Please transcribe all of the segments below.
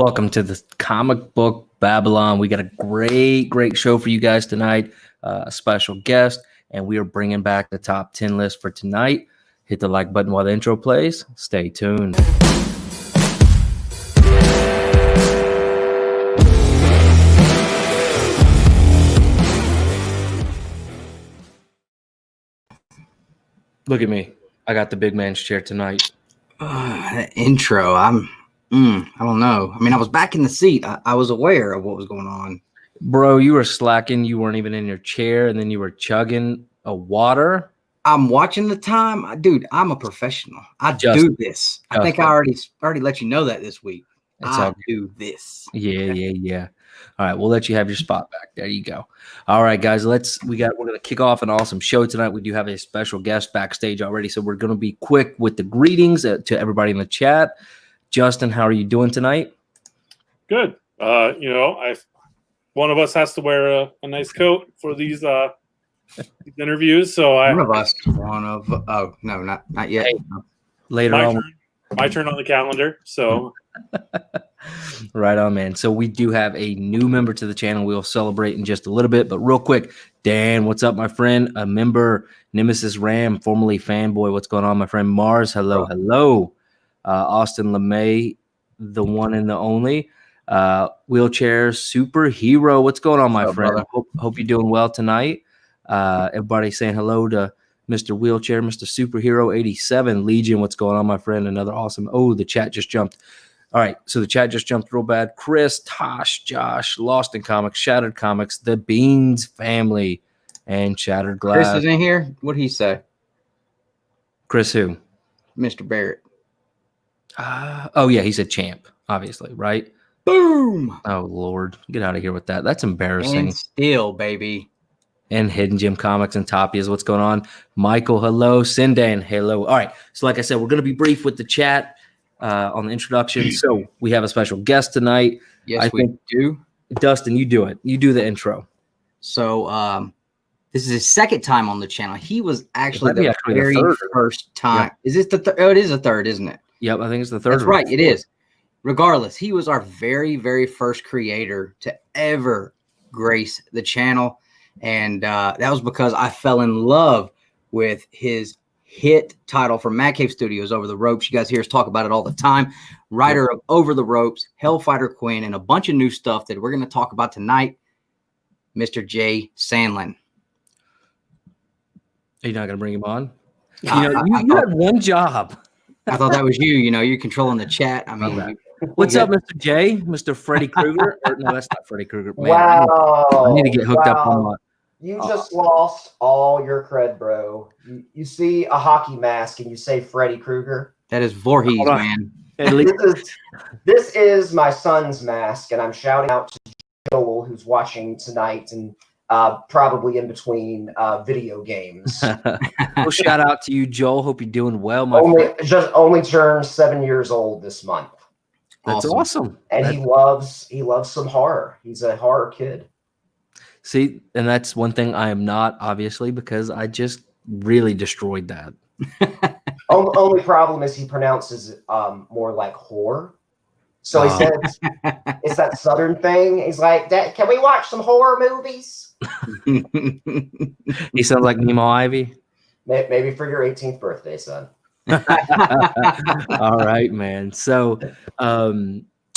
Welcome to the Comic Book Babble-on. We got a great show for you guys tonight. A special guest, and we are bringing back the top 10 list for tonight. Hit the like button while the intro plays. Stay tuned. Look at me. I got the big man's chair tonight. That intro, I don't know. I mean, I was back in the seat. I was aware of what was going on. Bro, you were slacking. You weren't even in your chair, and then you were chugging a water. I'm watching the time. Dude, I'm a professional. I do this. I think I already let you know that this week. I do this. Yeah. All right, we'll let you have your spot back. There you go. All right, guys, we're gonna kick off an awesome show tonight. We do have a special guest backstage already, so we're gonna be quick with the greetings to everybody in the chat. Justin, how are you doing tonight? Good. One of us has to wear a nice coat for these interviews. So not yet. Hey, later on. My turn on the calendar. So right on, man. So we do have a new member to the channel. We'll celebrate in just a little bit, but real quick, Dan, what's up, my friend? A member, Nemesis Ram, formerly Fanboy. What's going on, my friend? Mars, hello. Austin LeMay, the one and the only. Wheelchair Superhero. What's going on, my friend? Hope you're doing well tonight. Everybody saying hello to Mr. Wheelchair, Mr. Superhero 87. Legion, what's going on, my friend? Another awesome. Oh, the chat just jumped. All right, so the chat just jumped real bad. Chris, Tosh, Josh, Lost in Comics, Shattered Comics, the Beans family, and Shattered Glass. Chris is in here. What'd he say? Chris who? Mr. Barrett. Oh, yeah, he said champ, obviously, right? Boom. Oh, Lord. Get out of here with that. That's embarrassing. And still, baby. And Hidden Gem Comics and Tapias. What's going on? Michael, hello. Sindan, hello. All right. So like I said, we're going to be brief with the chat on the introduction. So we have a special guest tonight. Yes, we do. Dustin, you do it. You do the intro. So this is his second time on the channel. He was actually the very first time. Yeah. Is this the third? Oh, it is the third, isn't it? Yep, I think it's the third. That's right. It is. Regardless, he was our very first creator to ever grace the channel. And that was because I fell in love with his hit title from Mad Cave Studios, Over the Ropes. You guys hear us talk about it all the time. Writer of Over the Ropes, Hellfighter Quinn, and a bunch of new stuff that we're going to talk about tonight, Mr. Jay Sandlin. Are you not going to bring him on? You had one job. I thought that was you. You're controlling the chat. I mean, what's up, Mr. J? Mr. Freddy Krueger? No, that's not Freddy Krueger. Man, wow. I need to get hooked up on my. You just lost all your cred, bro. You see a hockey mask and you say Freddy Krueger. That is Voorhees, man. This is my son's mask, and I'm shouting out to Joel, who's watching tonight and probably in between video games. Well, shout out to you, Joel. Hope you're doing well, my friend. Only turned 7 years old this month. That's awesome. And he loves some horror. He's a horror kid. See, and that's one thing I am not, obviously, because I just really destroyed that. Only problem is he pronounces it more like whore. So he says it's that Southern thing. He's like, can we watch some horror movies? He sounds like Nemo Ivy. Maybe for your 18th birthday, son. All right, man. So,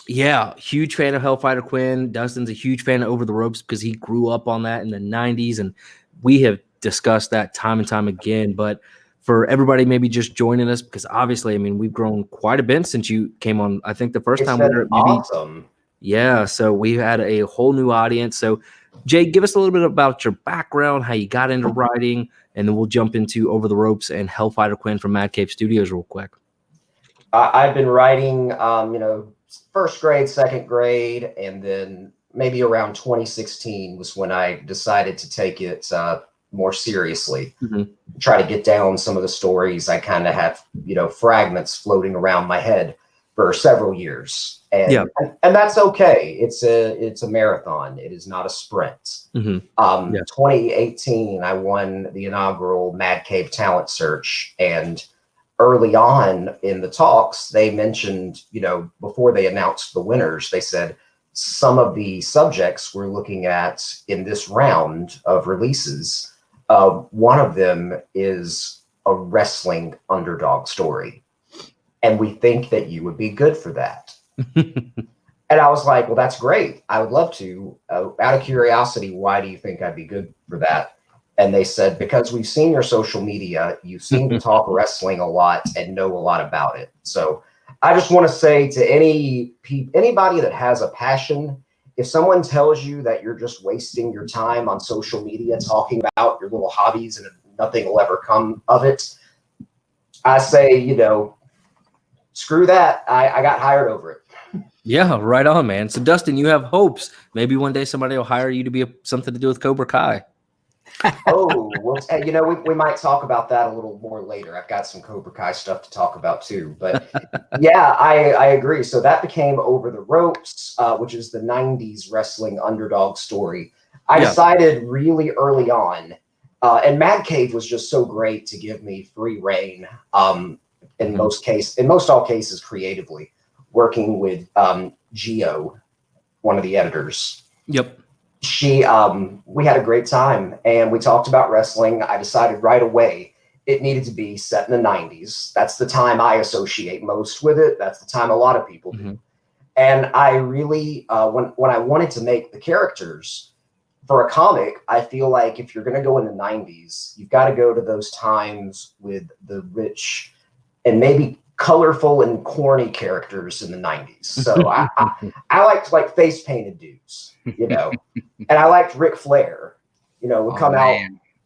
yeah, huge fan of Hellfighter Quinn. Dustin's a huge fan of Over the Ropes because he grew up on that in the 90s, and we have discussed that time and time again. But for everybody maybe just joining us, because obviously, I mean, we've grown quite a bit since you came on. I think the first time we were awesome. Yeah, so we had a whole new audience. So, Jay, give us a little bit about your background, how you got into writing, and then we'll jump into Over the Ropes and Hellfighter Quinn from Mad Cave Studios real quick. I've been writing, first grade, second grade, and then maybe around 2016 was when I decided to take it more seriously. Try to get down some of the stories. I kind of have, fragments floating around my head for several years. And that's okay. It's a marathon. It is not a sprint. 2018, I won the inaugural Mad Cave Talent Search, and early on in the talks, they mentioned, before they announced the winners, they said some of the subjects we're looking at in this round of releases, one of them is a wrestling underdog story. And we think that you would be good for that. And I was like, well, that's great. I would love to. Out of curiosity, why do you think I'd be good for that? And they said, because we've seen your social media, you seem to talk wrestling a lot and know a lot about it. So I just want to say to anybody that has a passion, if someone tells you that you're just wasting your time on social media talking about your little hobbies and nothing will ever come of it, I say, screw that. I got hired over it. Yeah, right on, man. So, Dustin, you have hopes. Maybe one day somebody will hire you to be something to do with Cobra Kai. Oh, well, we might talk about that a little more later. I've got some Cobra Kai stuff to talk about too. But yeah, I agree. So that became Over the Ropes, which is the 90s wrestling underdog story. I decided really early on, and Mad Cave was just so great to give me free reign in most all cases creatively, working with Geo, one of the editors. Yep. We had a great time and we talked about wrestling. I decided right away it needed to be set in the 90s. That's the time I associate most with it. That's the time a lot of people do. And I really, when I wanted to make the characters for a comic, I feel like if you're going to go in the 90s, you've got to go to those times with the rich and maybe colorful and corny characters in the 90s. So I liked like face painted dudes, and I liked Ric Flair, would come out.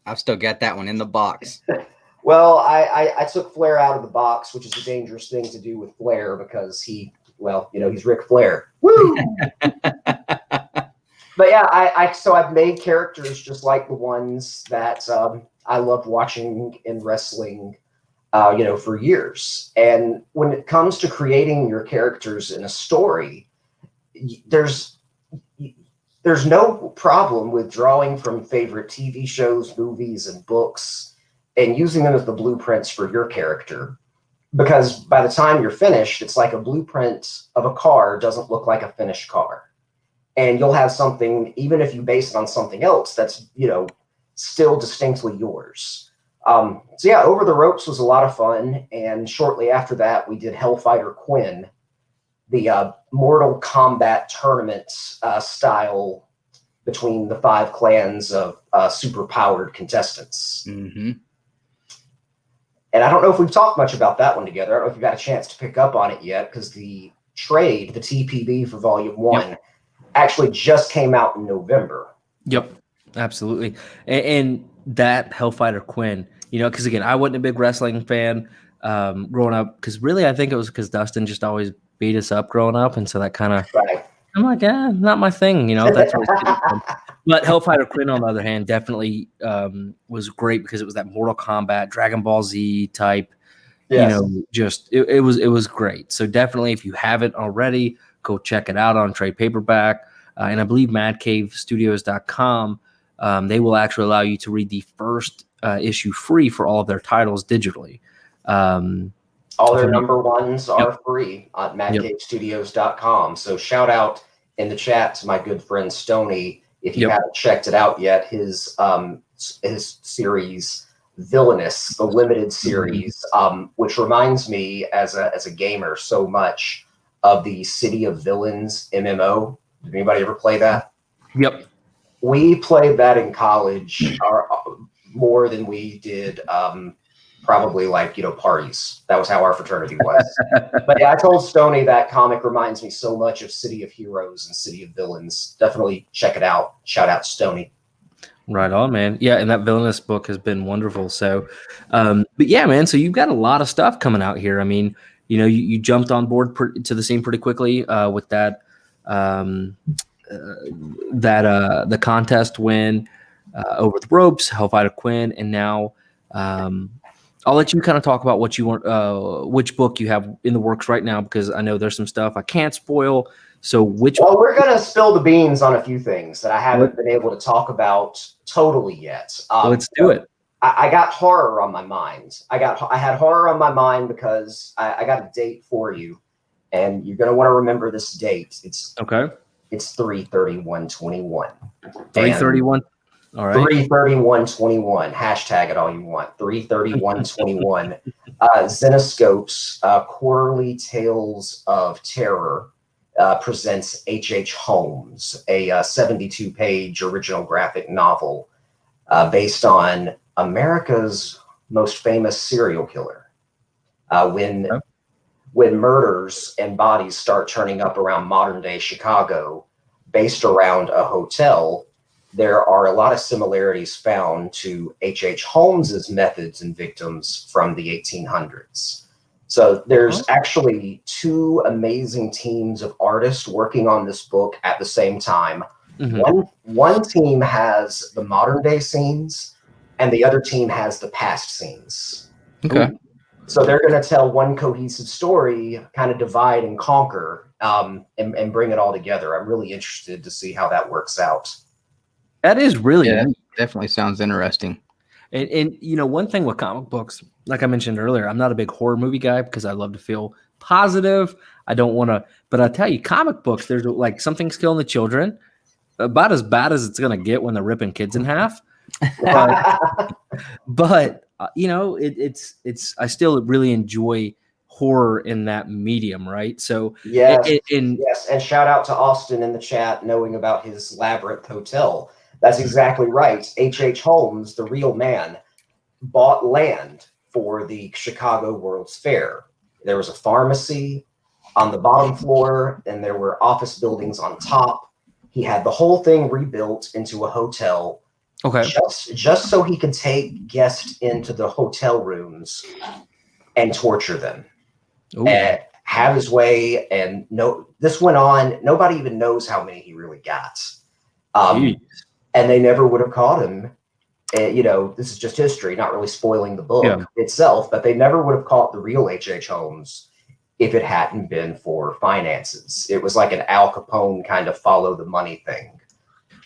I've still got that one in the box. Well, I took Flair out of the box, which is a dangerous thing to do with Flair because he's Ric Flair. Woo! But yeah, so I've made characters just like the ones that I loved watching in wrestling, for years. And when it comes to creating your characters in a story, there's no problem with drawing from favorite TV shows, movies, and books and using them as the blueprints for your character. Because by the time you're finished, it's like a blueprint of a car doesn't look like a finished car. And you'll have something, even if you base it on something else, that's, still distinctly yours. So yeah, Over the Ropes was a lot of fun. And shortly after that, we did Hellfighter Quinn, the Mortal Kombat tournament style between the 5 clans of super-powered contestants. Mm-hmm. And I don't know if we've talked much about that one together. I don't know if you've got a chance to pick up on it yet, because the trade, the TPB for Volume 1, actually just came out in November. Yep, absolutely. And that Hellfighter Quinn, because again, I wasn't a big wrestling fan growing up, because really I think it was because Dustin just always beat us up growing up, and so that kind of, I'm like, not my thing, that's what But Hellfighter Quinn, on the other hand, definitely was great because it was that Mortal Kombat, Dragon Ball Z type, just it was great. So definitely, if you haven't already, go check it out on trade paperback. And I believe madcavestudios.com, they will actually allow you to read the first issue free for all of their titles digitally. All their number ones are free at madcavestudios.com. So shout out in the chat to my good friend Stoney. If you haven't checked it out yet, his series Villainous, the limited series, which reminds me as a gamer so much of the City of Villains MMO. Did anybody ever play that? Yep. We played that in college more than we did probably parties. That was how our fraternity was. But yeah, I told Stoney that comic reminds me so much of City of Heroes and City of Villains. Definitely check it out. Shout out Stoney. Right on, man. Yeah, and that Villainous book has been wonderful. So, but yeah, man, so you've got a lot of stuff coming out here. I mean, you jumped on board to the scene pretty quickly with that the contest win, Over the Ropes, Hellfighter Quinn, and now I'll let you kind of talk about what you want, which book you have in the works right now, because I know there's some stuff I can't spoil. So Well, we're going to spill the beans on a few things that I haven't been able to talk about totally yet. Let's do it. I got horror on my mind. I had horror on my mind because I got a date for you, and you're gonna want to remember this date. It's 3/31/21. 3/31. All right. 3/31/21. Hashtag it all you want. 3/31/21. Zenescope's Quarterly Tales of Terror presents H.H. Holmes, a 72-page original graphic novel based on America's most famous serial killer. When murders and bodies start turning up around modern-day Chicago, based around a hotel, there are a lot of similarities found to H.H. Holmes's methods and victims from the 1800s. So there's actually two amazing teams of artists working on this book at the same time. One team has the modern day scenes, and the other team has the past scenes. Okay. So they're going to tell one cohesive story, kind of divide and conquer, and bring it all together. I'm really interested to see how that works out. That is really Yeah, neat. definitely sounds interesting. And one thing with comic books, like I mentioned earlier, I'm not a big horror movie guy because I love to feel positive. I don't want to, but I tell you, comic books, there's like Something's Killing the Children, about as bad as it's gonna get when they're ripping kids in half. But it's I still really enjoy horror in that medium, right? So yes, and shout out to Austin in the chat knowing about his Labyrinth Hotel. That's exactly right. H.H. Holmes, the real man, bought land for the Chicago World's Fair. There was a pharmacy on the bottom floor, and there were office buildings on top. He had the whole thing rebuilt into a hotel. Okay. Just so he could take guests into the hotel rooms and torture them. And have his way. And this went on. Nobody even knows how many he really got. And they never would have caught him. This is just history, not really spoiling the book itself, but they never would have caught the real H.H. Holmes if it hadn't been for finances. It was like an Al Capone kind of follow the money thing.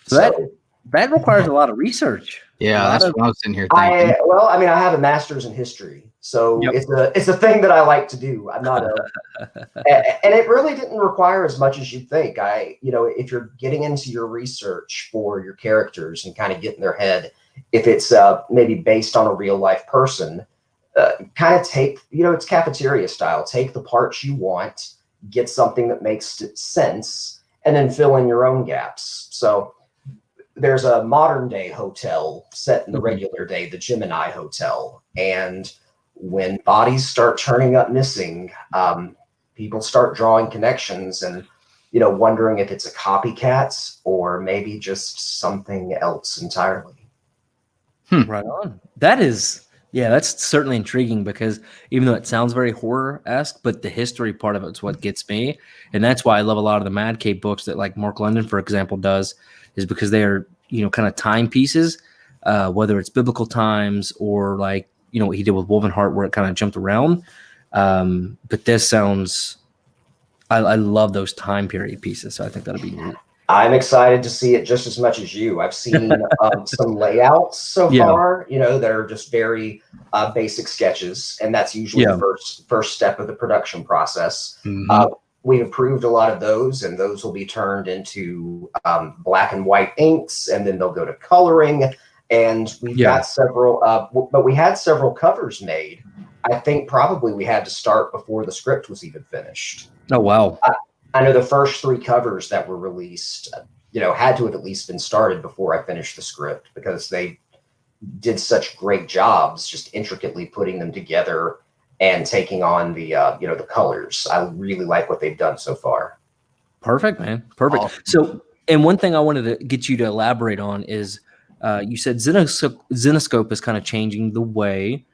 So that requires a lot of research. Yeah, that's what I was sitting here thinking. I have a master's in history, so it's a thing that I like to do. I'm not and it really didn't require as much as you'd think. If you're getting into your research for your characters and kind of get in their head, if it's maybe based on a real life person, kind of take, it's cafeteria style. Take the parts you want, get something that makes sense, and then fill in your own gaps. So there's a modern day hotel set in the regular day, the Gemini Hotel. And when bodies start turning up missing, people start drawing connections and, wondering if it's a copycat or maybe just something else entirely. Right on. That's certainly intriguing because even though it sounds very horror-esque, but the history part of it's what gets me. And that's why I love a lot of the Mad Cave books that like Mark London, for example, does, is because they are, kind of timepieces, whether it's biblical times or like, what he did with Wolvenheart where it kind of jumped around. But this sounds, I love those time period pieces. So I think that'll be neat. I'm excited to see it just as much as you. I've seen some layouts so far, that are just very basic sketches. And that's usually the first step of the production process. We've approved a lot of those, and those will be turned into black and white inks, and then they'll go to coloring. And we've got several, but we had several covers made. I think probably we had to start before the script was even finished. Oh, wow. I know the first 3 covers that were released, had to have at least been started before I finished the script because they did such great jobs just intricately putting them together and taking on the the colors. I really like what they've done so far. Perfect, man. Perfect. Awesome. So, and one thing I wanted to get you to elaborate on is you said Zenescope is kind of changing the way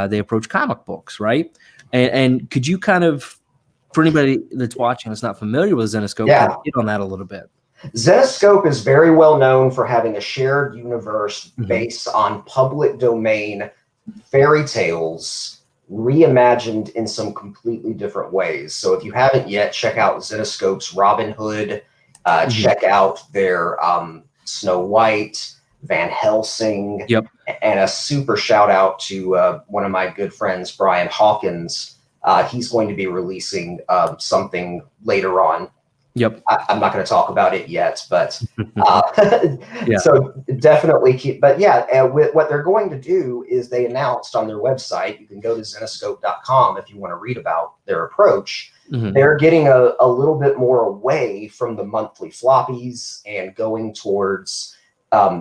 they approach comic books, right? And could you kind of, for anybody that's watching that's not familiar with Zenescope, kind of hit on that a little bit? Zenescope is very well known for having a shared universe based on public domain fairy tales reimagined in some completely different ways. So if you haven't yet, check out Zenescope's Robin Hood, check out their Snow White, Van Helsing. Yep. And a super shout out to one of my good friends, Brian Hawkins. He's going to be releasing something later on. Yep. I'm not going to talk about it yet, but Yeah. so definitely keep. But yeah, what they're going to do is they announced on their website. You can go to Zenescope.com if you want to read about their approach. They're getting a little bit more away from the monthly floppies and going towards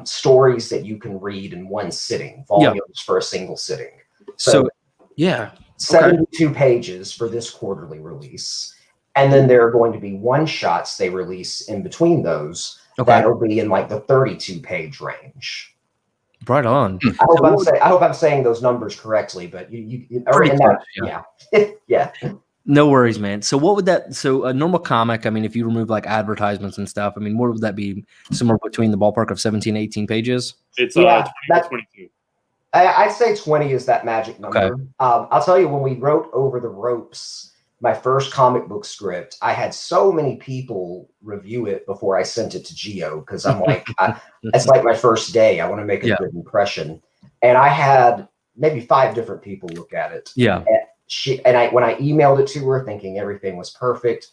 stories that you can read in one sitting, volumes for a single sitting. So yeah, 72 pages for this quarterly release. And then there are going to be one shots they release in between those. That'll be in like the 32 page range. Right on. I hope I'm saying those numbers correctly, but you pretty close, yeah. No worries, man. So what would that, so a normal comic, I mean, if you remove like advertisements and stuff, I mean, what would that be? Somewhere between the ballpark of 17, 18 pages? It's 20 to 22. I'd say 20 is that magic number. I'll tell you, when we wrote Over the Ropes, my first comic book script, I had so many people review it before I sent it to Geo, because I'm like, it's like my first day. I want to make a good impression. And I had maybe 5 different people look at it. Yeah. When I emailed it to her thinking everything was perfect,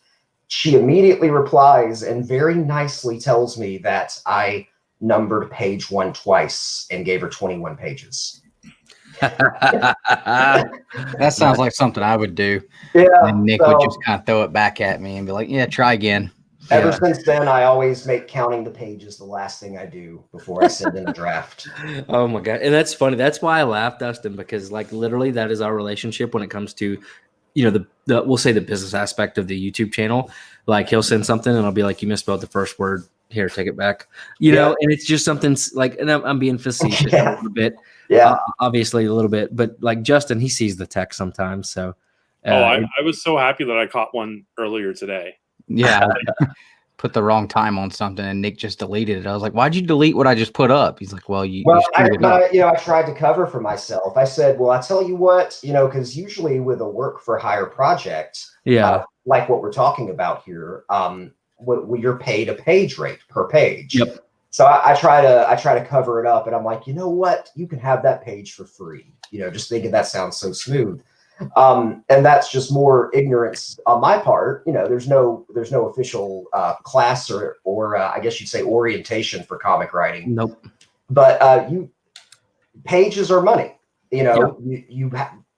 she immediately replies and very nicely tells me that I numbered page 1 twice and gave her 21 pages. That sounds like something I would do. Yeah. And Nick would just kind of throw it back at me and be like, yeah, try again. Ever since then, I always make counting the pages the last thing I do before I send in a draft. Oh my God. And that's funny. That's why I laughed, Dustin, because like literally that is our relationship when it comes to, you know, the we'll say the business aspect of the YouTube channel. Like he'll send something and I'll be like, you misspelled the first word. Here, take it back. You know, and it's just something like, and I'm being facetious a little bit. Yeah. Obviously a little bit, but like Justin, he sees the text sometimes. So I was so happy that I caught one earlier today. Yeah. Put the wrong time on something and Nick just deleted it. I was like, why'd you delete what I just put up? He's like, well, I tried to cover for myself. I said, well, I tell you what, because usually with a work for hire project, like what we're talking about here, you're paid a page rate per page. Yep. So I try to cover it up, and I'm like, you know what? You can have that page for free. Just thinking that sounds so smooth. And that's just more ignorance on my part. There's no official class or I guess you'd say orientation for comic writing. Nope. But pages are money. You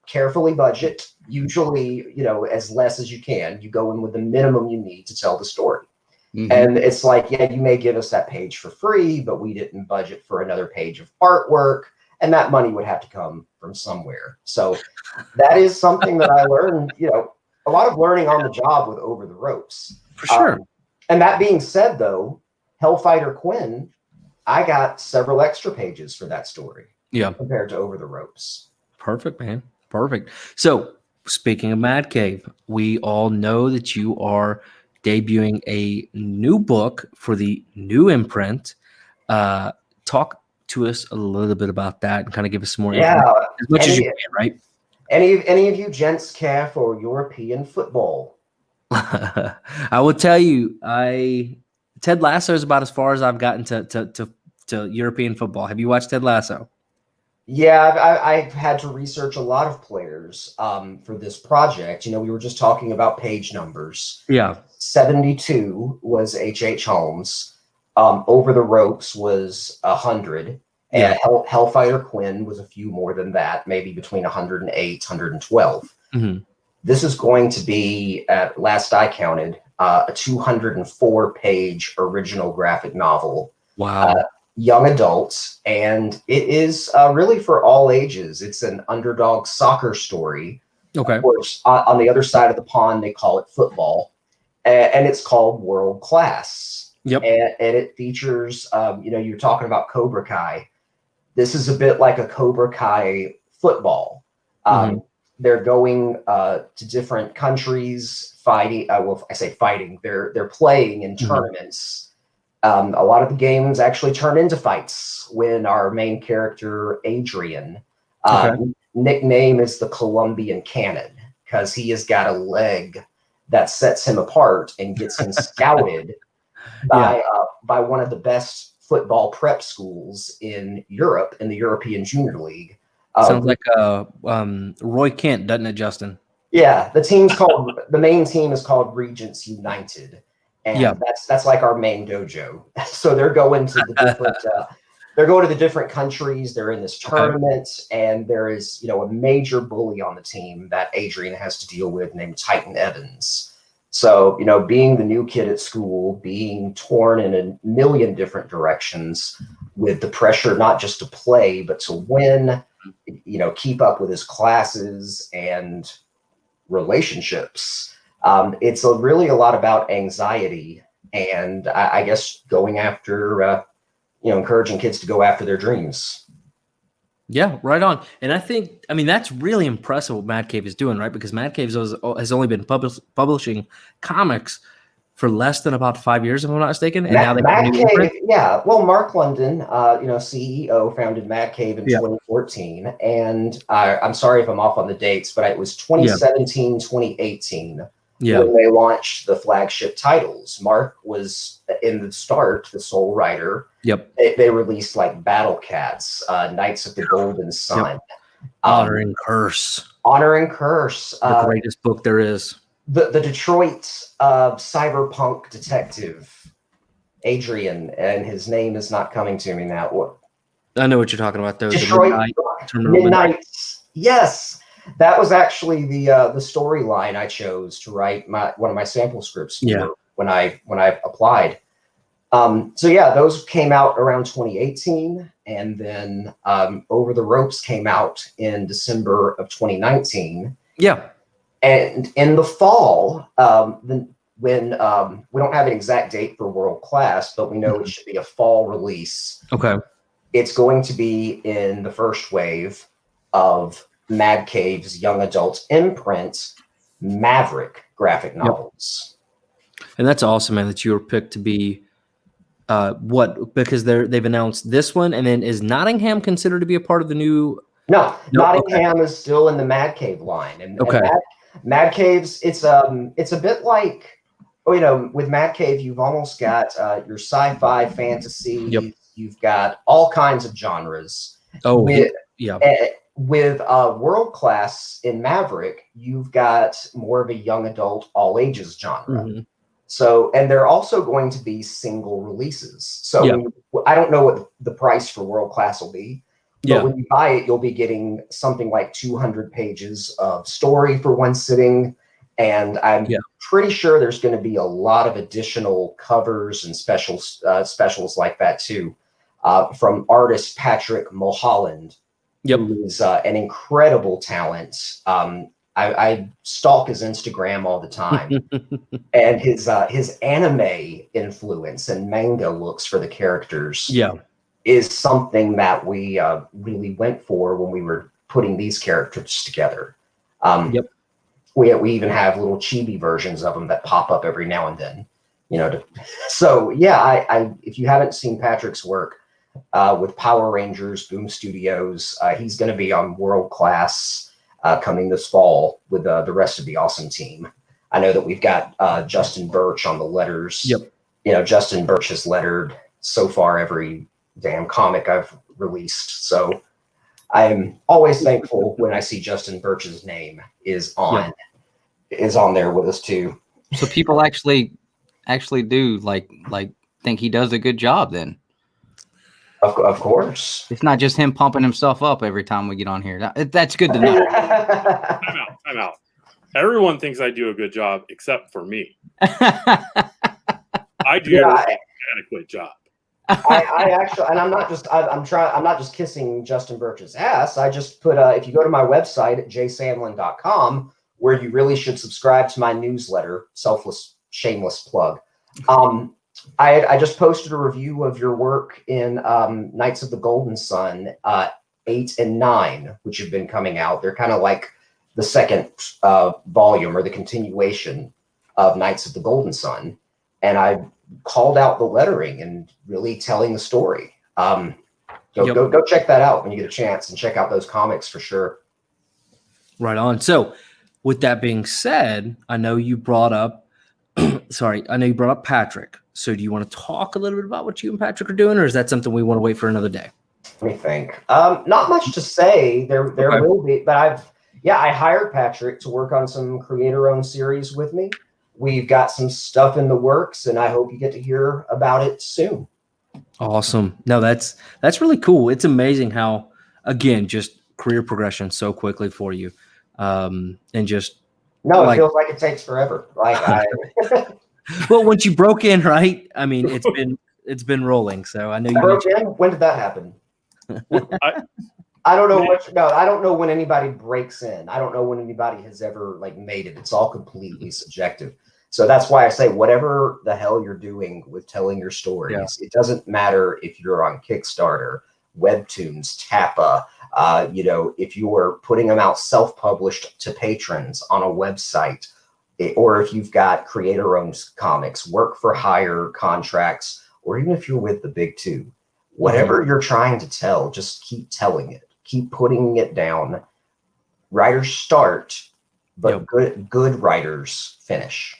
carefully budget. Usually, as less as you can. You go in with the minimum you need to tell the story. And it's like, you may give us that page for free, but we didn't budget for another page of artwork. And that money would have to come from somewhere. So that is something that I learned, a lot of learning on the job with Over the Ropes. For sure. And that being said, though, Hellfighter Quinn, I got several extra pages for that story. Yeah. Compared to Over the Ropes. Perfect, man. Perfect. So speaking of Mad Cave, we all know that you are debuting a new book for the new imprint. Talk to us a little bit about that and kind of give us some more information as much as you can, right? Any of you gents care for European football? I will tell you, Ted Lasso is about as far as I've gotten to European football. Have you watched Ted Lasso? Yeah, I've had to research a lot of players for this project. We were just talking about page numbers. Yeah. 72 was H.H. Holmes. Over the Ropes was 100. And Hellfighter Quinn was a few more than that, maybe between 108, 112. This is going to be, at last I counted, a 204-page original graphic novel. Wow. Young adults, and it is really for all ages. It's an underdog soccer story. Okay. Of course, on the other side of the pond, they call it football, and it's called World Class. Yep. And it features, you're talking about Cobra Kai. This is a bit like a Cobra Kai football. They're going to different countries, fighting. Well, I say fighting. They're playing in tournaments. A lot of the games actually turn into fights when our main character, Adrian, nickname is the Colombian Cannon, because he has got a leg that sets him apart and gets him scouted by one of the best football prep schools in Europe, in the European Junior League. Sounds like Roy Kent, doesn't it, Justin? Yeah, the main team is called Regents United, and that's like our main dojo. So they're going to the different countries. They're in this tournament, and there is a major bully on the team that Adrian has to deal with named Titan Evans. So being the new kid at school, being torn in a million different directions, with the pressure not just to play but to win, keep up with his classes and relationships. It's really a lot about anxiety, and I guess going after, encouraging kids to go after their dreams. Yeah, right on. And I think, that's really impressive what Mad Cave is doing, right? Because Mad Cave has only been publishing comics for less than about 5 years, if I'm not mistaken. And now they have a new imprint. Yeah. Well, Mark London, CEO, founded Mad Cave in 2014. And I'm sorry if I'm off on the dates, but it was 2017, 2018 when they launched the flagship titles. Mark was in the start, the sole writer. Yep. They released like Battle Cats, Knights of the Golden Sun. Honor and Curse. Honor and Curse. The greatest book there is. The Detroit cyberpunk detective, Adrian, and his name is not coming to me now. What? I know what you're talking about. Detroit Midnight. Yes, that was actually the storyline I chose to write one of my sample scripts for when I applied. So yeah, those came out around 2018, and then Over the Ropes came out in December of 2019. Yeah. And in the fall, when we don't have an exact date for World Class, but we know it should be a fall release. Okay. It's going to be in the first wave of Mad Cave's young adult imprint, Maverick graphic novels. And that's awesome, man, that you were picked to be because they've announced this one, and then is Nottingham considered to be a part of the new? No, Nottingham is still in the Mad Cave line, and Mad Caves, it's a bit like, with Mad Cave, you've almost got your sci-fi, fantasy. Yep. You've got all kinds of genres. Oh, With World Class in Maverick, you've got more of a young adult, all ages genre. Mm-hmm. So, and they're also going to be single releases. So I don't know what the price for World Class will be. But when you buy it, you'll be getting something like 200 pages of story for one sitting. And I'm pretty sure there's going to be a lot of additional covers and specials like that too, from artist Patrick Mulholland, who is an incredible talent. I stalk his Instagram all the time, and his anime influence and manga looks for the characters is something that we really went for when we were putting these characters together. We even have little chibi versions of them that pop up every now and then, if you haven't seen Patrick's work with Power Rangers, Boom Studios, he's going to be on World Class coming this fall with the rest of the awesome team. I know that we've got Justin Birch on the letters. Justin Birch has lettered so far every damn comic I've released. So I'm always thankful when I see Justin Birch's name is on there with us too. So people actually do like think he does a good job then. Of course. It's not just him pumping himself up every time we get on here. That's good to know. Time out. Everyone thinks I do a good job except for me. I do an adequate job. I actually, and I'm not just kissing Justin Birch's ass. I just put if you go to my website at jaysandlin.com, where you really should subscribe to my newsletter, shameless plug. I just posted a review of your work in Knights of the Golden Sun 8 and 9, which have been coming out. They're kind of like the second volume or the continuation of Knights of the Golden Sun. And I called out the lettering and really telling the story. Go check that out when you get a chance, and check out those comics for sure. Right on. So with that being said, I know you brought up Patrick. So do you want to talk a little bit about what you and Patrick are doing, or is that something we want to wait for another day? Let me think. Not much to say. There will be, but I hired Patrick to work on some creator-owned series with me. We've got some stuff in the works, and I hope you get to hear about it soon. Awesome. No, that's really cool. It's amazing how, again, just career progression so quickly for you, and just it feels like it takes forever. Well, once you broke in, right? I mean, it's been rolling. So I know you broke in. When did that happen? I don't know I don't know when anybody breaks in. I don't know when anybody has ever made it. It's all completely subjective. So that's why I say whatever the hell you're doing with telling your stories, it doesn't matter if you're on Kickstarter, Webtoons, Tappa, if you're putting them out self-published to patrons on a website, or if you've got creator-owned comics, work for hire contracts, or even if you're with the big two, whatever you're trying to tell, just keep telling it. Keep putting it down. Writers start, but good writers finish.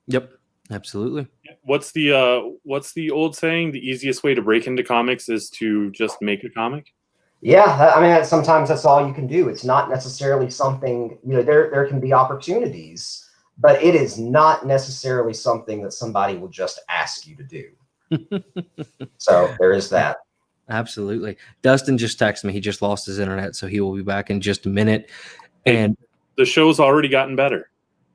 Yep, absolutely. What's the old saying? The easiest way to break into comics is to just make a comic. Yeah, I mean, sometimes that's all you can do. It's not necessarily something, there can be opportunities, but it is not necessarily something that somebody will just ask you to do. So there is that. Absolutely. Dustin just texted me. He just lost his internet, so he will be back in just a minute. And the show's already gotten better.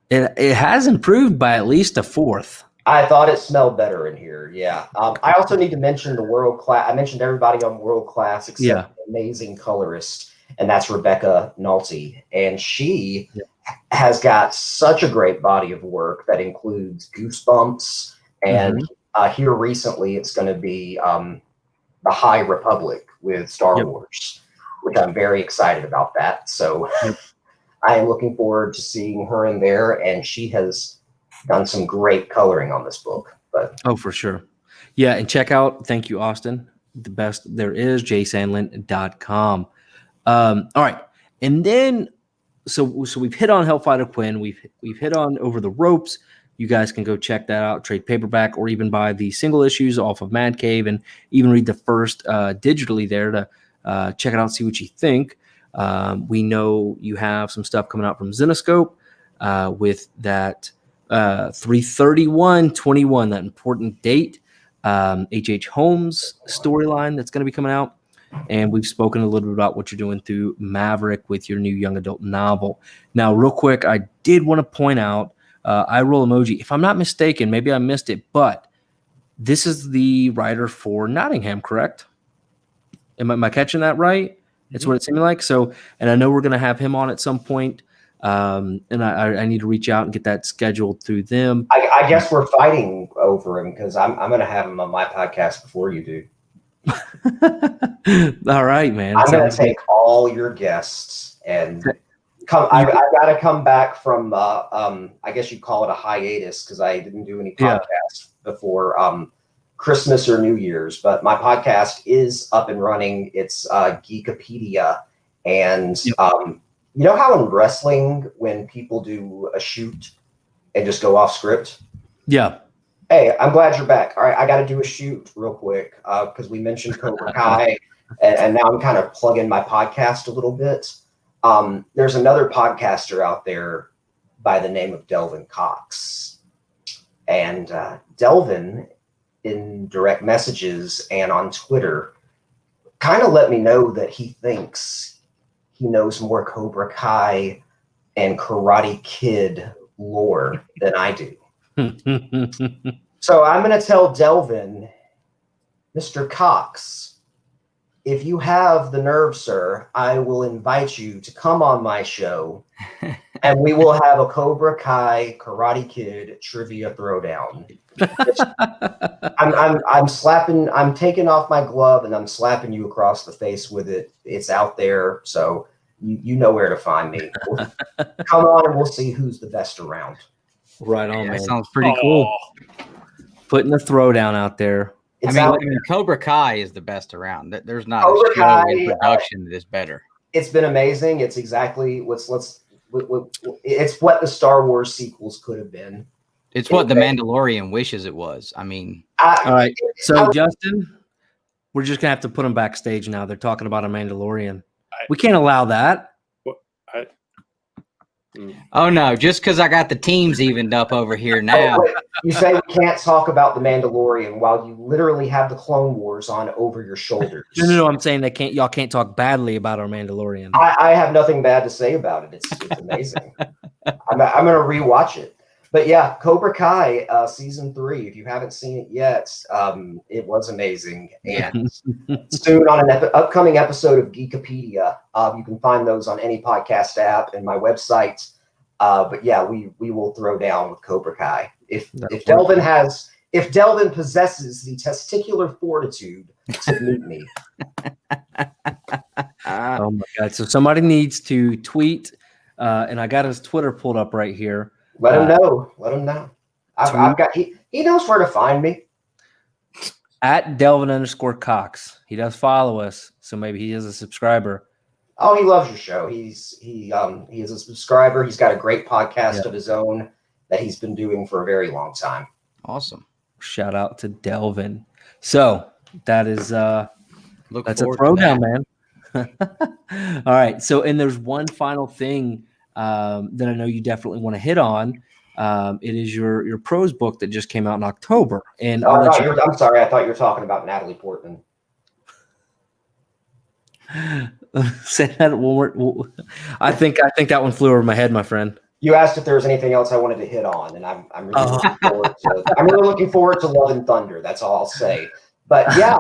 It has improved by at least a fourth. I thought it smelled better in here. Yeah. I also need to mention the world class. I mentioned everybody on world class except the amazing colorist, and that's Rebecca Nolte. And she has got such a great body of work that includes Goosebumps. And here recently, it's going to be The High Republic with Star Wars, which I'm very excited about that. So I am looking forward to seeing her in there, and she has done some great coloring on this book. But for sure. Yeah, and check out, thank you, Austin, the best there is, jaysandlin.com. All right. And then so we've hit on Hellfighter Quinn, we've hit on Over the Ropes. You guys can go check that out, trade paperback, or even buy the single issues off of Mad Cave, and even read the first digitally there to check it out, see what you think. We know you have some stuff coming out from Zenoscope with that 3/31/21, that important date. H.H. Holmes storyline that's going to be coming out. And we've spoken a little bit about what you're doing through Maverick with your new young adult novel. Now, real quick, I did want to point out, I roll emoji. If I'm not mistaken, maybe I missed it, but this is the writer for Nottingham, correct? Am I catching that right? It's what it seemed like. So, and I know we're going to have him on at some point. And I need to reach out and get that scheduled through them. I guess we're fighting over him because I'm going to have him on my podcast before you do. All right, man. I'm going to take all your guests and come. I've got to come back from, I guess you'd call it a hiatus because I didn't do any podcasts before Christmas or New Year's, but my podcast is up and running. It's Geekopedia. And you know how in wrestling, when people do a shoot and just go off script? Yeah. Hey, I'm glad you're back. All right, I got to do a shoot real quick because we mentioned Cobra Kai, and now I'm kind of plugging my podcast a little bit. There's another podcaster out there by the name of Delvin Cox. And Delvin, in direct messages and on Twitter, kind of let me know that he thinks he knows more Cobra Kai and Karate Kid lore than I do. So I'm going to tell Delvin, Mr. Cox, if you have the nerve, sir, I will invite you to come on my show and we will have a Cobra Kai Karate Kid trivia throwdown. I'm taking off my glove and I'm slapping you across the face with it. It's out there. So you know where to find me. Come on and we'll see who's the best around. Right on, man. That sounds pretty cool. Putting the throwdown out there. I mean, Cobra Kai is the best around. There's not a show in production that is better. It's been amazing. It's exactly it's what the Star Wars sequels could have been. It's what the Mandalorian wishes it was. I mean, all right. So Justin, we're just gonna have to put him backstage now. They're talking about a Mandalorian. We can't allow that. Oh no! Just because I got the teams evened up over here now. You say we can't talk about the Mandalorian while you literally have the Clone Wars on over your shoulders. No. I'm saying y'all can't talk badly about our Mandalorian. I have nothing bad to say about it. It's amazing. I'm gonna rewatch it. But yeah, Cobra Kai season 3. If you haven't seen it yet, it was amazing. And soon on an upcoming episode of Geekopedia, you can find those on any podcast app and my website. But yeah, we will throw down with Cobra Kai. If Delvin possesses the testicular fortitude to meet me. Oh my God! So somebody needs to tweet, and I got his Twitter pulled up right here. Let him know. Let him know. I've got. He knows where to find me. At Delvin_Cox. He does follow us, so maybe he is a subscriber. Oh, he loves your show. He is a subscriber. He's got a great podcast of his own that he's been doing for a very long time. Awesome. Shout out to Delvin. So that is that's a throwdown, man. All right. So, and there's one final thing that I know you definitely want to hit on. It is your prose book that just came out in October. And I'm sorry, I thought you were talking about Natalie Portman. Say that one more. I think that one flew over my head, my friend. You asked if there was anything else I wanted to hit on, and I'm really looking forward to Love and Thunder. That's all I'll say. But yeah,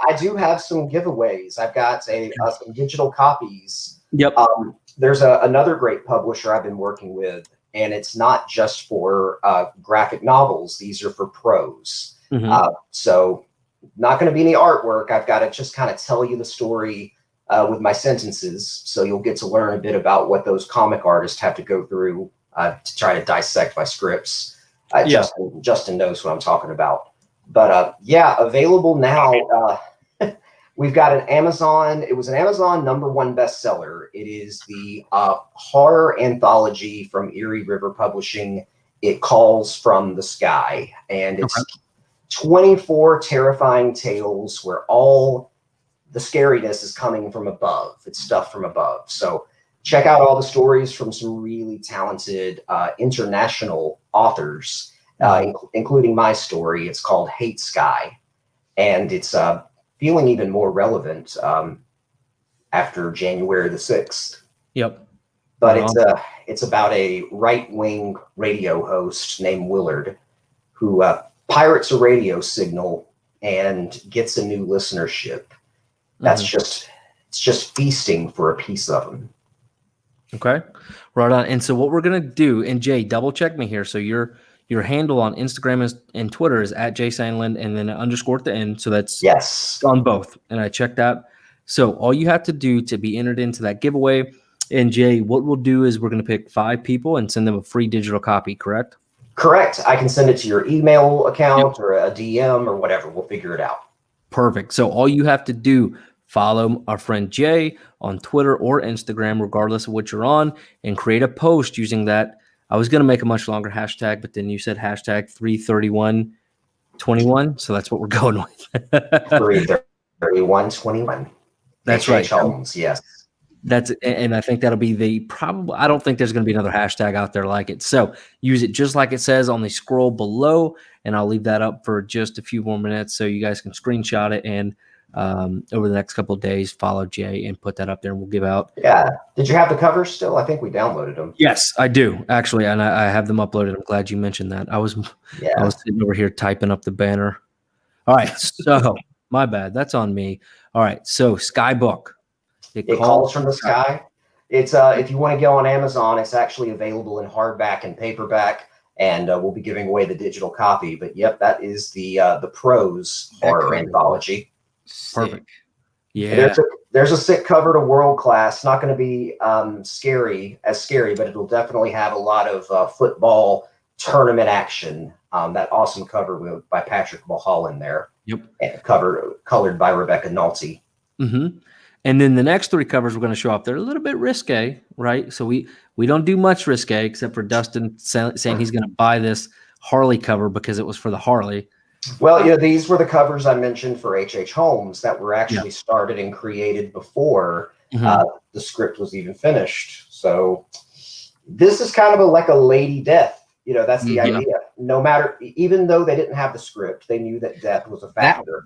I do have some giveaways. I've got some digital copies. Yep. There's another great publisher I've been working with, and it's not just for graphic novels. These are for prose. Mm-hmm. So not going to be any artwork. I've got to just kind of tell you the story with my sentences. So you'll get to learn a bit about what those comic artists have to go through to try to dissect my scripts. Justin knows what I'm talking about. But yeah, available now. We've got an Amazon. It was an Amazon #1 bestseller. It is the horror anthology from Erie River Publishing. It Calls from the Sky. And it's 24 terrifying tales where all the scariness is coming from above. It's stuff from above. So check out all the stories from some really talented international authors, including my story. It's called Hate Sky. And it's feeling even more relevant after January the 6th. Yep. But it's about a right-wing radio host named Willard who pirates a radio signal and gets a new listenership. That's it's just feasting for a piece of them. Okay. Right on. And so what we're going to do, and Jay, double check me here. So your handle on Instagram and Twitter is at Jay Sandlin and then an _ at the end. So that's on both. And I checked that. So all you have to do to be entered into that giveaway, and Jay, what we'll do is we're going to pick 5 people and send them a free digital copy, correct? Correct. I can send it to your email account or a DM or whatever. We'll figure it out. Perfect. So all you have to do, follow our friend Jay on Twitter or Instagram, regardless of what you're on, and create a post using that. I was going to make a much longer hashtag, but then you said hashtag 33121. So that's what we're going with. 33121. That's right. Holmes, yes. And I think that'll be I don't think there's going to be another hashtag out there like it. So use it just like it says on the scroll below, and I'll leave that up for just a few more minutes so you guys can screenshot it and over the next couple of days, follow Jay and put that up there, and we'll give out. Yeah. Did you have the covers still? I think we downloaded them. Yes, I do actually, and I have them uploaded. I'm glad you mentioned that. I was sitting over here typing up the banner. All right, so my bad. That's on me. All right, so Skybook. It calls from the sky. It's if you want to go on Amazon, it's actually available in hardback and paperback, and we'll be giving away the digital copy. But yep, that is the prose horror anthology. Perfect. Yeah. There's a sick cover to world class. Not going to be scary, but it'll definitely have a lot of football tournament action. That awesome cover by Patrick Mulholland there. Yep. And colored by Rebecca Nolte. Mm-hmm. And then the next 3 covers we're going to show up. They're a little bit risque, right? So we don't do much risque except for Dustin saying he's going to buy this Harley cover because it was for the Harley. Well, yeah, these were the covers I mentioned for H.H. Holmes that were actually started and created before the script was even finished. So this is kind of like a Lady Death. You know, that's the idea. No matter, even though they didn't have the script, they knew that death was a factor.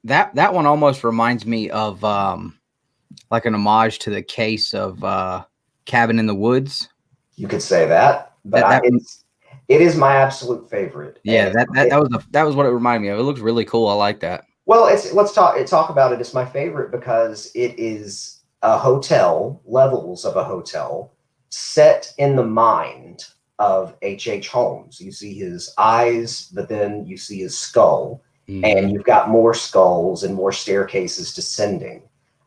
That one almost reminds me of like an homage to the case of Cabin in the Woods. You could say that, but it is my absolute favorite. Yeah, that was what it reminded me of. It looks really cool. I like that. Well, let's talk about it. It's my favorite because it is a hotel, levels of a hotel, set in the mind of H.H. Holmes. You see his eyes, but then you see his skull, and you've got more skulls and more staircases descending.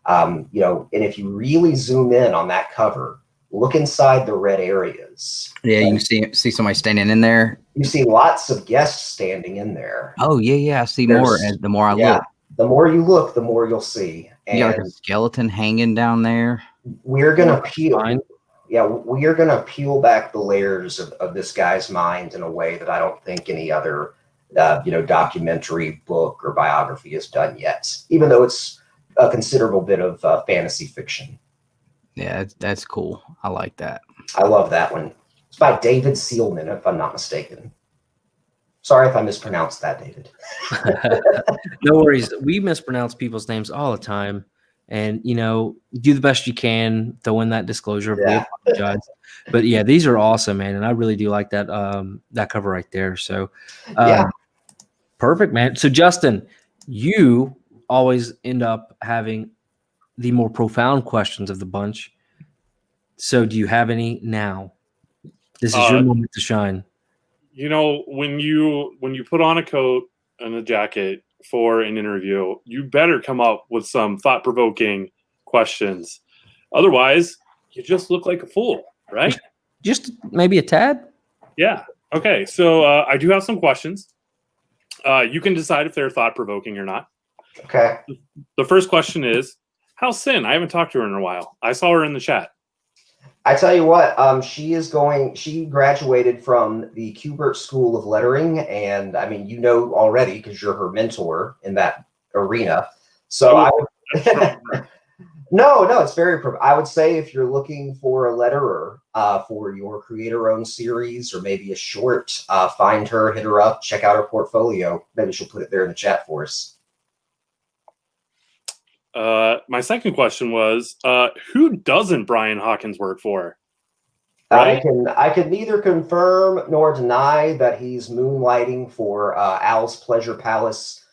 You know, and if you really zoom in on that cover, look inside the red areas. Yeah, you can see somebody standing in there. You see lots of guests standing in there. Oh yeah, I see more. And the more I look, the more you look, the more you'll see. And you got like a skeleton hanging down there. We're gonna peel. Yeah, we are gonna peel back the layers of this guy's mind in a way that I don't think any other, documentary book or biography has done yet. Even though it's a considerable bit of fantasy fiction. Yeah, that's cool. I like that. I love that one. It's by David Seelman, if I'm not mistaken. Sorry if I mispronounced that, David. No worries. We mispronounce people's names all the time. And, do the best you can, throw in that disclosure. Yeah. We apologize. But, yeah, these are awesome, man. And I really do like that that cover right there. So, perfect, man. So, Justin, you always end up having the more profound questions of the bunch. So do you have any now? This is your moment to shine. When you put on a coat and a jacket for an interview, you better come up with some thought-provoking questions. Otherwise, you just look like a fool, right? Just maybe a tad? Yeah. Okay. So I do have some questions. You can decide if they're thought-provoking or not. Okay. The first question is, how's Sin? I haven't talked to her in a while. I saw her in the chat. I tell you what, she graduated from the Birch School of Lettering, and I mean, already because you're her mentor in that arena. So no, it's I would say if you're looking for a letterer for your creator-owned series or maybe a short, find her, hit her up, check out her portfolio. Maybe she'll put it there in the chat for us. My second question was, who doesn't Brian Hawkins work for? Right? I can neither confirm nor deny that he's moonlighting for Al's Pleasure Palace,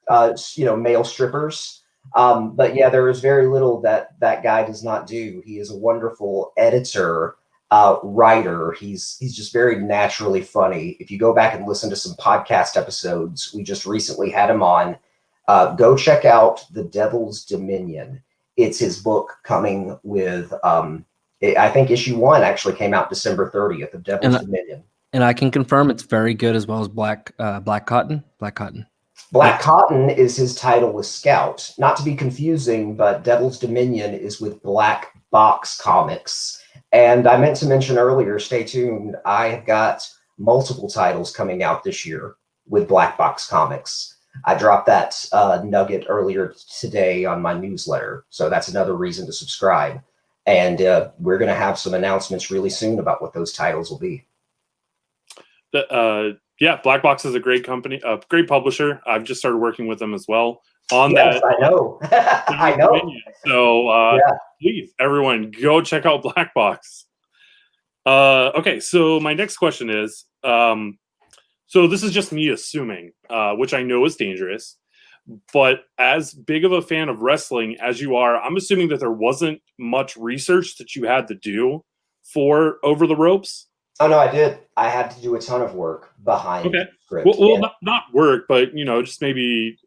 male strippers. But yeah, there is very little that guy does not do. He is a wonderful editor, writer. He's just very naturally funny. If you go back and listen to some podcast episodes, we just recently had him on. Go check out The Devil's Dominion. It's his book coming with, I think issue 1 actually came out December 30th, The Devil's Dominion. And I can confirm it's very good as well as Black Cotton. Black Cotton. Black Cotton is his title with Scout. Not to be confusing, but Devil's Dominion is with Black Box Comics. And I meant to mention earlier, stay tuned, I have got multiple titles coming out this year with Black Box Comics. I dropped that nugget earlier today on my newsletter. So that's another reason to subscribe. And we're going to have some announcements really soon about what those titles will be. Black Box is a great company, a great publisher. I've just started working with them as well on that. I know. I know. So please, everyone, go check out Black Box. Okay, so my next question is, so this is just me assuming, which I know is dangerous, but as big of a fan of wrestling as you are, I'm assuming that there wasn't much research that you had to do for Over the Ropes. Oh, no, I did. I had to do a ton of work behind the script. Well, not work, but, just maybe...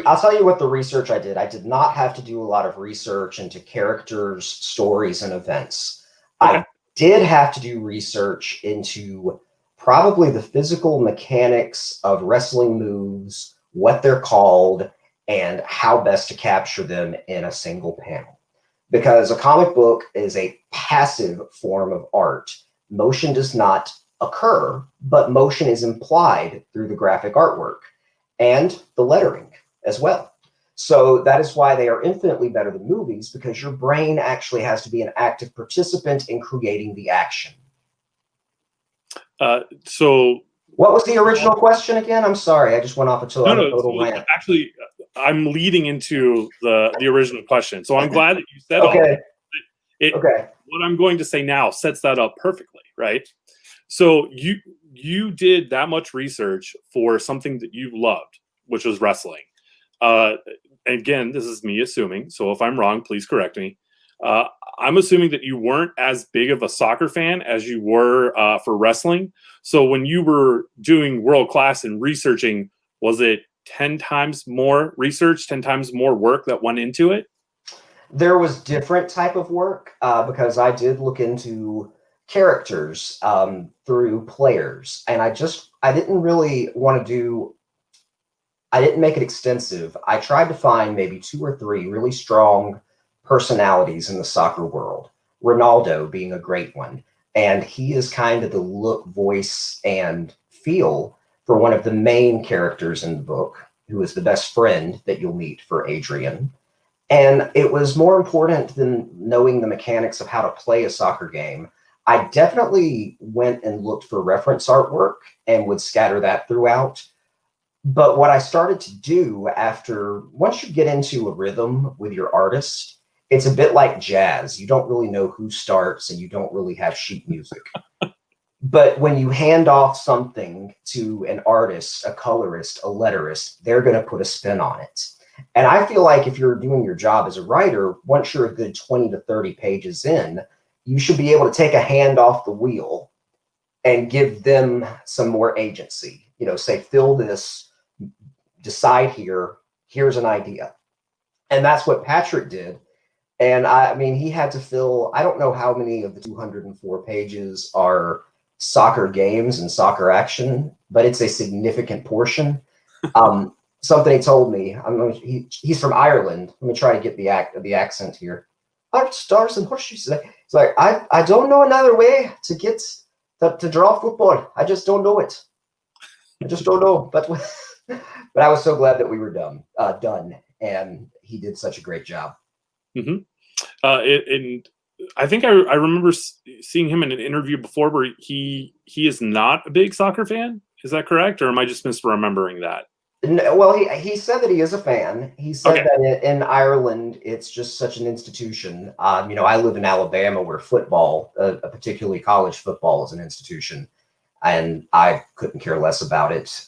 I'll tell you what the research I did. I did not have to do a lot of research into characters, stories, and events. Okay. I did have to do research into probably the physical mechanics of wrestling moves, what they're called, and how best to capture them in a single panel. Because a comic book is a passive form of art. Motion does not occur, but motion is implied through the graphic artwork and the lettering as well. So that is why they are infinitely better than movies, because your brain actually has to be an active participant in creating the action. So what was the original question again? I'm sorry, I just went off a total rant. Actually, I'm leading into the original question, so I'm glad that you said all that. What I'm going to say now sets that up perfectly, right? So you did that much research for something that you loved, which was wrestling. Again, this is me assuming, so if I'm wrong, please correct me. I'm assuming that you weren't as big of a soccer fan as you were for wrestling. So when you were doing world class and researching, was it 10 times more research, 10 times more work that went into it? There was different type of work because I did look into characters through players, and I didn't really want to do. I didn't make it extensive. I tried to find maybe 2 or 3 really strong personalities in the soccer world, Ronaldo being a great one. And he is kind of the look, voice, and feel for one of the main characters in the book, who is the best friend that you'll meet for Adrian. And it was more important than knowing the mechanics of how to play a soccer game. I definitely went and looked for reference artwork and would scatter that throughout. But what I started to do once you get into a rhythm with your artist, it's a bit like jazz. You don't really know who starts and you don't really have sheet music. But when you hand off something to an artist, a colorist, a letterist, they're going to put a spin on it. And I feel like if you're doing your job as a writer, once you're a good 20 to 30 pages in, you should be able to take a hand off the wheel and give them some more agency. You know, say, fill this, decide here, here's an idea. And that's what Patrick did. And I mean, he had to fill, I don't know how many of the 204 pages are soccer games and soccer action, but it's a significant portion. Something he told me, he's from Ireland. Let me try to get the accent here. Darson, what should you say? It's like, I don't know another way to get to draw football. I just don't know it. I just don't know. But I was so glad that we were done, and he did such a great job. Mm-hmm. And I think I remember seeing him in an interview before where he is not a big soccer fan. Is that correct, or am I just misremembering that? No, well, he said that he is a fan. He said that in Ireland, it's just such an institution. I live in Alabama, where football, particularly college football, is an institution, and I couldn't care less about it.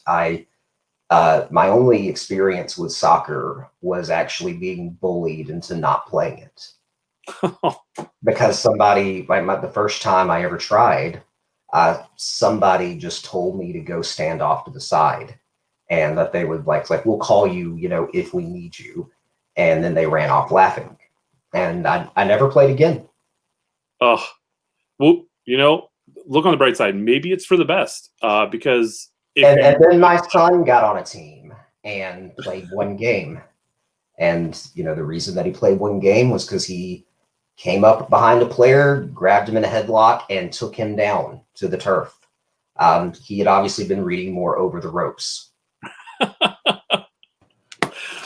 My only experience with soccer was actually being bullied into not playing it. Because the first time I ever tried, somebody just told me to go stand off to the side, and that they would like, we'll call you, if we need you. And then they ran off laughing, and I never played again. Oh, well, look on the bright side. Maybe it's for the best, because and then my son got on a team and played one game. And, the reason that he played one game was because he came up behind a player, grabbed him in a headlock, and took him down to the turf. He had obviously been reading more Over the Ropes.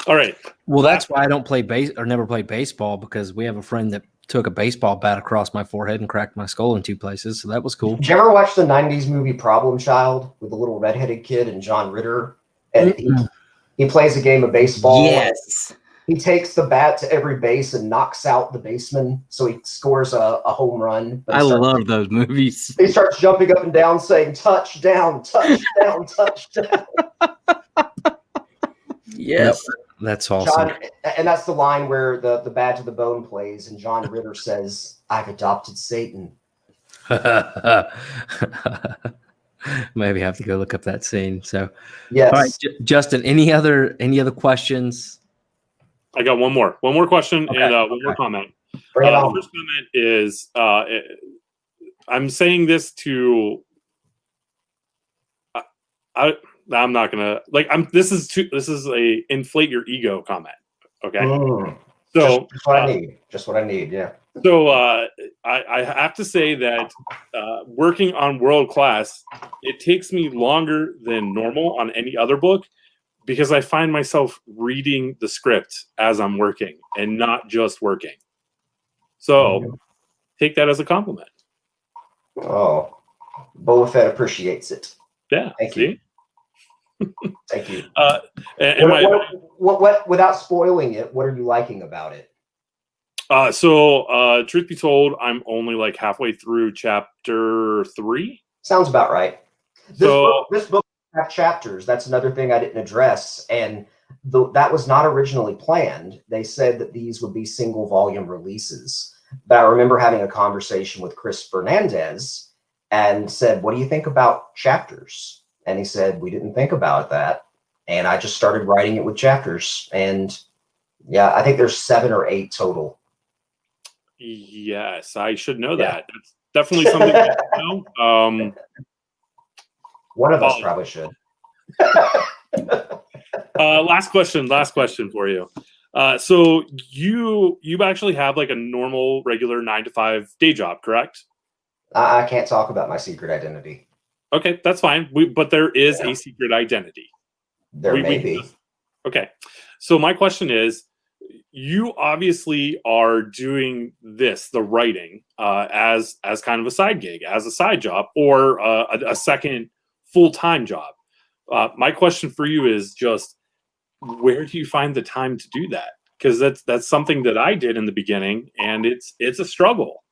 All right. Well, that's why I don't play never play baseball, because we have a friend that took a baseball bat across my forehead and cracked my skull in 2 places. So that was cool. Did you ever watch the 90s movie Problem Child with the little redheaded kid and John Ritter? And he plays a game of baseball. Yes. He takes the bat to every base and knocks out the baseman, so he scores a home run. I love those movies. He starts jumping up and down saying, touchdown, touchdown, touchdown. Yes. That's awesome. And that's the line where the Bad to the Bone plays, and John Ritter says, "I've adopted Satan." Maybe I have to go look up that scene. So, yes. All right, Justin. Any other questions? I got one more question and one more comment. The first comment is, I'm saying this to. I'm not gonna this is a inflate your ego comment. Okay. So just what I need. Yeah. So I have to say that working on World Class, it takes me longer than normal on any other book because I find myself reading the script as I'm working and not just working. So take that as a compliment. Oh, Boba Fett appreciates it. Yeah. Thank you. Thank you. What, without spoiling it, what are you liking about it? So truth be told, I'm only like halfway through chapter 3. Sounds about right. This book have chapters. That's another thing I didn't address. And that was not originally planned. They said that these would be single volume releases. But I remember having a conversation with Chris Fernandez and said, what do you think about chapters? And he said, we didn't think about that. And I just started writing it with chapters. And yeah, I think there's 7 or 8 total. Yes, I should know that. That's definitely something I should know. One of us probably should. Last question for you. So you actually have like a normal, regular 9-to-5 day job, correct? I can't talk about my secret identity. Okay, that's fine. But there is a secret identity. There may be. Okay. So my question is, you obviously are doing the writing, as kind of a side gig, as a side job, or a second full-time job. My question for you is just, where do you find the time to do that? Because that's something that I did in the beginning, and it's a struggle.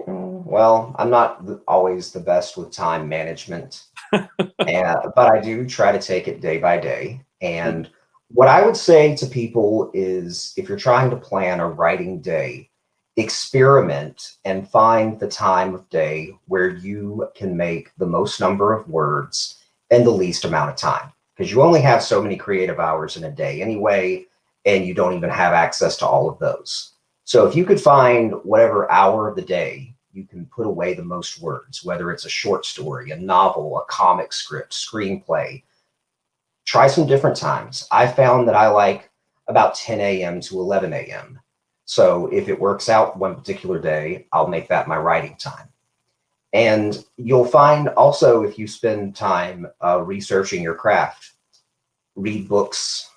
Well, I'm not always the best with time management, but I do try to take it day by day. And what I would say to people is, if you're trying to plan a writing day, experiment and find the time of day where you can make the most number of words in the least amount of time. Because you only have so many creative hours in a day anyway, and you don't even have access to all of those. So if you could find whatever hour of the day you can put away the most words, whether it's a short story, a novel, a comic script, screenplay, try some different times. I found that I like about 10 a.m. to 11 a.m. So if it works out one particular day, I'll make that my writing time. And you'll find also, if you spend time researching your craft, read books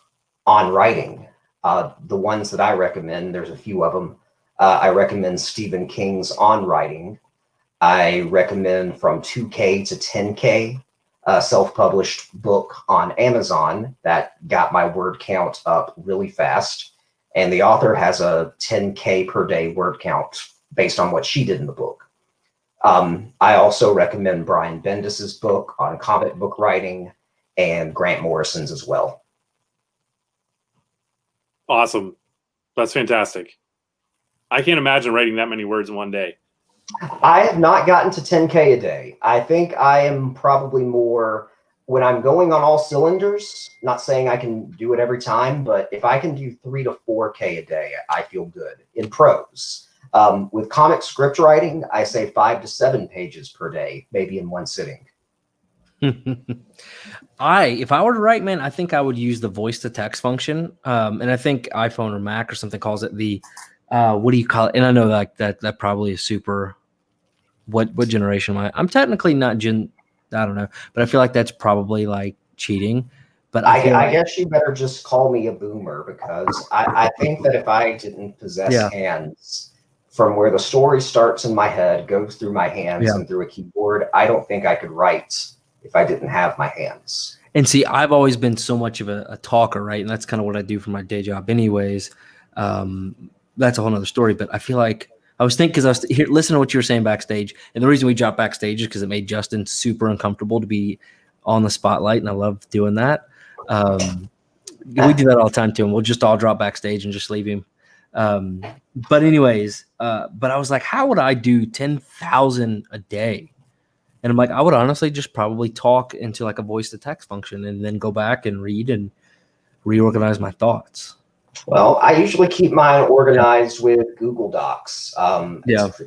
on writing. The ones that I recommend, there's a few of them. I recommend Stephen King's On Writing. I recommend From 2K to 10K, a self-published book on Amazon that got my word count up really fast. And the author has a 10K per day word count based on what she did in the book. I also recommend Brian Bendis's book on comic book writing and Grant Morrison's as well. Awesome. That's fantastic. I can't imagine writing that many words in one day. I have not gotten to 10K a day. I think I am probably more when I'm going on all cylinders, not saying I can do it every time, but if I can do 3 to 4K a day, I feel good in prose. With comic script writing, I say 5 to 7 pages per day, maybe in one sitting. If I were to write, man, I think I would use the voice to text function. And I think iPhone or Mac or something calls it the, what do you call it? And I know that probably is super, what generation am I? I'm technically not I don't know, but I feel like that's probably like cheating. But I guess you better just call me a boomer, because I think that if I didn't possess hands, from where the story starts in my head, goes through my hands and through a keyboard, I don't think I could write if I didn't have my hands. And see, I've always been so much of a talker, right? And that's kind of what I do for my day job anyways. That's a whole nother story. But I feel like I was thinking, because I was listening to what you were saying backstage, and the reason we dropped backstage is because it made Justin super uncomfortable to be on the spotlight, and I love doing that. We do that all the time to him. We'll just all drop backstage and just leave him. But anyways, but I was like, how would I do 10,000 a day? And I'm like, I would honestly just probably talk into like a voice to text function and then go back and read and reorganize my thoughts. Well, I usually keep mine organized with Google Docs.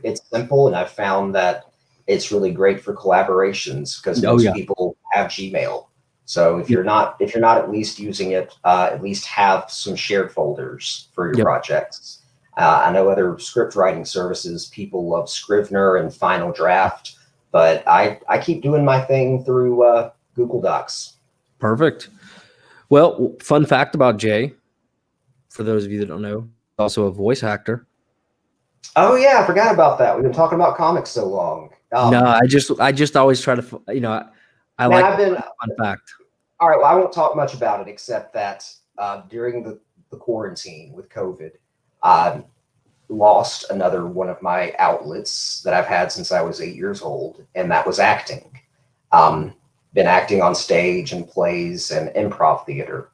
It's simple, and I've found that it's really great for collaborations, because most people have Gmail. So if you're not at least using it, at least have some shared folders for your projects. I know other script writing services, people love Scrivener and Final Draft, but I keep doing my thing through Google Docs. Perfect. Well, fun fact about Jay, for those of you that don't know, also a voice actor. Oh yeah, I forgot about that. We've been talking about comics so long. No, I just always try to, I like I've been fun fact. all right. Well, I won't talk much about it except that during the quarantine with COVID, I lost another one of my outlets that I've had since I was 8 years old, and that was acting. Been acting on stage and plays and improv theater,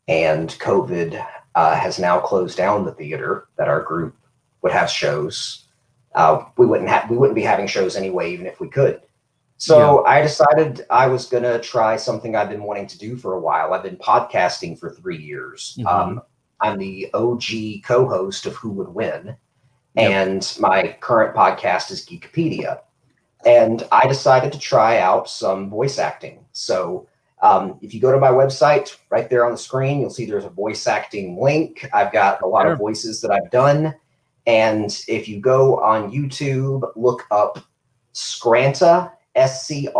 and COVID has now closed down the theater that our group would have shows. We wouldn't be having shows anyway, even if we could. So I decided I was going to try something I've been wanting to do for a while. I've been podcasting for 3 years. I'm the OG co-host of Who Would Win, and my current podcast is Geekopedia. And I decided to try out some voice acting. So if you go to my website, right there on the screen, you'll see there's a voice acting link. I've got a lot of voices that I've done. And if you go on YouTube, look up Scranta, Scranta,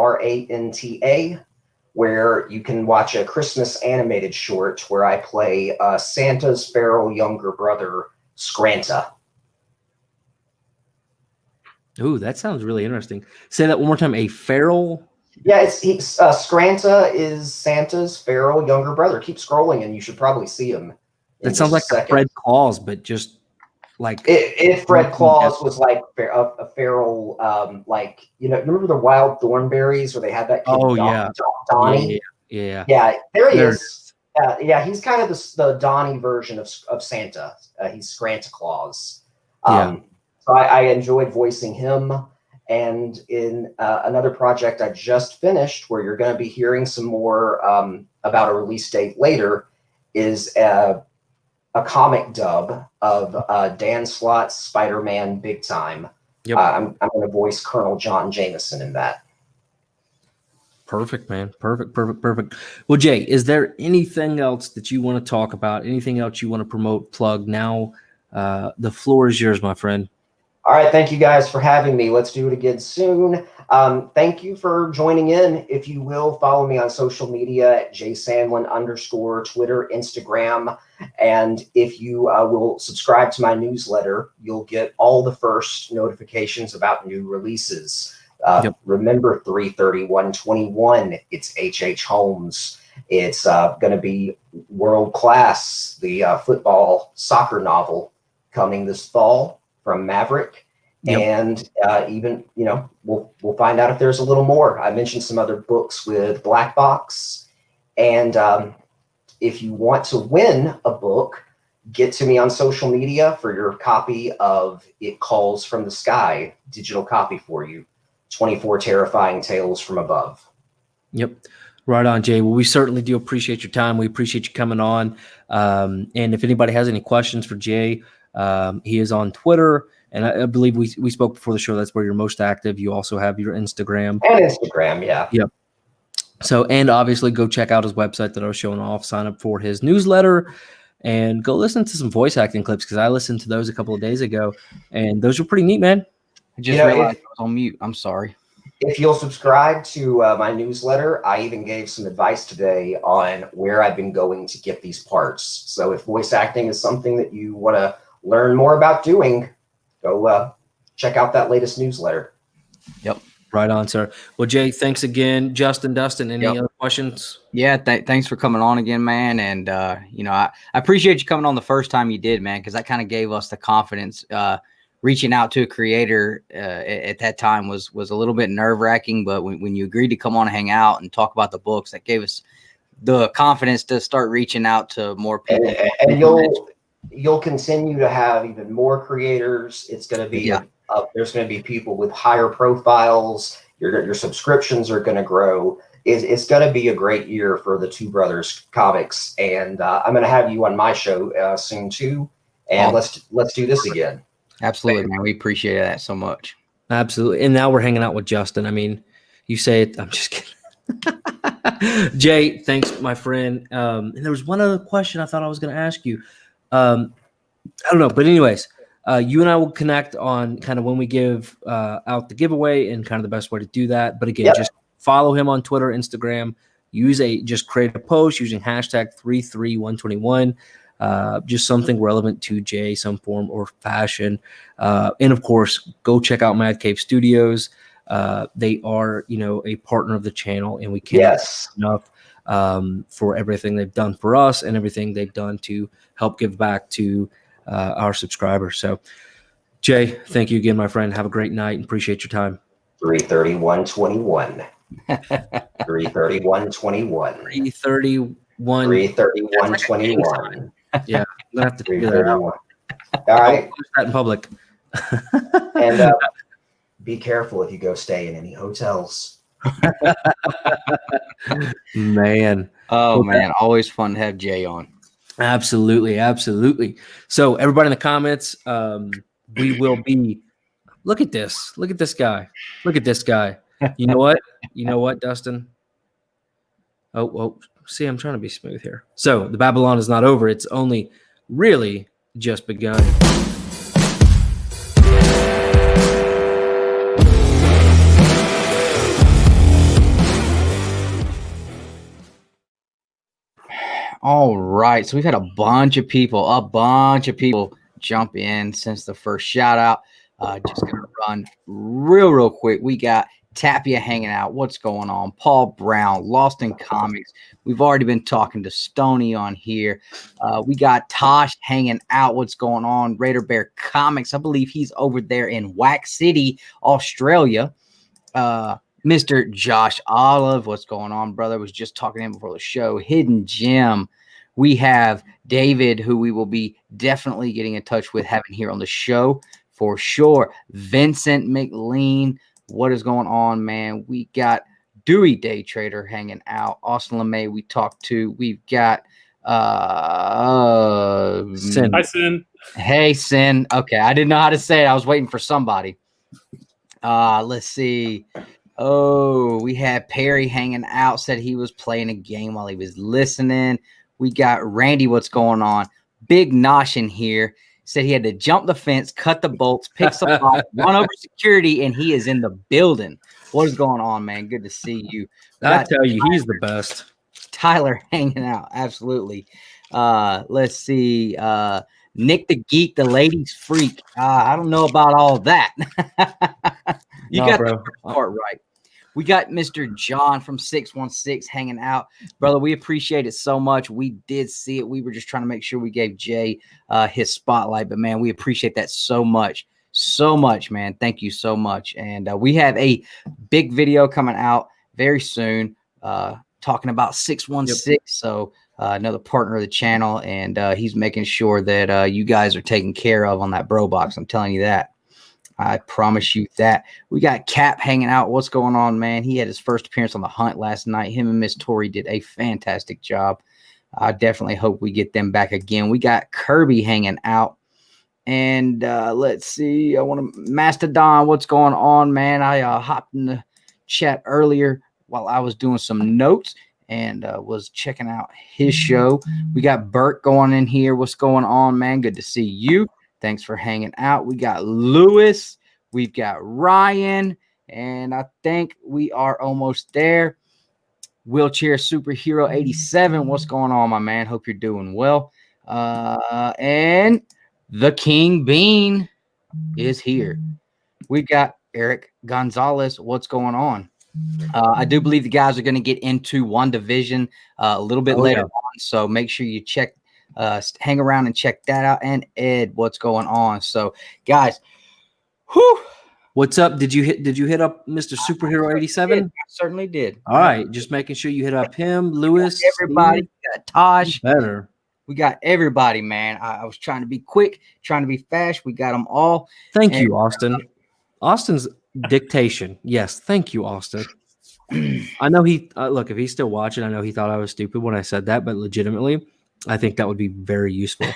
where you can watch a Christmas animated short where I play Santa's feral younger brother, Scranta. Ooh, that sounds really interesting. Say that one more time. A feral? Yeah, Scranta is Santa's feral younger brother. Keep scrolling and you should probably see him. That sounds like a Fred Claus, but just like if Fred Claus was like a feral, like, remember the Wild Thornberries where they had that kid, Donnie? Yeah, there he is. Yeah, he's kind of the Donnie version of Santa. He's Scranta Claus. So I enjoyed voicing him. And in another project I just finished, where you're going to be hearing some more about a release date later, is a comic dub of Dan Slott's Spider-Man Big Time. I'm going to voice Colonel John Jameson in that. Perfect, man. Perfect. Well, Jay, is there anything else that you want to talk about? Anything else you want to promote, plug? Now, the floor is yours, my friend. All right. Thank you guys for having me. Let's do it again soon. Thank you for joining in. If you will, follow me on social media at Jay Sandlin _ Twitter, Instagram. And if you will subscribe to my newsletter, you'll get all the first notifications about new releases. Remember 3/31/21. It's H.H. Holmes. It's going to be World Class, the football soccer novel coming this fall from Maverick. And even, we'll find out if there's a little more. I mentioned some other books with Black Box. And if you want to win a book, get to me on social media for your copy of It Calls from the Sky, digital copy for you. 24 terrifying tales from above. Yep. Right on, Jay. Well, we certainly do appreciate your time. We appreciate you coming on. And if anybody has any questions for Jay, he is on Twitter, and I believe we spoke before the show. That's where you're most active. You also have your Instagram. And Instagram, yeah. Yep. So, and obviously go check out his website that I was showing off, sign up for his newsletter, and go listen to some voice acting clips, because I listened to those a couple of days ago, and those were pretty neat, man. I just realized I was on mute. I'm sorry. If you'll subscribe to my newsletter, I even gave some advice today on where I've been going to get these parts. So if voice acting is something that you want to learn more about doing, go check out that latest newsletter. Yep. Right on, sir. Well, Jay, thanks again. Justin, Dustin, any other questions? Yeah, thanks for coming on again, man. And, I appreciate you coming on the first time you did, man, because that kind of gave us the confidence. Reaching out to a creator at that time was a little bit nerve-wracking, but when you agreed to come on and hang out and talk about the books, that gave us the confidence to start reaching out to more people. And you'll continue to have even more creators. It's going to be there's going to be people with higher profiles. Your subscriptions are going to grow. It's going to be a great year for the Two Brothers Comics, and I'm going to have you on my show soon too. And let's do this again. Absolutely, man. We appreciate that so much. Absolutely. And now we're hanging out with Justin. I mean, you say it. I'm just kidding. Jay, thanks, my friend. And there was one other question I thought I was going to ask you. I don't know. But anyways, you and I will connect on kind of when we give out the giveaway and kind of the best way to do that. But again, just follow him on Twitter, Instagram. Just create a post using hashtag 33121. Just something relevant to Jay, some form or fashion. And of course, go check out Mad Cave Studios. They are, a partner of the channel, and we can't enough for everything they've done for us and everything they've done to help give back to our subscribers. So, Jay, thank you again, my friend. Have a great night and appreciate your time. 33121. 33121. 33121. Yeah, I'm gonna have to figure that out. All right. Post that in public. And be careful if you go stay in any hotels. Man. Oh, man. Always fun to have Jay on. Absolutely. Absolutely. So everybody in the comments, we will be, look at this guy. Look at this guy. You know what? Dustin? Oh, see, I'm trying to be smooth here. So the Babble-on is not over. It's only really just begun. All right. So we've had a bunch of people jump in since the first shout out. Just going to run real quick. We got Tapia hanging out. What's going on? Paul Brown, Lost in Comics. We've already been talking to Stoney on here. We got Tosh hanging out. What's going on? Raider Bear Comics. I believe he's over there in Wax City, Australia. Mr. Josh Olive, what's going on, brother? Was just talking to him before the show. Hidden Gem. We have David, who we will be definitely getting in touch with, having here on the show for sure. Vincent McLean, what is going on, man? We got Dewey Day Trader hanging out. Austin LeMay, we talked to. We've got Sin. Hi, Sin. Hey, Sin. Okay, I didn't know how to say it. I was waiting for somebody. Let's see. Oh, we had Perry hanging out, said he was playing a game while he was listening. We got Randy, what's going on? Big Nosh in here, said he had to jump the fence, cut the bolts, pick some off, run over security, and he is in the building. What is going on, man? Good to see you. I tell you, he's the best. Tyler hanging out, absolutely. Let's see. Nick the Geek, the ladies freak. I don't know about all that. You got the part right. We got Mr. John from 616 hanging out. Brother, we appreciate it so much. We did see it. We were just trying to make sure we gave Jay his spotlight. But, man, we appreciate that so much. So much, man. Thank you so much. And we have a big video coming out very soon talking about 616. Yep. So another partner of the channel. And he's making sure that you guys are taken care of on that bro box. I'm telling you that. I promise you that. We got Cap hanging out. What's going on, man? He had his first appearance on The Hunt last night. Him and Miss Tori did a fantastic job. I definitely hope we get them back again. We got Kirby hanging out. And let's see. I want to Mastodon. What's going on, man? I hopped in the chat earlier while I was doing some notes and was checking out his show. We got Bert going in here. What's going on, man? Good to see you. Thanks for hanging out. We got Lewis. We've got Ryan. And I think we are almost there. Wheelchair Superhero 87. What's going on, my man? Hope you're doing well. And the King Bean is here. We got Eric Gonzalez. What's going on? I do believe the guys are going to get into WandaVision a little bit later on. So make sure you check. Hang around and check that out. And Ed, what's going on? So, guys, what's up? Did you hit up Mr. Superhero 87? I certainly did. All right, just making sure you hit up him, Lewis, everybody. We got Tosh. Better. We got everybody, man. I was trying to be quick, trying to be fast. We got them all. Thank you, Austin. Austin's dictation. Yes, thank you, Austin. I know he look, if he's still watching, I know he thought I was stupid when I said that, but legitimately, I think that would be very useful.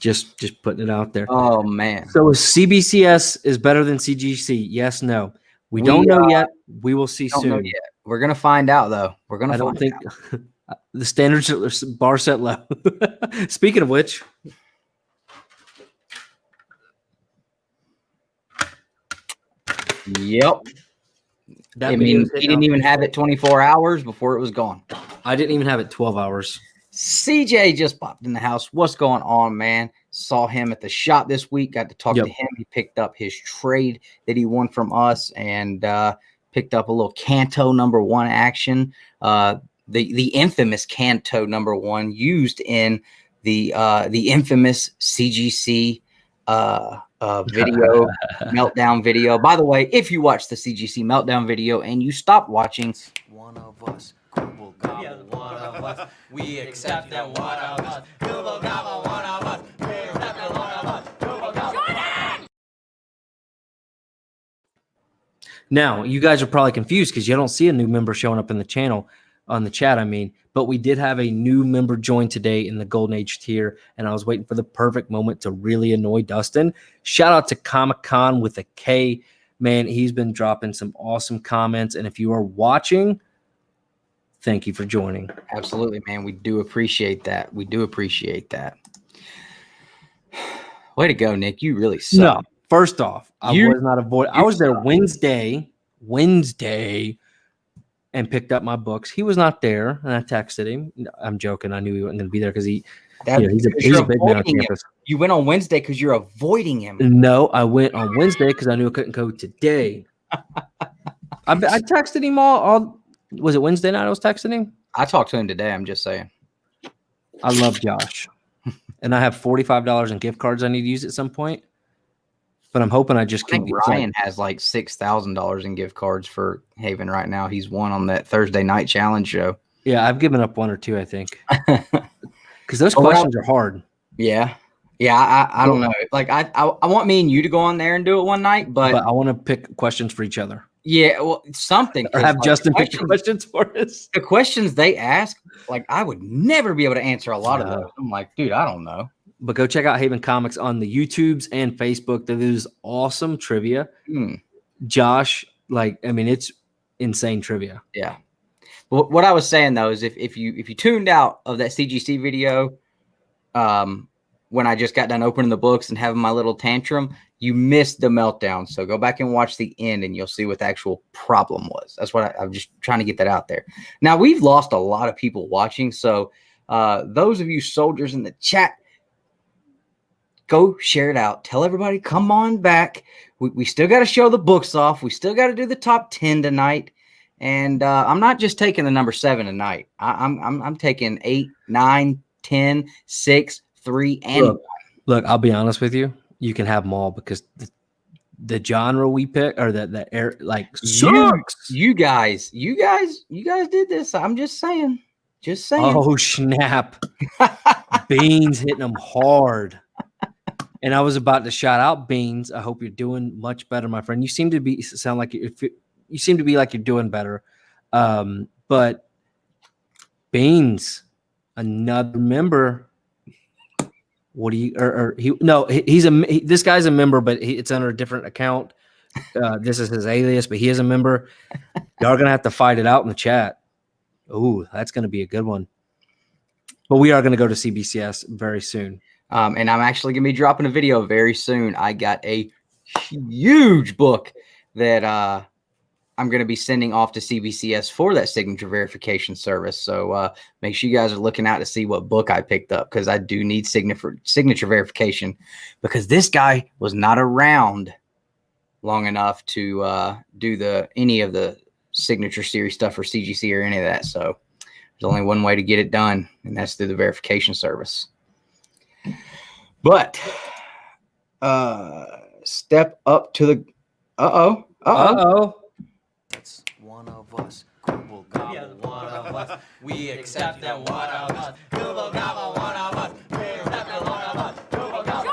just putting it out there. Oh, man. So CBCS is better than CGC? Yes, no. We don't know yet. We will see soon. We're going to find out, though. We're going to find out. The standards bar set low. Speaking of which, Yep. That I video mean, is hitting he didn't off- even have it 24 hours before it was gone. I didn't even have it 12 hours. CJ just popped in the house. What's going on, man? Saw him at the shop this week. Got to talk to him. He picked up his trade that he won from us and picked up a little Kanto #1 action. The infamous Kanto #1 used in the infamous CGC video meltdown video. By the way, if you watch the CGC meltdown video and you stop watching, one of us. Gobble, gobble, one of us. We accept that one of us. Gobble, gobble, one of us. We accept that one of us. Gobble, gobble. Now, you guys are probably confused because you don't see a new member showing up in the channel, on the chat, I mean. But we did have a new member join today in the Golden Age tier, and I was waiting for the perfect moment to really annoy Dustin. Shout out to ComiKon with a K. Man, he's been dropping some awesome comments, and if you are watching, thank you for joining. Absolutely, man. We do appreciate that. We do appreciate that. Way to go, Nick. You really suck. No, first off, I was not avoiding. I was there Wednesday, and picked up my books. He was not there, and I texted him. I'm joking. I knew he wasn't going to be there because he's a big man on campus. You went on Wednesday because you're avoiding him. No, I went on Wednesday because I knew I couldn't go today. I texted him all. Was it Wednesday night I was texting him? I talked to him today. I'm just saying. I love Josh. And I have $45 in gift cards I need to use at some point. But I'm hoping I just keep. Ryan has like $6,000 in gift cards for Haven right now. He's won on that Thursday night challenge show. Yeah, I've given up one or two, I think. Because those questions are hard. Yeah. Yeah, I don't know. Like I want me and you to go on there and do it one night, but I want to pick questions for each other. Yeah, well, something. Or have Justin pick the questions for us. The questions they ask, like I would never be able to answer a lot of those. I'm like, dude, I don't know. But go check out Haven Comics on the YouTubes and Facebook. There's awesome trivia. Josh, it's insane trivia. Yeah. Well, what I was saying though is if you tuned out of that CGC video, when I just got done opening the books and having my little tantrum, you missed the meltdown. So go back and watch the end and you'll see what the actual problem was. That's what I'm just trying to get that out there. Now, we've lost a lot of people watching. So those of you soldiers in the chat, go share it out. Tell everybody, come on back. We still got to show the books off. We still got to do the top 10 tonight. And I'm not just taking the number 7 tonight. I'm taking 8, 9, 10, 6, 3, and 1. Look, I'll be honest with you. You can have them all because the genre we pick or the air sucks. You guys did this. I'm just saying. Just saying. Oh, snap. Beans hitting them hard. And I was about to shout out Beans. I hope you're doing much better, my friend. You seem to be like you're doing better. But Beans, another member. What do you this guy's a member, but it's under a different account. This is his alias, but he is a member. Y'all are gonna have to fight it out in the chat. Oh, that's gonna be a good one. But we are gonna go to CBCS very soon. And I'm actually gonna be dropping a video very soon. I got a huge book that I'm going to be sending off to CBCS for that signature verification service. So make sure you guys are looking out to see what book I picked up, because I do need signature verification, because this guy was not around long enough to do any of the signature series stuff for CGC or any of that. So there's only one way to get it done, and that's through the verification service. But step up to the It's one of us. Gobble, gobble, one of us. We accept that one of us. Gobble, gobble, one of us. We accept that one of us. Gobble, gobble.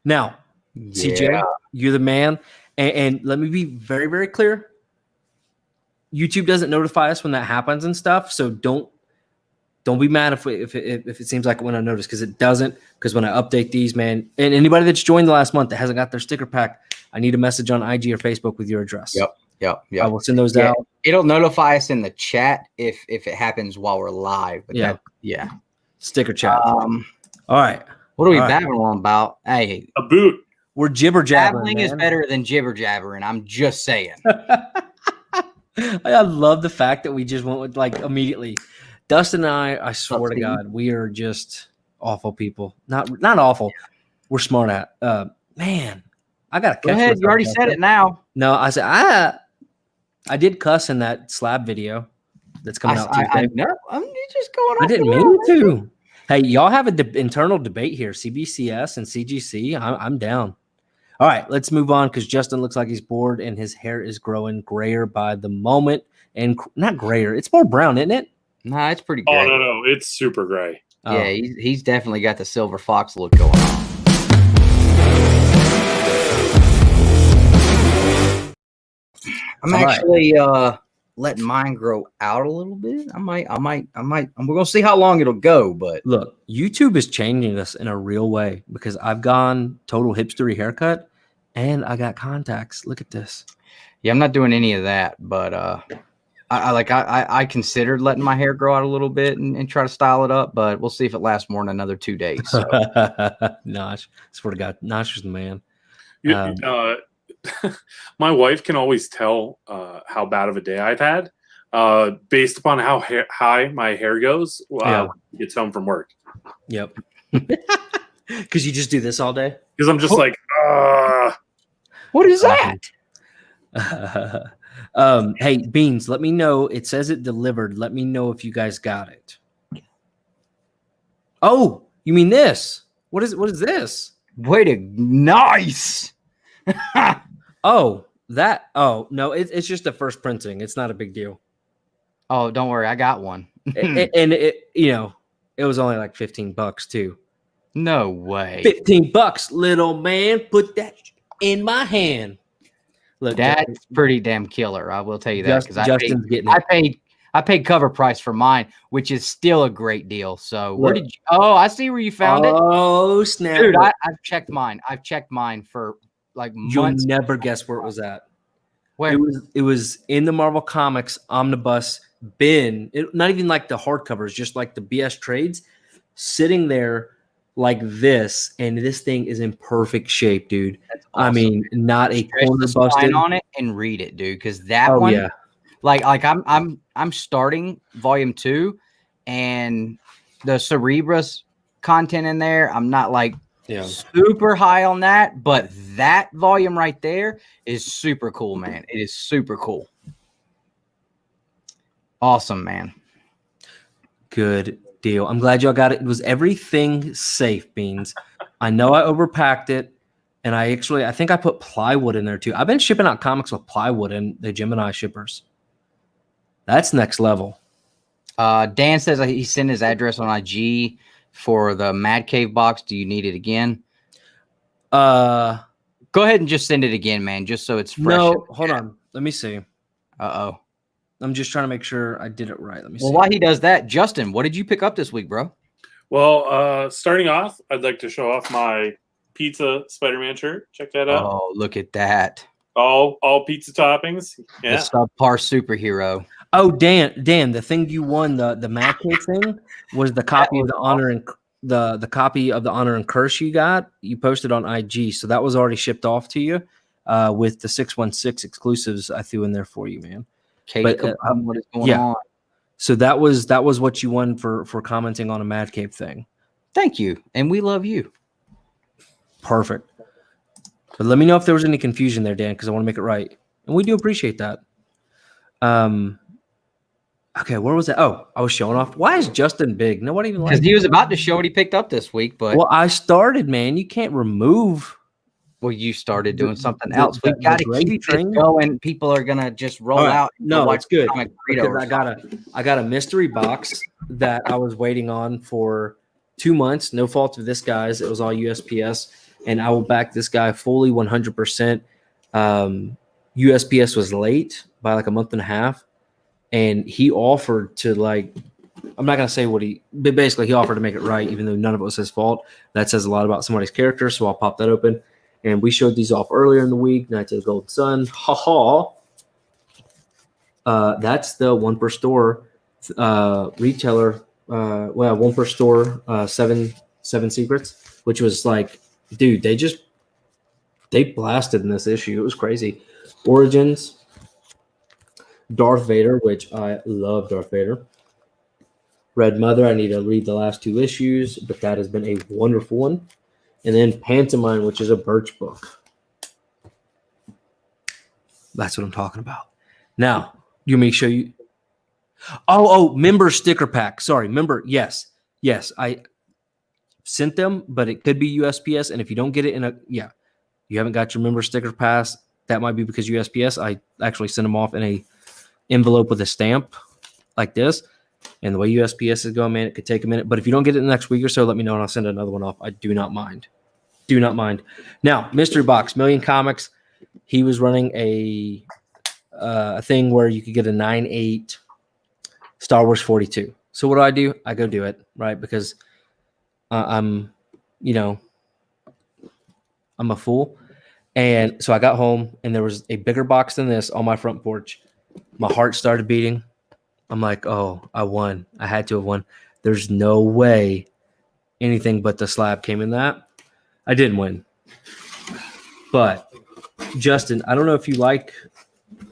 Now, CJ, you're the man. And let me be very, very clear. YouTube doesn't notify us when that happens and stuff. So don't be mad if it seems like when I notice, because it doesn't. Because when I update these, man, and anybody that's joined the last month that hasn't got their sticker pack, I need a message on IG or Facebook with your address. Yep. I will send those out. It'll notify us in the chat if it happens while we're live. But sticker chat. All right. What are we babbling on about? Hey, a boot. We're jibber jabbering. Babbling is better than jibber jabbering. I'm just saying. I love the fact that we just went with like immediately. Dustin and I swear to God, we are just awful people. Not awful. We're smart at. Man, I got to Go ahead. You already said it now. No, I said I did cuss in that slab video that's coming out Tuesday. I know. I'm just going on. I didn't mean to. Hey, y'all have an internal debate here. CBCS and CGC. I'm down. All right, let's move on because Justin looks like he's bored and his hair is growing grayer by the moment. And not grayer. It's more brown, isn't it? Nah, it's pretty gray. Oh, no. It's super gray. Oh. Yeah, he's definitely got the silver fox look going on. I'm actually letting mine grow out a little bit. We're gonna see how long it'll go, but look, YouTube is changing us in a real way because I've gone total hipstery haircut and I got contacts. Look at this. Yeah, I'm not doing any of that, but I considered letting my hair grow out a little bit and try to style it up, but we'll see if it lasts more than another 2 days. So. Nosh, swear to God, Nosh is the man. My wife can always tell how bad of a day I've had based upon how high my hair goes when she gets home from work. Yep. Because you just do this all day? Because I'm just like, what is that? Hey, Beans, let me know. It says it delivered. Let me know if you guys got it. Oh, you mean this? What is this? Nice. Oh, no, it's just the first printing. It's not a big deal. Oh, don't worry, I got one. and it was only like $15 too. No way. $15, little man. Put that in my hand. Look, that's pretty damn killer. I will tell you that because Justin's getting it. I paid cover price for mine, which is still a great deal. So where did you? Oh, I see where you found it. Oh snap, dude! I've checked mine. I've checked mine for like months. You'll never guess where it was at. Where it was in the Marvel Comics omnibus bin. Not even like the hardcovers, just like the BS trades, sitting there like this, and this thing is in perfect shape, dude. That's awesome. I mean, not a corner busted on it and read it, dude, because that one. Yeah. Like I'm starting volume 2, and the Cerebrus content in there, I'm not like super high on that, but that volume right there is super cool, man. It is super cool. Awesome, man. Good deal. I'm glad y'all got it. It was everything safe, Beans. I know I overpacked it, and I think I put plywood in there too. I've been shipping out comics with plywood in the Gemini shippers. That's next level. Dan says he sent his address on IG for the Mad Cave box. Do you need it again? Go ahead and just send it again, man, just so it's fresh. No, hold on. Let me see. Uh-oh. I'm just trying to make sure I did it right. Let me see. Well, while he does that, Justin, what did you pick up this week, bro? Well, starting off, I'd like to show off my pizza Spider-Man shirt. Check that out. Oh, look at that. All pizza toppings. Yeah. The subpar superhero. Oh, Dan, the thing you won, the Mad Cave thing, was the copy of the honor and the copy of the honor and curse you got. You posted on IG, so that was already shipped off to you with the 616 exclusives I threw in there for you, man. But what is going on? So that was what you won for commenting on a Mad Cave thing. Thank you, and we love you. Perfect. But let me know if there was any confusion there, Dan, because I want to make it right, and we do appreciate that. Okay, where was that? Oh, I was showing off. Why is Justin big? Nobody even because he was about to show what he picked up this week, but I started, man. You can't remove. Well, you started doing something else. We got to keep it going. People are gonna just roll out. No, it's good. Because I got a mystery box that I was waiting on for 2 months. No fault of this guy's. It was all USPS, and I will back this guy fully 100%. USPS was late by like a month and a half. And he offered to I'm not going to say but basically he offered to make it right, even though none of it was his fault. That says a lot about somebody's character. So I'll pop that open. And we showed these off earlier in the week. Knights of the Golden Sun. That's the one per store retailer. One per store, seven secrets, which was like, dude, they just They blasted in this issue. It was crazy. Origins, Darth Vader, which I love Darth Vader. Red Mother, I need to read the last 2 issues, but that has been a wonderful one. And then Pantomime, which is a Birch book. That's what I'm talking about. Now, you may show you. Oh, member sticker pack. Sorry, member. Yes, I sent them, but it could be USPS. And if you don't get it you haven't got your member sticker pass. That might be because USPS. I actually sent them off in a envelope with a stamp like this. And the way USPS is going, man, it could take a minute. But if you don't get it in the next week or so, let me know and I'll send another one off. I do not mind. Do not mind. Now, Mystery Box, Million Comics. He was running a thing where you could get a 9/8 Star Wars 42. So what do? I go do it, right? Because I'm a fool. And so I got home and there was a bigger box than this on my front porch. My heart started beating. I'm like, oh, I won. I had to have won. There's no way anything but the slab came in that. I didn't win. But Justin, I don't know if you like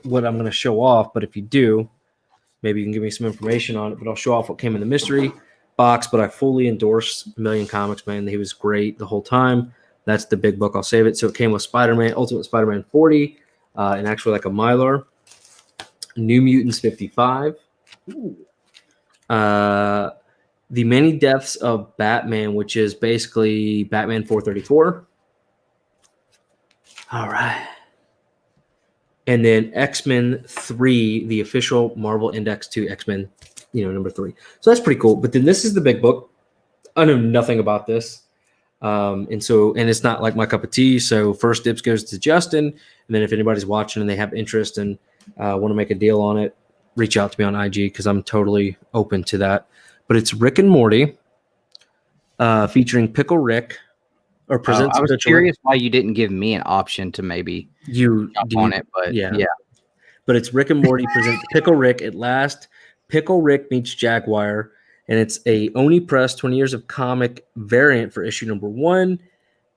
what I'm going to show off, but if you do, maybe you can give me some information on it. But I'll show off what came in the mystery box. But I fully endorse Million Comics, man. He was great the whole time. That's the big book. I'll save it. So it came with Spider-Man, Ultimate Spider-Man 40, and actually like a Mylar. New Mutants 55. The Many Deaths of Batman, which is basically Batman 434. All right. And then X-Men 3, the official Marvel Index to X-Men, number 3. So that's pretty cool. But then this is the big book. I know nothing about this. And it's not like my cup of tea. So first dibs goes to Justin. And then if anybody's watching and they have interest and want to make a deal on it, reach out to me on IG because I'm totally open to that. But it's Rick and Morty featuring Pickle Rick. Or presents. I was curious why you didn't give me an option to maybe jump on it, but yeah. But it's Rick and Morty presents Pickle Rick at last. Pickle Rick meets Jaguar, and it's a Oni Press 20 Years of Comic variant for issue number 1,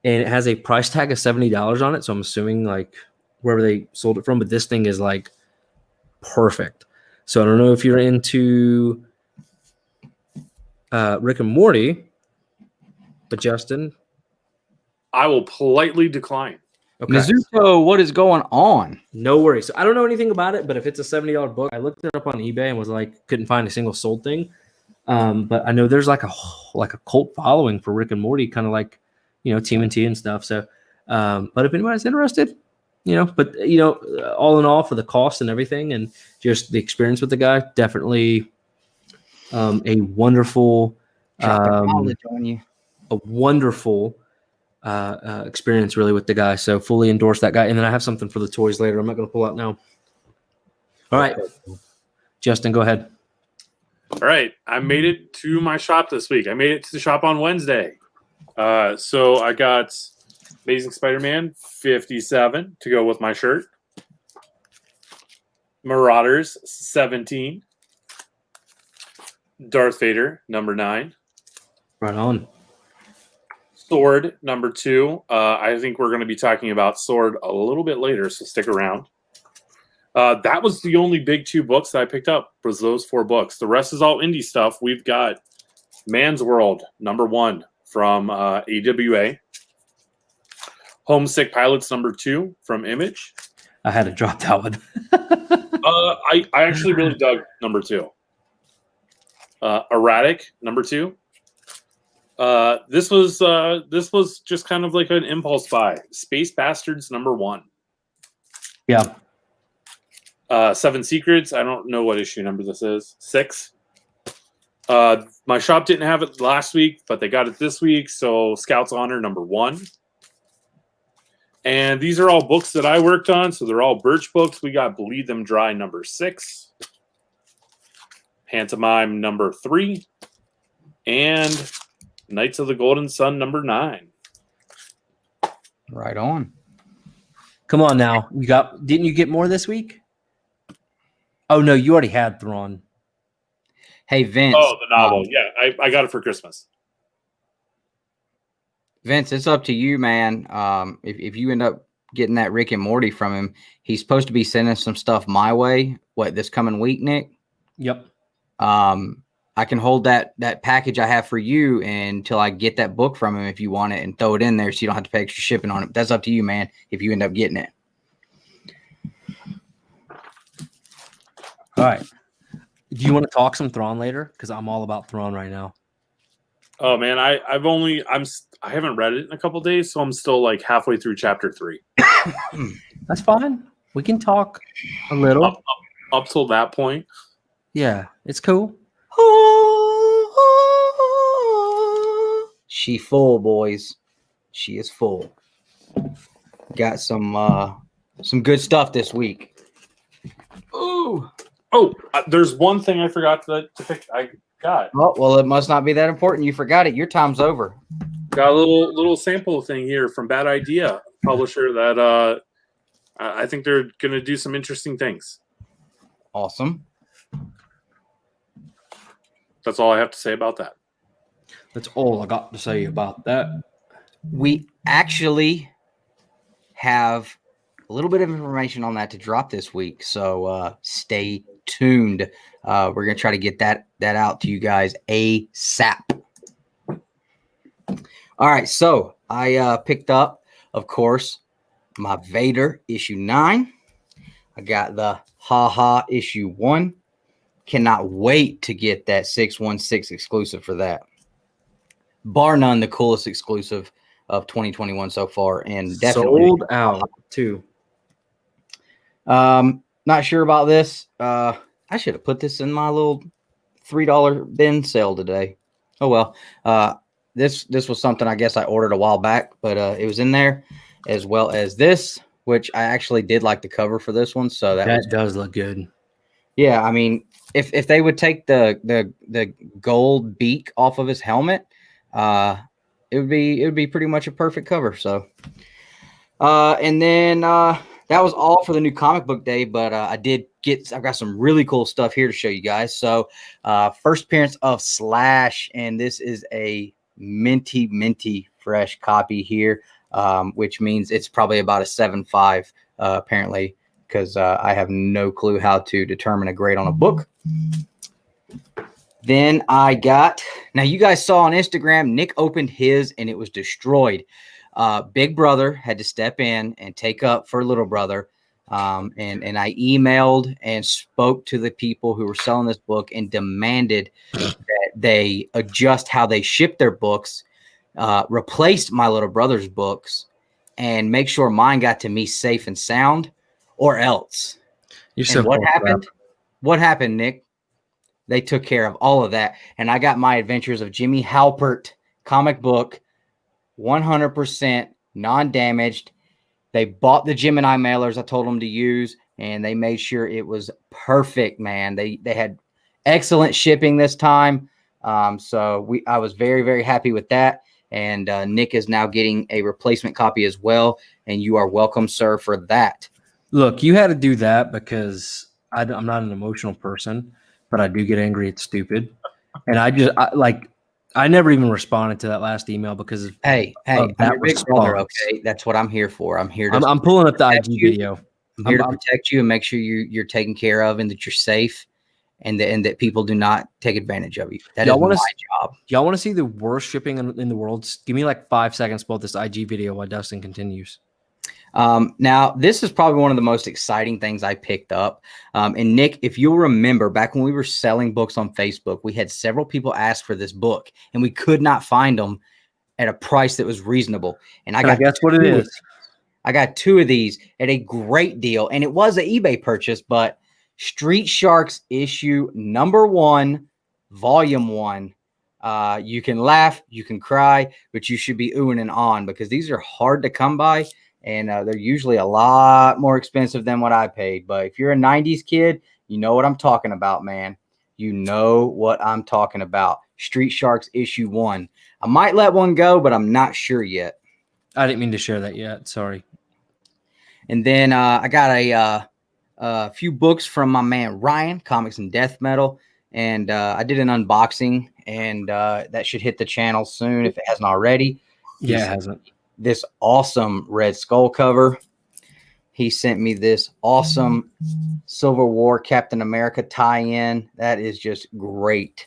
and it has a price tag of $70 on it. So I'm assuming like wherever they sold it from, but this thing is like perfect. So I don't know if you're into Rick and Morty, but Justin. I will politely decline. Okay. Mizuto, what is going on? No worries. So I don't know anything about it, but if it's a $70 book, I looked it up on eBay and was like, couldn't find a single sold thing. But I know there's like a cult following for Rick and Morty, kind of like, TMNT and stuff. So, but if anybody's interested, all in all, for the cost and everything and just the experience with the guy, definitely a wonderful, experience really with the guy. So fully endorse that guy. And then I have something for the toys later. I'm not going to pull out now. All right, Justin, go ahead. All right. I made it to my shop this week. I made it to the shop on Wednesday. So I got Amazing Spider-Man 57 to go with my shirt. Marauders 17. Darth Vader number 9. Right on. Sword number 2. I think we're going to be talking about Sword a little bit later, so stick around. That was the only big 2 books that I picked up, was those 4 books. The rest is all indie stuff. We've got Man's World number 1 from AWA. Homesick Pilots number 2 from Image. I had to drop that one. I actually really dug number 2. Erratic number 2. This was just kind of like an impulse buy. Space Bastards number 1. Yeah. 7 Secrets. I don't know what issue number this is. 6. My shop didn't have it last week, but they got it this week. So Scout's Honor number 1. And these are all books that I worked on. So they're all Birch books. We got Bleed Them Dry number 6. Pantomime number 3. And Knights of the Golden Sun number 9. Right on. Come on now. Didn't you get more this week? Oh no, you already had Thrawn. Hey Vince. Oh, the novel. Yeah, I got it for Christmas. Vince, it's up to you, man. If you end up getting that Rick and Morty from him. He's supposed to be sending some stuff my way. What, this coming week, Nick? Yep. I can hold that package I have for you until I get that book from him if you want it, and throw it in there so you don't have to pay extra shipping on it. That's up to you, man, if you end up getting it. All right. Do you want to talk some Thrawn later? Because I'm all about Thrawn right now. Oh man, I haven't read it in a couple days, so I'm still like halfway through chapter 3. That's fine. We can talk a little. Up till that point. Yeah, it's cool. She full, boys. She is full. Got some good stuff this week. Ooh. Oh, there's one thing I forgot to pick. I got. Oh, well, it must not be that important. You forgot it. Your time's over. Got a little sample thing here from Bad Idea publisher that I think they're going to do some interesting things. Awesome. That's all I have to say about that. That's all I got to say about that. We actually have a little bit of information on that to drop this week, so stay tuned. We're going to try to get that out to you guys ASAP. All right, so I picked up, of course, my Vader issue 9. I got the Ha issue 1. Cannot wait to get that 616 exclusive for that. Bar none, the coolest exclusive of 2021 so far, and definitely sold out too. Not sure about this. I should have put this in my little $3 bin sale today. Oh well. This was something I guess I ordered a while back, but it was in there, as well as this, which I actually did like the cover for this one. So that does look good. Yeah, I mean, if they would take the gold beak off of his helmet, it would be pretty much a perfect cover. So, and then that was all for the new comic book day. But I've got some really cool stuff here to show you guys. So, first appearance of Slash, and this is a minty fresh copy here, which means it's probably about a 7.5 apparently, because I have no clue how to determine a grade on a book. Then I got, now you guys saw on Instagram, Nick opened his and it was destroyed. Big brother had to step in and take up for little brother. And I emailed and spoke to the people who were selling this book and demanded that they adjust how they ship their books, replaced my little brother's books, and make sure mine got to me safe and sound, or else. What happened? What happened, Nick? They took care of all of that. And I got my Adventures of Jimmy Halpert comic book 100% non-damaged. They bought the Gemini mailers I told them to use, and they made sure it was perfect, man. They had excellent shipping this time. So I was very, very happy with that. And Nick is now getting a replacement copy as well. And you are welcome, sir, for that. Look, you had to do that because I'm not an emotional person, but I do get angry. It's stupid. And I never even responded to that last email because of I'm that your big response. brother, okay? That's what I'm here for. I'm here to I'm pulling up the IG you. video. I'm here to protect you and make sure you're taken care of and that you're safe and that people do not take advantage of you. That is my job. Y'all want to see the worst shipping in the world? Give me like 5 seconds to pull up this IG video while Dustin continues. Now, this is probably one of the most exciting things I picked up. And Nick, if you'll remember, back when we were selling books on Facebook, we had several people ask for this book, and we could not find them at a price that was reasonable. And I guess what it is. I got 2 of these at a great deal, and it was an eBay purchase, but Street Sharks issue number 1, volume 1. You can laugh, you can cry, but you should be oohing and on because these are hard to come by. And they're usually a lot more expensive than what I paid. But if you're a 90s kid, you know what I'm talking about, man. You know what I'm talking about. Street Sharks issue 1. I might let one go, but I'm not sure yet. I didn't mean to share that yet. Sorry. And then I got a few books from my man Ryan, Comics and Death Metal. And I did an unboxing, and that should hit the channel soon if it hasn't already. Yeah, it hasn't. This awesome Red Skull cover. he sent me this awesome Civil War Captain America tie-in. That is just great.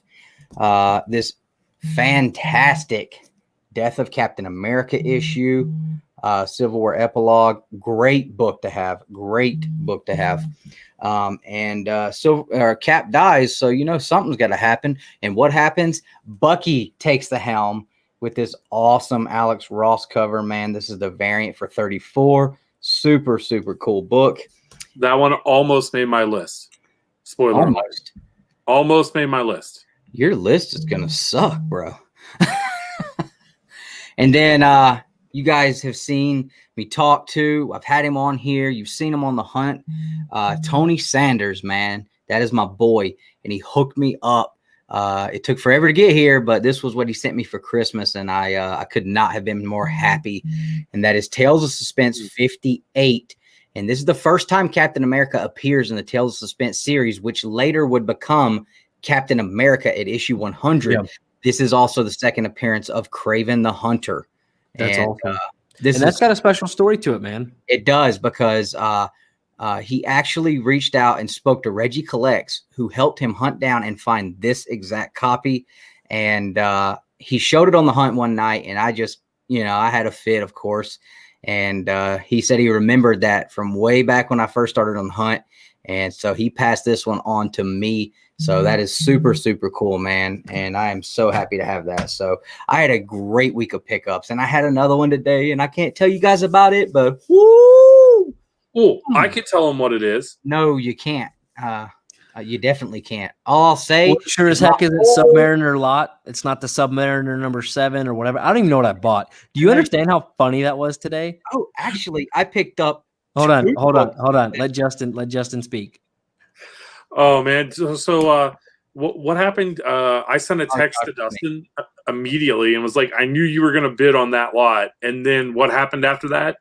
This fantastic Death of Captain America issue, Civil War epilogue. Great book to have. Great book to have. Cap dies, so you know something's got to happen. And what happens? Bucky takes the helm with this awesome Alex Ross cover. Man, this is the variant for 34. Super, super cool book. That one almost made my list. Spoiler. Almost made my list. Your list is gonna suck, bro. And then you guys have seen me talk to. I've had him on here. You've seen him on The Hunt. Tony Sanders, man, that is my boy, and he hooked me up. It took forever to get here, but this was what he sent me for Christmas, and I could not have been more happy. And that is Tales of Suspense 58. And this is the first time Captain America appears in the Tales of Suspense series, which later would become Captain America at issue 100. Yeah. This is also the second appearance of Kraven the Hunter. That's awesome. That's got a special story to it, man. It does, because he actually reached out and spoke to Reggie Collects, who helped him hunt down and find this exact copy. And he showed it on The Hunt one night, and I just, I had a fit, of course. And he said he remembered that from way back when I first started on The Hunt. And so he passed this one on to me. So that is super, super cool, man. And I am so happy to have that. So I had a great week of pickups, and I had another one today, and I can't tell you guys about it, but woo! Oh, I can tell them what it is. No, you can't. You definitely can't. All I'll say, well, sure as heck is it Submariner lot. It's not the Submariner number 7 or whatever. I don't even know what I bought. Do you understand how funny that was today? Oh, actually, I picked up. Hold on. Let Justin speak. Oh man. So what happened? I sent a text to Dustin immediately and was like, I knew you were going to bid on that lot. And then what happened after that?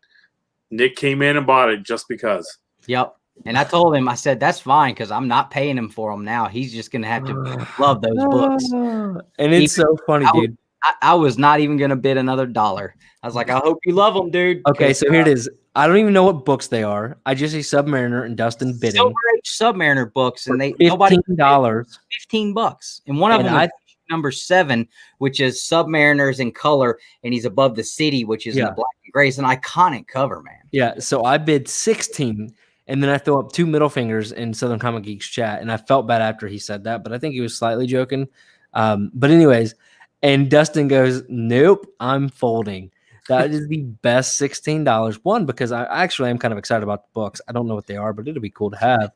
Nick came in and bought it just because. Yep. And I told him, I said, that's fine, because I'm not paying him for them now. He's just going to have to love those books. And it's so funny, dude. I was not even going to bid another $1. I was like, I hope you love them, dude. Okay, so here it is. I don't even know what books they are. I just see Submariner and Dustin bidding. Silver Age Submariner books, and they $15. $15. And one of them is number 7, which is Submariners in color, and he's above the city, which is in the black and gray. It's an iconic cover, man. Yeah, so I bid 16, and then I throw up 2 middle fingers in Southern Comic Geeks chat, and I felt bad after he said that, but I think he was slightly joking. But anyways, and Dustin goes, nope, I'm folding. That is the best $16. One, because I actually am kind of excited about the books. I don't know what they are, but it'll be cool to have.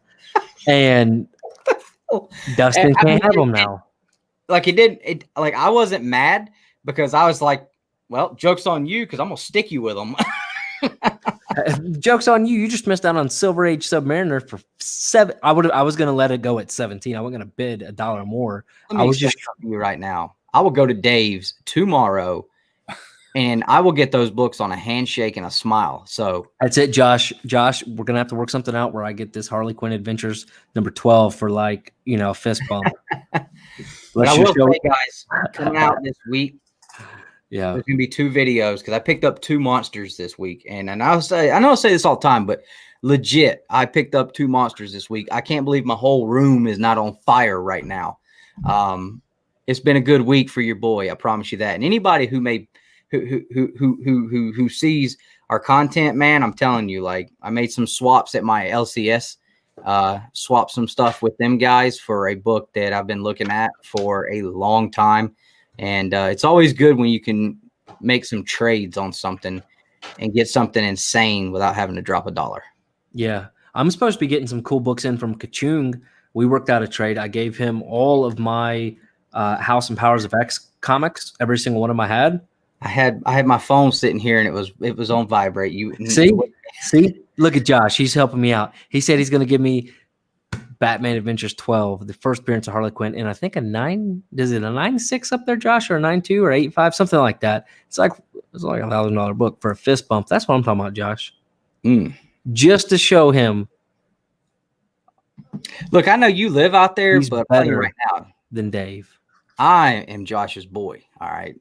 And Dustin can't have them now. I wasn't mad, because I was like, well, joke's on you, because I'm going to stick you with them. Joke's on you. You just missed out on Silver Age Submariner for 7. I was going to let it go at 17. I wasn't going to bid $1 more. I was just telling you right now. I will go to Dave's tomorrow, and I will get those books on a handshake and a smile. So that's it, Josh. Josh, we're gonna have to work something out where I get this Harley Quinn Adventures number 12 for a fist bump. But I will say, guys, coming out this week. Yeah, there's gonna be 2 videos, because I picked up 2 monsters this week, and I know I say this all the time, but legit, I picked up 2 monsters this week. I can't believe my whole room is not on fire right now. It's been a good week for your boy, I promise you that. And anybody who sees our content, man, I'm telling you, like, I made some swaps at my LCS, swapped some stuff with them guys for a book that I've been looking at for a long time. And it's always good when you can make some trades on something and get something insane without having to drop $1. Yeah. I'm supposed to be getting some cool books in from Kachung. We worked out a trade. I gave him all of my House and Powers of X comics, every single one of them I had. I had my phone sitting here, and it was on vibrate. You see, look at Josh. He's helping me out. He said he's going to give me Batman Adventures 12, the first appearance of Harley Quinn, and I think a 9. Is it a 9.6 up there, Josh, or a 9.2 or 8.5, something like that? It's like $1,000 book for a fist bump. That's what I'm talking about, Josh. Just to show him. Look, I know you live out there, but I'm telling you right now, than Dave. I am Josh's boy. All right.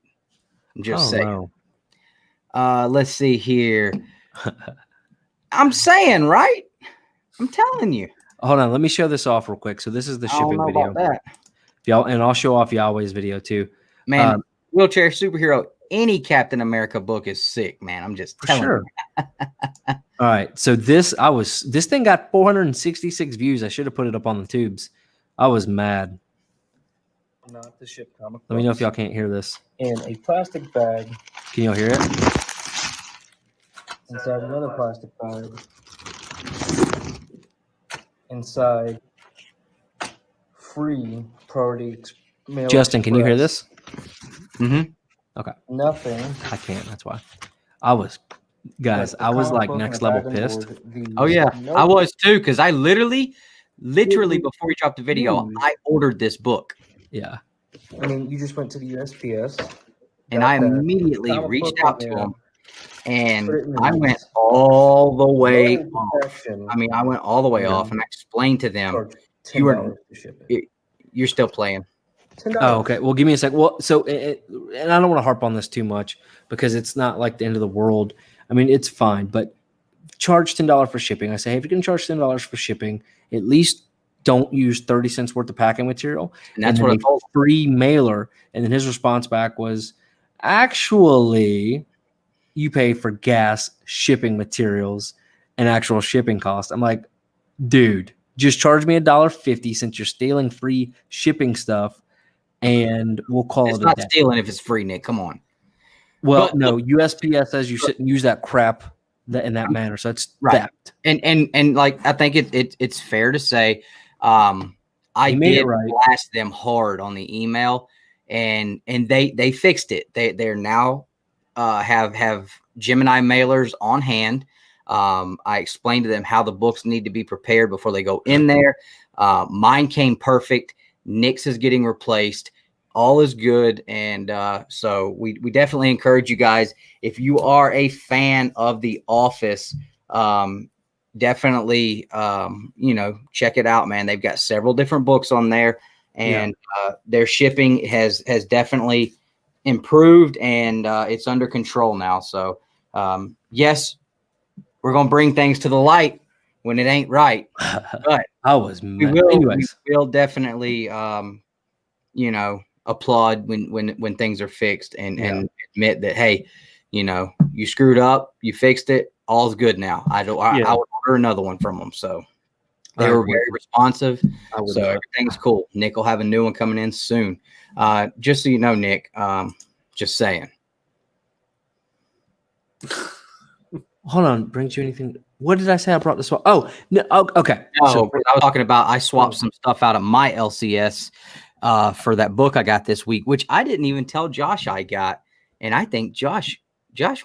I'm just saying. No. Let's see here. I'm saying, right? I'm telling you. Hold on, let me show this off real quick. So this is the I don't shipping know video. about that. Y'all, and I'll show off Yahweh's video too. Man, Wheelchair Superhero, any Captain America book is sick, man. I'm just telling Sure. you. All right. So this thing got 466 views. I should have put it up on the tubes. I was mad. Not to ship comic books. Let me know if y'all can't hear this. In a plastic bag Can y'all hear it? inside another plastic bag. Inside free priority mail. Justin, can you hear this? Mm-hmm. Okay. Nothing. I can't. That's why. I was, guys, but the I was comic like book next and a level bag on pissed. board, the Oh yeah, note I was too, because I literally before we dropped the video, Huge. I ordered this book. Yeah. I mean, you just went to the USPS, And got I that immediately comic reached book out in to there, him, and put it in the I went leaves. all the way No off. protection, I mean, I went all the way Yeah. off, and I explained to them, charge you were- $10 to ship it. you're still playing. $10. Oh, okay. Well, give me a sec. Well, so, and I don't want to harp on this too much because it's not like the end of the world. I mean, it's fine, but charge $10 for shipping. I say, hey, if you're going to charge $10 for shipping, at least don't use 30 cents worth of packing material. And that's then what I a told him. free mailer. And then his response back was, actually, you pay for gas, shipping materials, and actual shipping cost. I'm like, dude, just charge me $1.50 since you're stealing free shipping stuff, and we'll call It's it a not day. stealing if it's free, Nick. Come on. Well, But- no, USPS says you shouldn't use that crap in that manner. So it's Right. theft. And like I think it's fair to say, I He made it did right. blast them hard on the email, and they fixed it. They're now have Gemini mailers on hand. I explained to them how the books need to be prepared before they go in there. Mine came perfect. Nick's is getting replaced. All is good. And so we definitely encourage you guys, if you are a fan of The Office, definitely, check it out, man. They've got several different books on there, and their shipping has definitely improved, and it's under control now. So, yes, we're going to bring things to the light when it ain't right. But I was we mad. will, Anyways, we will definitely, applaud when things are fixed and admit that, hey, you screwed up, you fixed it, all's good now. I would order another one from them. So they were very responsive. So everything's cool. Nick will have a new one coming in soon. Just so you know, Nick, just saying. hold on. Brings you anything? What did I say? I brought this one. Oh, no. Oh, okay. No, So, I was talking about I swapped some stuff out of my LCS for that book I got this week, which I didn't even tell Josh I got. And I think Josh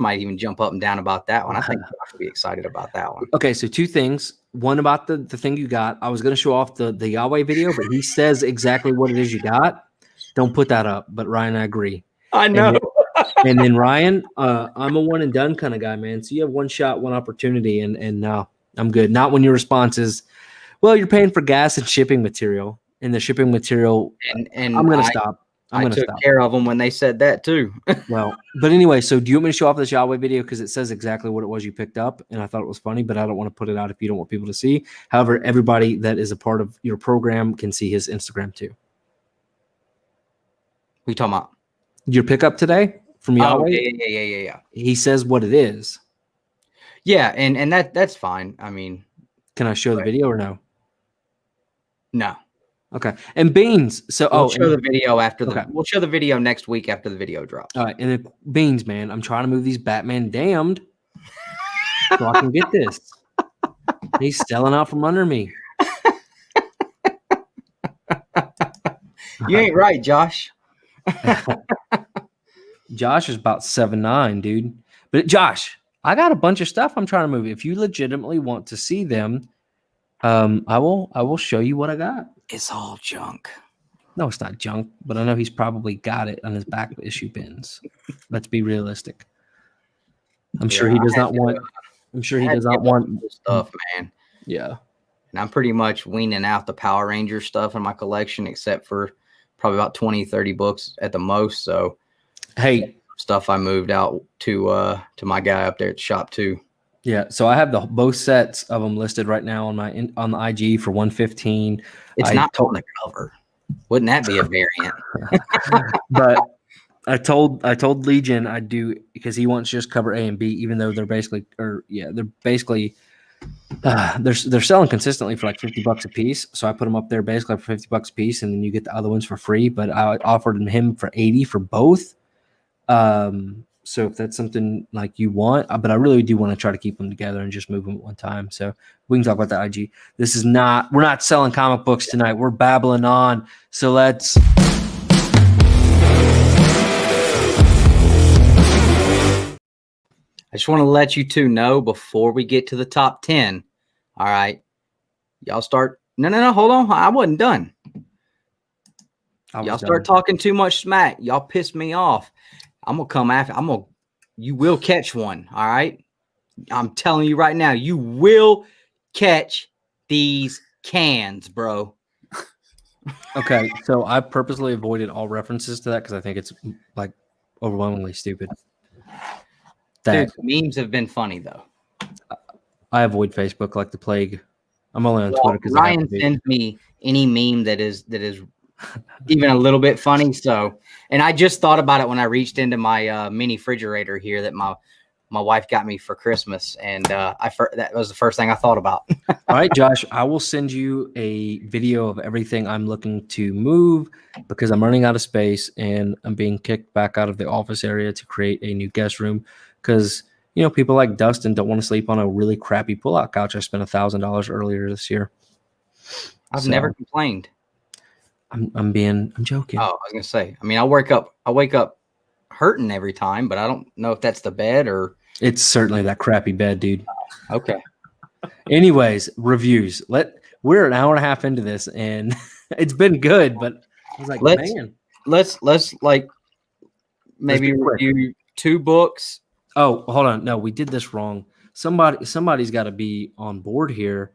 might even jump up and down about that one. I think Josh will be excited about that one. okay, so two things. One about the thing you got. I was going to show off the Yahweh video, but he says exactly what it is you got. Don't put that up. But Ryan, I agree. I know. And then Ryan, I'm a one and done kind of guy, man. So you have one shot, one opportunity, and no, I'm good. Not when your response is, well, you're paying for gas and shipping material, and the shipping material. And I'm going to stop. I took care of them when they said that too. Well, but anyway, so do you want me to show off this Yahweh video? Because it says exactly what it was you picked up. And I thought it was funny, but I don't want to put it out if you don't want people to see. However, everybody that is a part of your program can see his Instagram too. What are you talking about? Your pickup today from Yahweh? Yeah. He says what it is. Yeah, and that's fine. I mean, Can I show the video or no? no. Okay. And Beans. So, We'll show the video after okay. we'll show the video next week after the video drops. all right. And then Beans, man, I'm trying to move these Batman damned so I can get this. He's selling out from under me. You ain't right, Josh. Josh is about 7'9", dude. But Josh, I got a bunch of stuff I'm trying to move. If you legitimately want to see them, I will show you what I got. It's all junk. No, it's not junk, but I know he's probably got it on his back issue bins. Let's be realistic. I'm sure he does not want. I'm sure he does not want stuff, man. Yeah. And I'm pretty much weaning out the Power Ranger stuff in my collection, except for probably about 20, 30 books at the most. So, Hey, stuff I moved out to my guy up there at the shop too. Yeah, so I have both sets of them listed right now on on the IG for 115. It's I not told- on the cover. Wouldn't that be a variant? but I told Legion I'd do because he wants just cover A and B, even though they're basically they're selling consistently for like $50 a piece. So I put them up there basically for $50 a piece, and then you get the other ones for free. But I offered him for 80 for both. So if that's something like you want, but I really do want to try to keep them together and just move them at one time. So we can talk about the IG. We're not selling comic books tonight. We're babbling on. So let's. I just want to let you two know before we get to the top 10. All right. Y'all start. No. Hold on. I wasn't done. Y'all start talking too much smack. Y'all piss me off. I'm going to come after. You will catch one. All right. I'm telling you right now, you will catch these cans, bro. Okay. So I purposely avoided all references to that because I think it's like overwhelmingly stupid. Dude, memes have been funny though. I avoid Facebook like the plague. I'm only on Twitter because Ryan sends me any meme that is even a little bit funny. So, and I just thought about it when I reached into my mini refrigerator here that my wife got me for Christmas, and that was the first thing I thought about. All right, Josh, I will send you a video of everything I'm looking to move because I'm running out of space and I'm being kicked back out of the office area to create a new guest room because, you know, people like Dustin don't want to sleep on a really crappy pull-out couch. I spent $1,000 earlier this year. I've never complained. I'm joking. Oh, I was gonna say. I mean, I wake up hurting every time, but I don't know if that's the bed or. It's certainly that crappy bed, dude. Okay. Anyways, reviews. We're an hour and a half into this, and it's been good, but I was like, let's like maybe review 2 books. Oh, hold on. No, we did this wrong. Somebody's got to be on board here,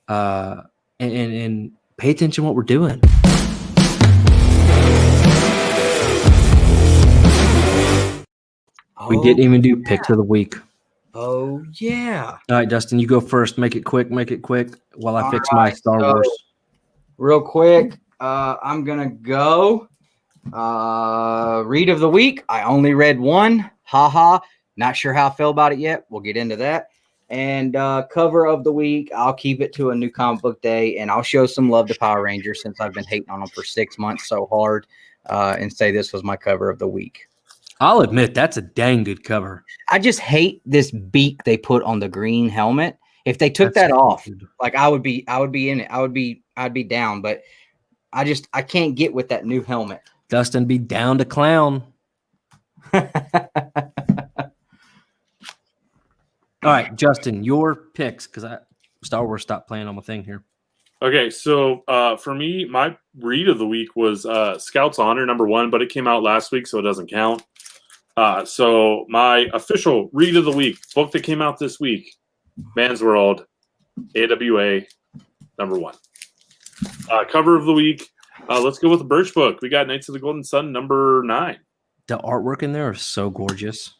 and pay attention to what we're doing. We didn't even do picks of the week. Oh yeah. All right, Dustin, you go first. Make it quick while I fix my Star Wars. Real quick, I'm gonna go. Read of the week. I only read one. Haha. Not sure how I feel about it yet. We'll get into that. And cover of the week, I'll keep it to a new comic book day, and I'll show some love to Power Rangers since I've been hating on them for 6 months so hard, and say this was my cover of the week. I'll admit that's a dang good cover. I just hate this beak they put on the green helmet. If they took that off, like I would be in it. I'd be down, but I can't get with that new helmet. Dustin be down to clown. All right, Justin, your picks because Star Wars stopped playing on my thing here. Okay, so for me, my read of the week was Scout's Honor #1, but it came out last week, so it doesn't count. So my official read of the week, book that came out this week, Man's World, AWA #1. Cover of the week, let's go with the Birch book. We got Knights of the Golden Sun #9. The artwork in there is so gorgeous.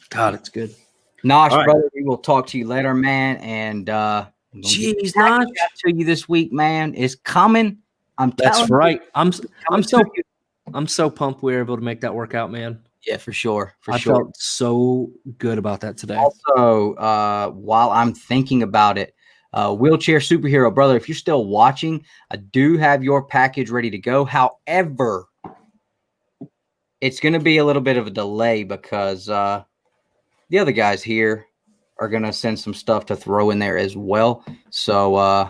God, it's good. Nosh, brother, we will talk to you later, man. And jeez, Nosh, to you this week, man. It's coming. That's right. I'm so pumped we were able to make that work out, man. Yeah, for sure. I felt so good about that today. Also, while I'm thinking about it, Wheelchair Superhero, brother, if you're still watching, I do have your package ready to go. However, it's going to be a little bit of a delay because the other guys here are going to send some stuff to throw in there as well. So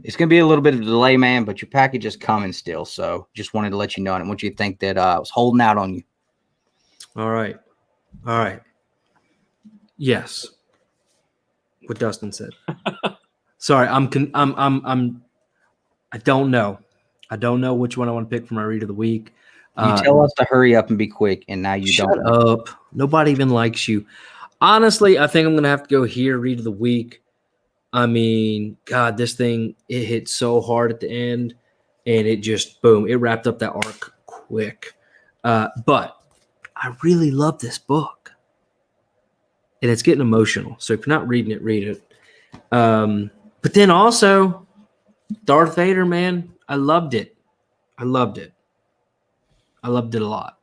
it's going to be a little bit of a delay, man, but your package is coming still. So just wanted to let you know. I didn't want you to think that I was holding out on you. All right. Yes. What Dustin said. Sorry, I don't know. I don't know which one I want to pick for my read of the week. You tell us to hurry up and be quick, and now you shut don't. up. Nobody even likes you. Honestly, I think I'm going to have to go here, read of the week. I mean, God, this thing, it hit so hard at the end, and it just, boom, it wrapped up that arc quick. But I really love this book. and it's getting emotional. So if you're not reading it, read it. But then also, Darth Vader, man, I loved it. I loved it a lot.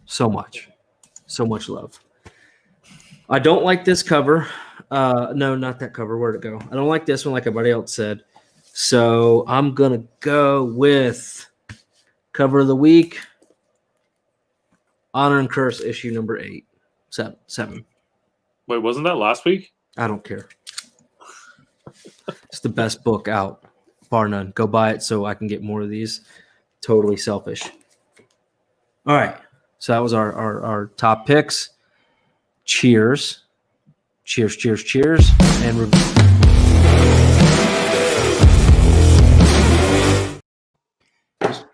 So much love. I don't like this cover. No, not that cover. Where'd it go? I don't like this one, like everybody else said. So I'm gonna go with cover of the week. Honor and Curse issue number 8. 7. Wait, wasn't that last week? I don't care. It's the best book out, bar none. Go buy it so I can get more of these. Totally selfish. All right. So that was our top picks. Cheers. Cheers. And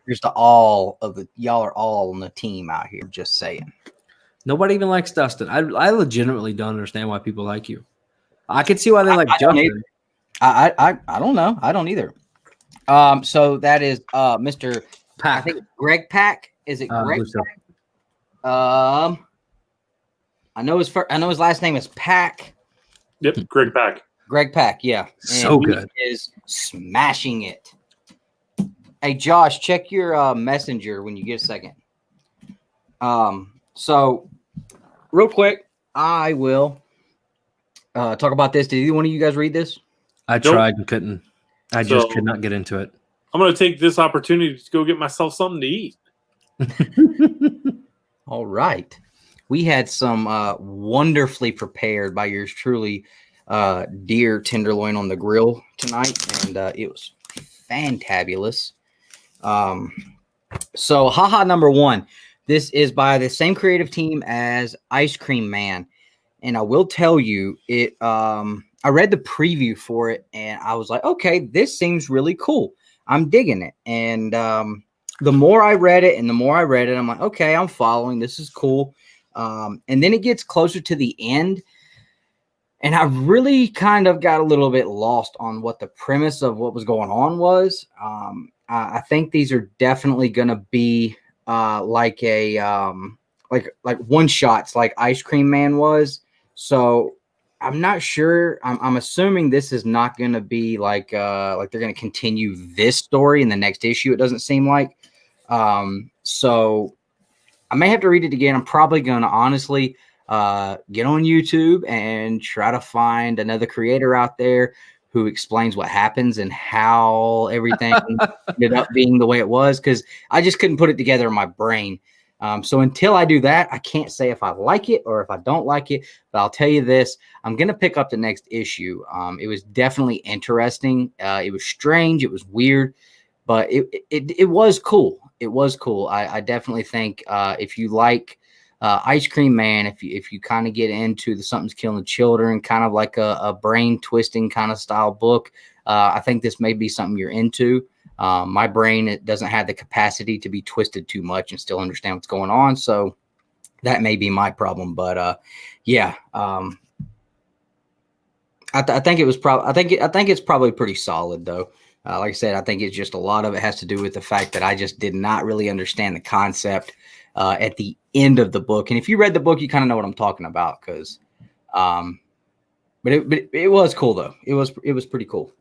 Here's to all of the y'all are all on the team out here. Just saying. nobody even likes Dustin. I legitimately don't understand why people like you. I could see why they like Justin. I don't know. I don't either. So that is Mr. Pack. I think Greg Pack. Is it Greg Lucio. Pack? I know his last name is Pack. Yep, Greg Pack. Greg Pack, yeah. So he good. is smashing it. Hey Josh, check your messenger when you get a second. So real quick, I will talk about this. Did either one of you guys read this? I tried and couldn't. I just could not get into it. I'm going to take this opportunity to go get myself something to eat. All right. We had some wonderfully prepared by yours truly deer tenderloin on the grill tonight, and it was fantabulous. So haha number 1. This is by the same creative team as Ice Cream Man. And I will tell you, I read the preview for it and I was like, okay, this seems really cool. I'm digging it. And the more I read it, I'm like, okay, I'm following. This is cool. And then it gets closer to the end. And I really kind of got a little bit lost on what the premise of what was going on was. I think these are definitely going to be like one shots like Ice Cream Man was. So I'm not sure. I'm assuming this is not going to be like they're going to continue this story in the next issue. It doesn't seem like. So I may have to read it again. I'm probably going to honestly get on YouTube and try to find another creator out there who explains what happens and how everything ended up being the way it was, because I just couldn't put it together in my brain. So until I do that, I can't say if I like it or if I don't like it, but I'll tell you this, I'm going to pick up the next issue. It was definitely interesting. It was strange. It was weird, but it was cool. It was cool. I definitely think if you like Ice Cream Man, if you kind of get into the Something's Killing the Children, kind of like a brain twisting kind of style book, I think this may be something you're into. My brain, it doesn't have the capacity to be twisted too much and still understand what's going on. So that may be my problem, but yeah. I think it was probably, I think it's probably pretty solid though. Like I said, I think it's just a lot of it has to do with the fact that I just did not really understand the concept at the end of the book. And if you read the book, you kind of know what I'm talking about, because but it was cool though. It was pretty cool.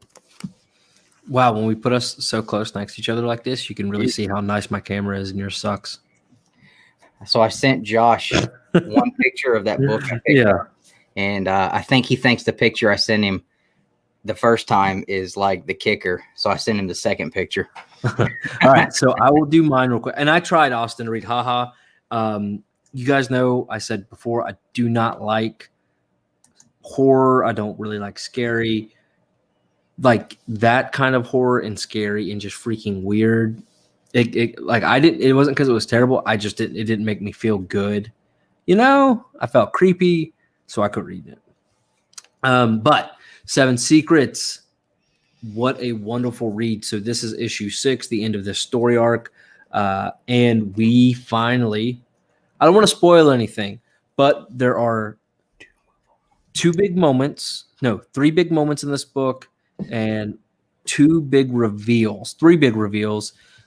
Wow, when we put us so close next to each other like this, you can really see how nice my camera is and yours sucks. So I sent Josh one picture of that book. Yeah. And I think he thinks the picture I sent him the first time is like the kicker. So I sent him the second picture. All right. So I will do mine real quick. And I tried, Austin, to read haha. You guys know I said before, I do not like horror. I don't really like scary. Like that kind of horror and scary and just freaking weird. It wasn't because it was terrible. It didn't make me feel good. You know, I felt creepy, so I could read it. But 7 Secrets, what a wonderful read. So this is issue 6, the end of this story arc. And we finally, I don't want to spoil anything, but there are 3 big moments in this book and 3 big reveals,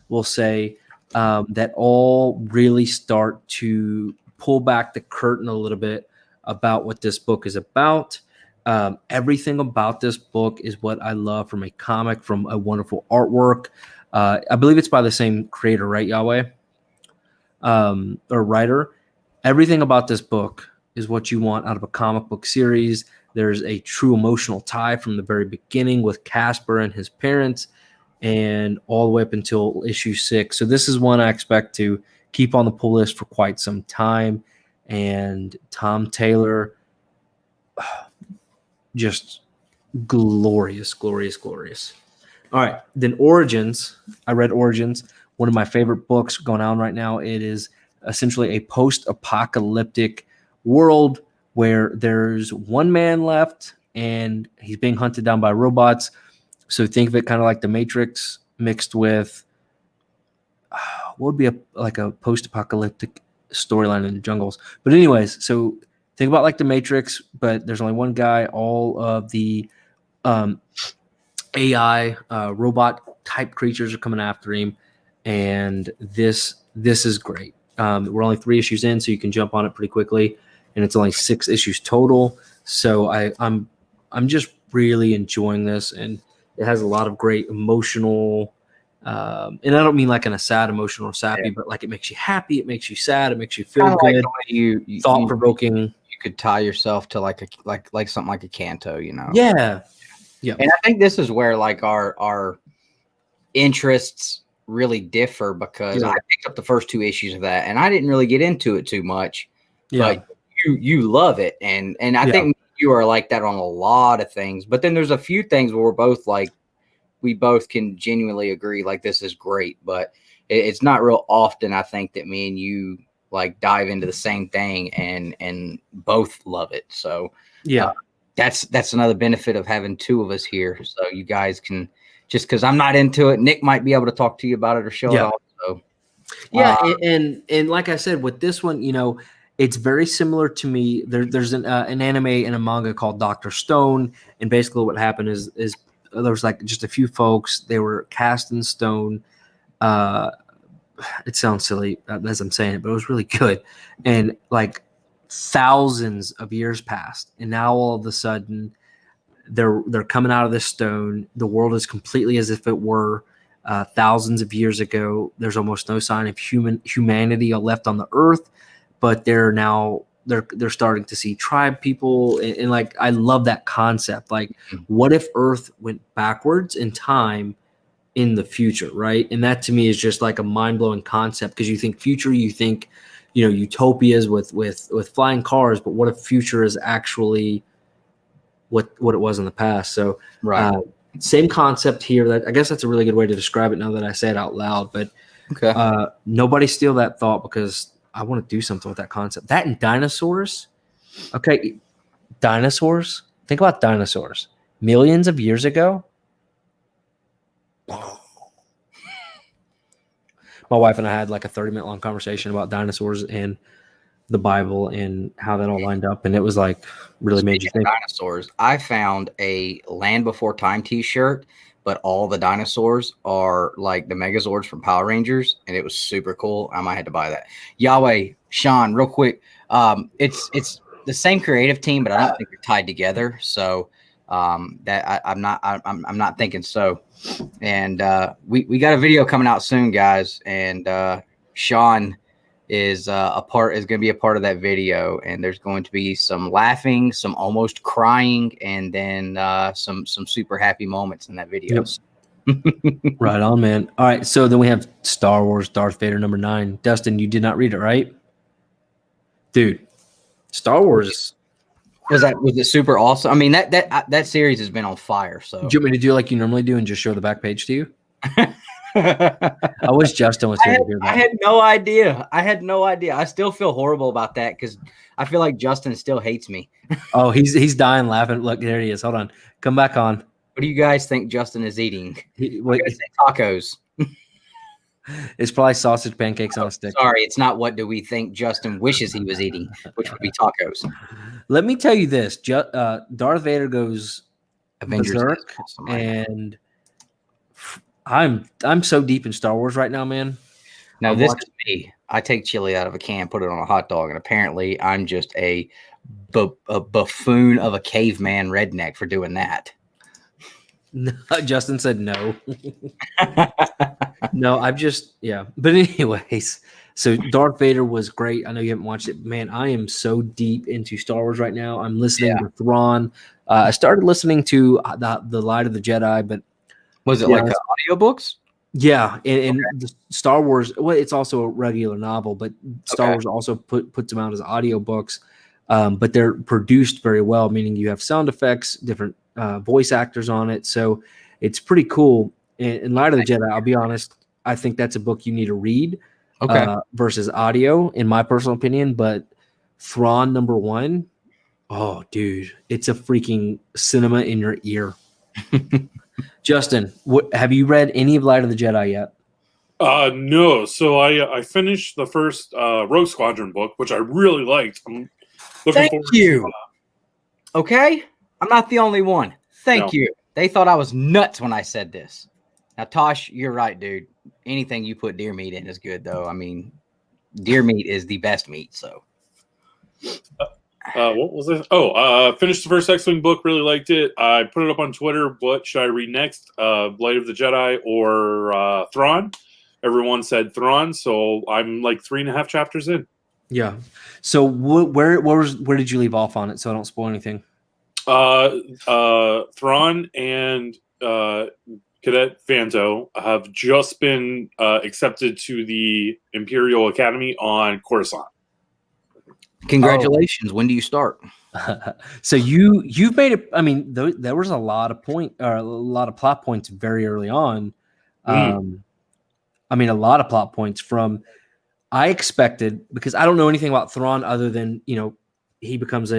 we'll say, that all really start to pull back the curtain a little bit about what this book is about. Everything about this book is what I love from a comic, from a wonderful artwork. I believe it's by the same creator, right, Yahweh? Or writer. Everything about this book is what you want out of a comic book series. There's a true emotional tie from the very beginning with Casper and his parents, and all the way up until issue 6. So this is one I expect to keep on the pull list for quite some time. And Tom Taylor, just glorious, glorious, glorious. All right, then Origins. I read Origins, one of my favorite books going on right now. It is essentially a post-apocalyptic world where there's one man left and he's being hunted down by robots. So think of it kind of like the Matrix mixed with what would be like a post-apocalyptic storyline in the jungles. But anyways, so think about like the Matrix, but there's only one guy. All of the AI robot type creatures are coming after him, and this is great. We're only 3 issues in, so you can jump on it pretty quickly, and it's only 6 issues total. So I'm just really enjoying this, and it has a lot of great emotional. And I don't mean like in a sad emotion or sappy, but like it makes you happy, it makes you sad, it makes you feel Kinda good, like the way you thought provoking. You could tie yourself to like something like a canto, you know. Yeah. Yeah. And I think this is where like our interests really differ, because I picked up the first 2 issues of that and I didn't really get into it too much. Yeah. But you love it, and I think you are like that on a lot of things. But then there's a few things where we're both like, we both can genuinely agree like this is great, but it's not real often I think that me and you like dive into the same thing and both love it. So that's another benefit of having 2 of us here. So you guys can, just because I'm not into it, Nick might be able to talk to you about it or show it off. So and like I said, with this one, you know, it's very similar to me. There's an anime and a manga called Dr. Stone, and basically what happened is there was like just a few folks. They were cast in stone. It sounds silly as I'm saying it, but it was really good. And like thousands of years passed, and now all of a sudden they're coming out of this stone. The world is completely as if it were thousands of years ago. There's almost no sign of humanity left on the earth, but they're starting to see tribe people, and like I love that concept. Like, what if Earth went backwards in time in the future, right? And that to me is just like a mind-blowing concept, because you think future, you think, you know, utopias with flying cars, but what if future is actually what it was in the past? So same concept here. That I guess that's a really good way to describe it now that I say it out loud. But nobody steal that thought, because I want to do something with that concept. That and dinosaurs. Okay, dinosaurs. Think about dinosaurs. Millions of years ago. My wife and I had like a 30-minute long conversation about dinosaurs and the Bible and how that all lined up, and it was like really made you think. Dinosaurs. I found a Land Before Time T-shirt, but all the dinosaurs are like the Megazords from Power Rangers, and it was super cool. I might have to buy that. Yahweh, Sean, real quick. It's the same creative team, but I don't think they're tied together. So that I'm not thinking so. And we got a video coming out soon, guys, and Sean is going to be a part of that video, and there's going to be some laughing, some almost crying, and then some super happy moments in that video. Right on, man. All right, so then we have Star Wars Darth Vader #9. Dustin, you did not read it, right? Dude, Star Wars. Was it super awesome? I mean, that series has been on fire. So do you want me to do like you normally do and just show the back page to you? I wish Justin was here to hear that. I had no idea. I still feel horrible about that, because I feel like Justin still hates me. Oh, he's dying laughing. Look, there he is. Hold on. Come back on. What do you guys think Justin is eating? Tacos. It's probably sausage pancakes on a stick. Sorry, it's not what do we think Justin wishes he was eating, which would be tacos. Let me tell you this. Darth Vader goes Avengers berserk, and I'm so deep in Star Wars right now, man. Now, this is me. I take chili out of a can, put it on a hot dog, and apparently I'm just a a buffoon of a caveman redneck for doing that. No, Justin said no. No, I've just But anyways, so Darth Vader was great. I know you haven't watched it, man. I am so deep into Star Wars right now. I'm listening to Thrawn. I started listening to the Light of the Jedi, but Was it like audiobooks? Yeah, and the Star Wars. Well, it's also a regular novel, but Star Wars also puts them out as audiobooks. But they're produced very well, meaning you have sound effects, different voice actors on it. So it's pretty cool. In Light of the Jedi, I'll be honest, I think that's a book you need to read versus audio, in my personal opinion. But Thrawn #1, oh, dude, it's a freaking cinema in your ear. Justin, have you read any of Light of the Jedi yet? No. So I finished the first Rogue Squadron book, which I really liked. I'm looking forward to Okay, I'm not the only one. Thank you. They thought I was nuts when I said this. Now, Tosh, you're right, dude. Anything you put deer meat in is good, though. I mean, deer meat is the best meat. So, what was this? Finished the first X-Wing book. Really liked it. I put it up on Twitter. What should I read next? Light of the Jedi or Thrawn? Everyone said Thrawn, so I'm like 3.5 chapters in. Yeah. So where did you leave off on it? So I don't spoil anything. Thrawn and Cadet Vanto have just been accepted to the Imperial Academy on Coruscant. congratulations. When do you start? So you've made it. I mean, there was a lot of plot points very early on. I mean, a lot of plot points from. I expected, because I don't know anything about Thrawn other than he becomes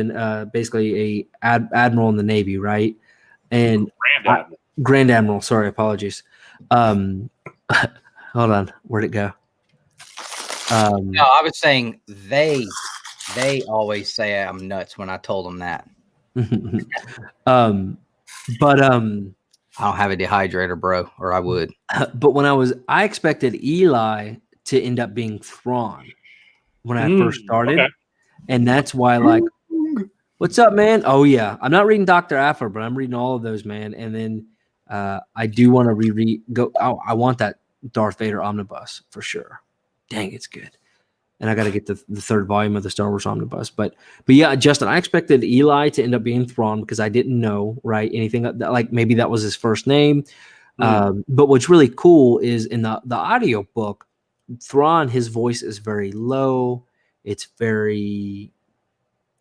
basically a admiral in the Navy, right? And Grand Admiral. Sorry, apologies. Hold on, where'd it go? No, I was saying they always say I'm nuts when I told them that. But I don't have a dehydrator, bro, or I would. But I expected Eli to end up being Thrawn when I first started. Okay. And that's why, like, what's up, man? Oh, yeah. I'm not reading Dr. Affer, but I'm reading all of those, man. And then I do want to I want that Darth Vader omnibus for sure. Dang, it's good. And I got to get the third volume of the Star Wars omnibus. But yeah, Justin, I expected Eli to end up being Thrawn because I didn't know, right? Anything like maybe that was his first name. But what's really cool is in the audio book, Thrawn, his voice is very low. It's very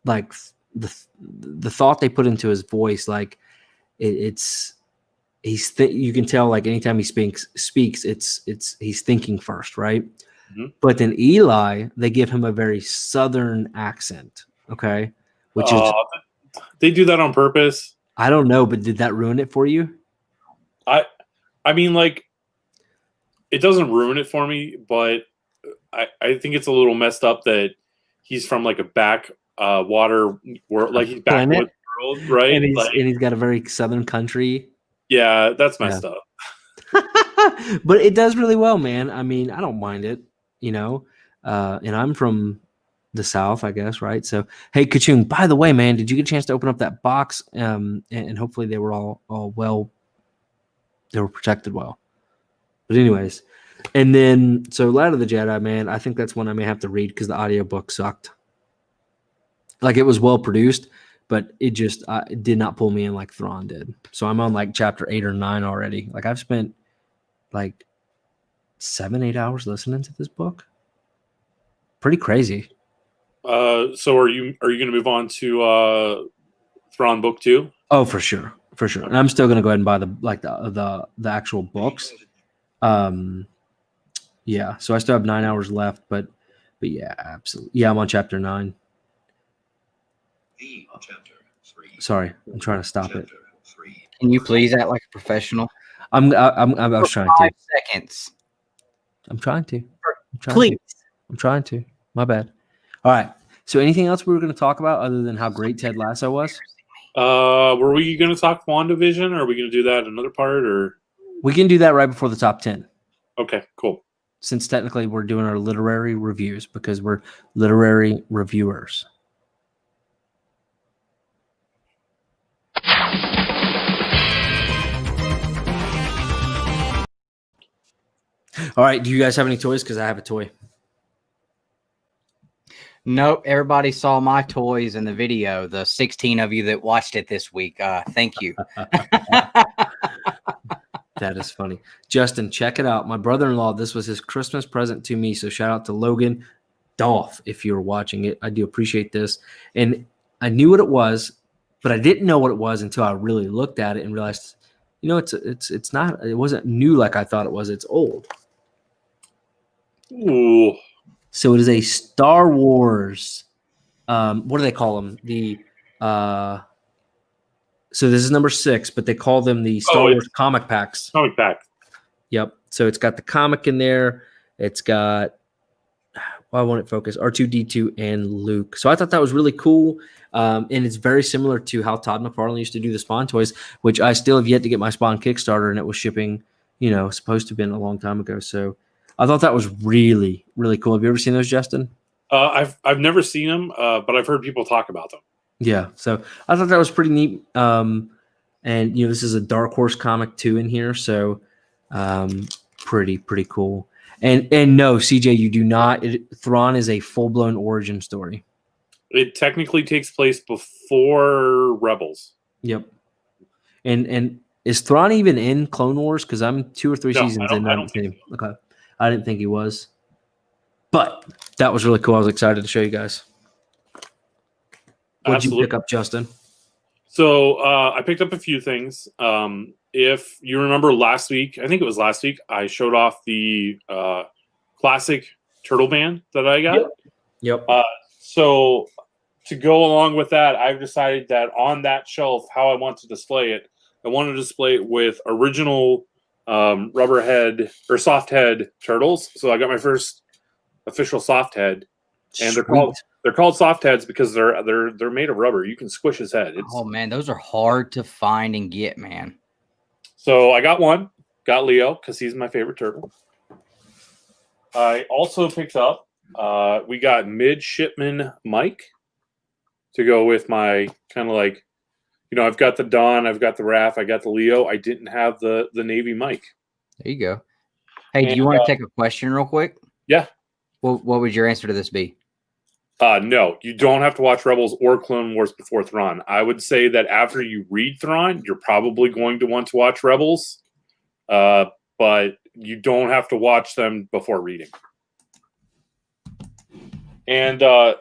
like the thought they put into his voice, like you can tell, like anytime he speaks, he's thinking first, right? Mm-hmm. But then Eli, they give him a very Southern accent, okay? Which is they do that on purpose. I don't know, but did that ruin it for you? I mean, like, it doesn't ruin it for me, but I think it's a little messed up that he's from like a water world, like he's backwoods world, right? And he's got a very Southern country. Yeah, that's messed up. But it does really well, man. I mean, I don't mind it, and I'm from the South, I guess, right? So, hey, Kachung, by the way, man, did you get a chance to open up that box? And hopefully they were all well, they were protected well. But anyways, and then so Light of the Jedi, man, I think that's one I may have to read because the audiobook sucked. Like, it was well produced, but it just it did not pull me in like Thrawn did. So I'm on like chapter 8 or 9 already. Like, I've spent like 7-8 hours listening to this book. Pretty crazy. So are you going to move on to Thrawn book 2? Oh, for sure. And I'm still going to go ahead and buy the actual books. Yeah, so I still have 9 hours left, but yeah, absolutely. Yeah, I'm on chapter 9. On chapter 3. Sorry, I'm trying to stop it. Can you please act like a professional? I was trying to. 5 seconds. I'm trying to. Please. I'm trying to. My bad. All right. So anything else we were going to talk about other than how great Ted Lasso was? Were we going to talk WandaVision, or are we going to do that in another part, or? We can do that right before the top 10. Okay, cool. Since technically we're doing our literary reviews because we're literary reviewers. All right. Do you guys have any toys? Because I have a toy. Nope. Everybody saw my toys in the video. The 16 of you that watched it this week. Thank you. That is funny. Justin, check it out. My brother-in-law, this was his Christmas present to me. So shout out to Logan Dolph if you're watching it. I do appreciate this. And I knew what it was, but I didn't know what it was until I really looked at it and realized, you know, it's not, it wasn't new like I thought it was. It's old. Ooh. So it is a Star Wars. What do they call them? So this is number 6, but they call them the Star Wars comic packs. Comic pack. Yep. So it's got the comic in there. It's got, why won't it focus? R2D2 and Luke. So I thought that was really cool. And it's very similar to how Todd McFarlane used to do the Spawn toys, which I still have yet to get my Spawn Kickstarter, and it was shipping, you know, supposed to have been a long time ago. So I thought that was really, really cool. Have you ever seen those, Justin? I've never seen them, but I've heard people talk about them. Yeah, so I thought that was pretty neat. And you know, this is a Dark Horse comic too in here, so pretty cool. And no, CJ, you do not. Thrawn is a full blown origin story. It technically takes place before Rebels. Yep. And is Thrawn even in Clone Wars? Because I'm 2 or 3 seasons in. I don't think so. Okay, I didn't think he was, but that was really cool. I was excited to show you guys. What'd you pick up, Justin? So I picked up a few things. If you remember last week, I think it was last week, I showed off the classic turtle band that I got. Yep. So to go along with that, I've decided that on that shelf, how I want to display it, I want to display it with original rubber head or soft head turtles. So I got my first official soft head, and they're called soft heads because they're made of rubber. You can squish his head. Oh man, those are hard to find and get, man. So I got Leo because he's my favorite turtle. I also picked up, we got Midshipman Mike to go with my kind of like, you know, I've got the Dawn, I've got the Raph, I got the Leo. I didn't have the Navy Mike. There you go. Hey, do you want to take a question real quick? Yeah. What would your answer to this be? No, you don't have to watch Rebels or Clone Wars before Thrawn. I would say that after you read Thrawn, you're probably going to want to watch Rebels, but you don't have to watch them before reading. And, you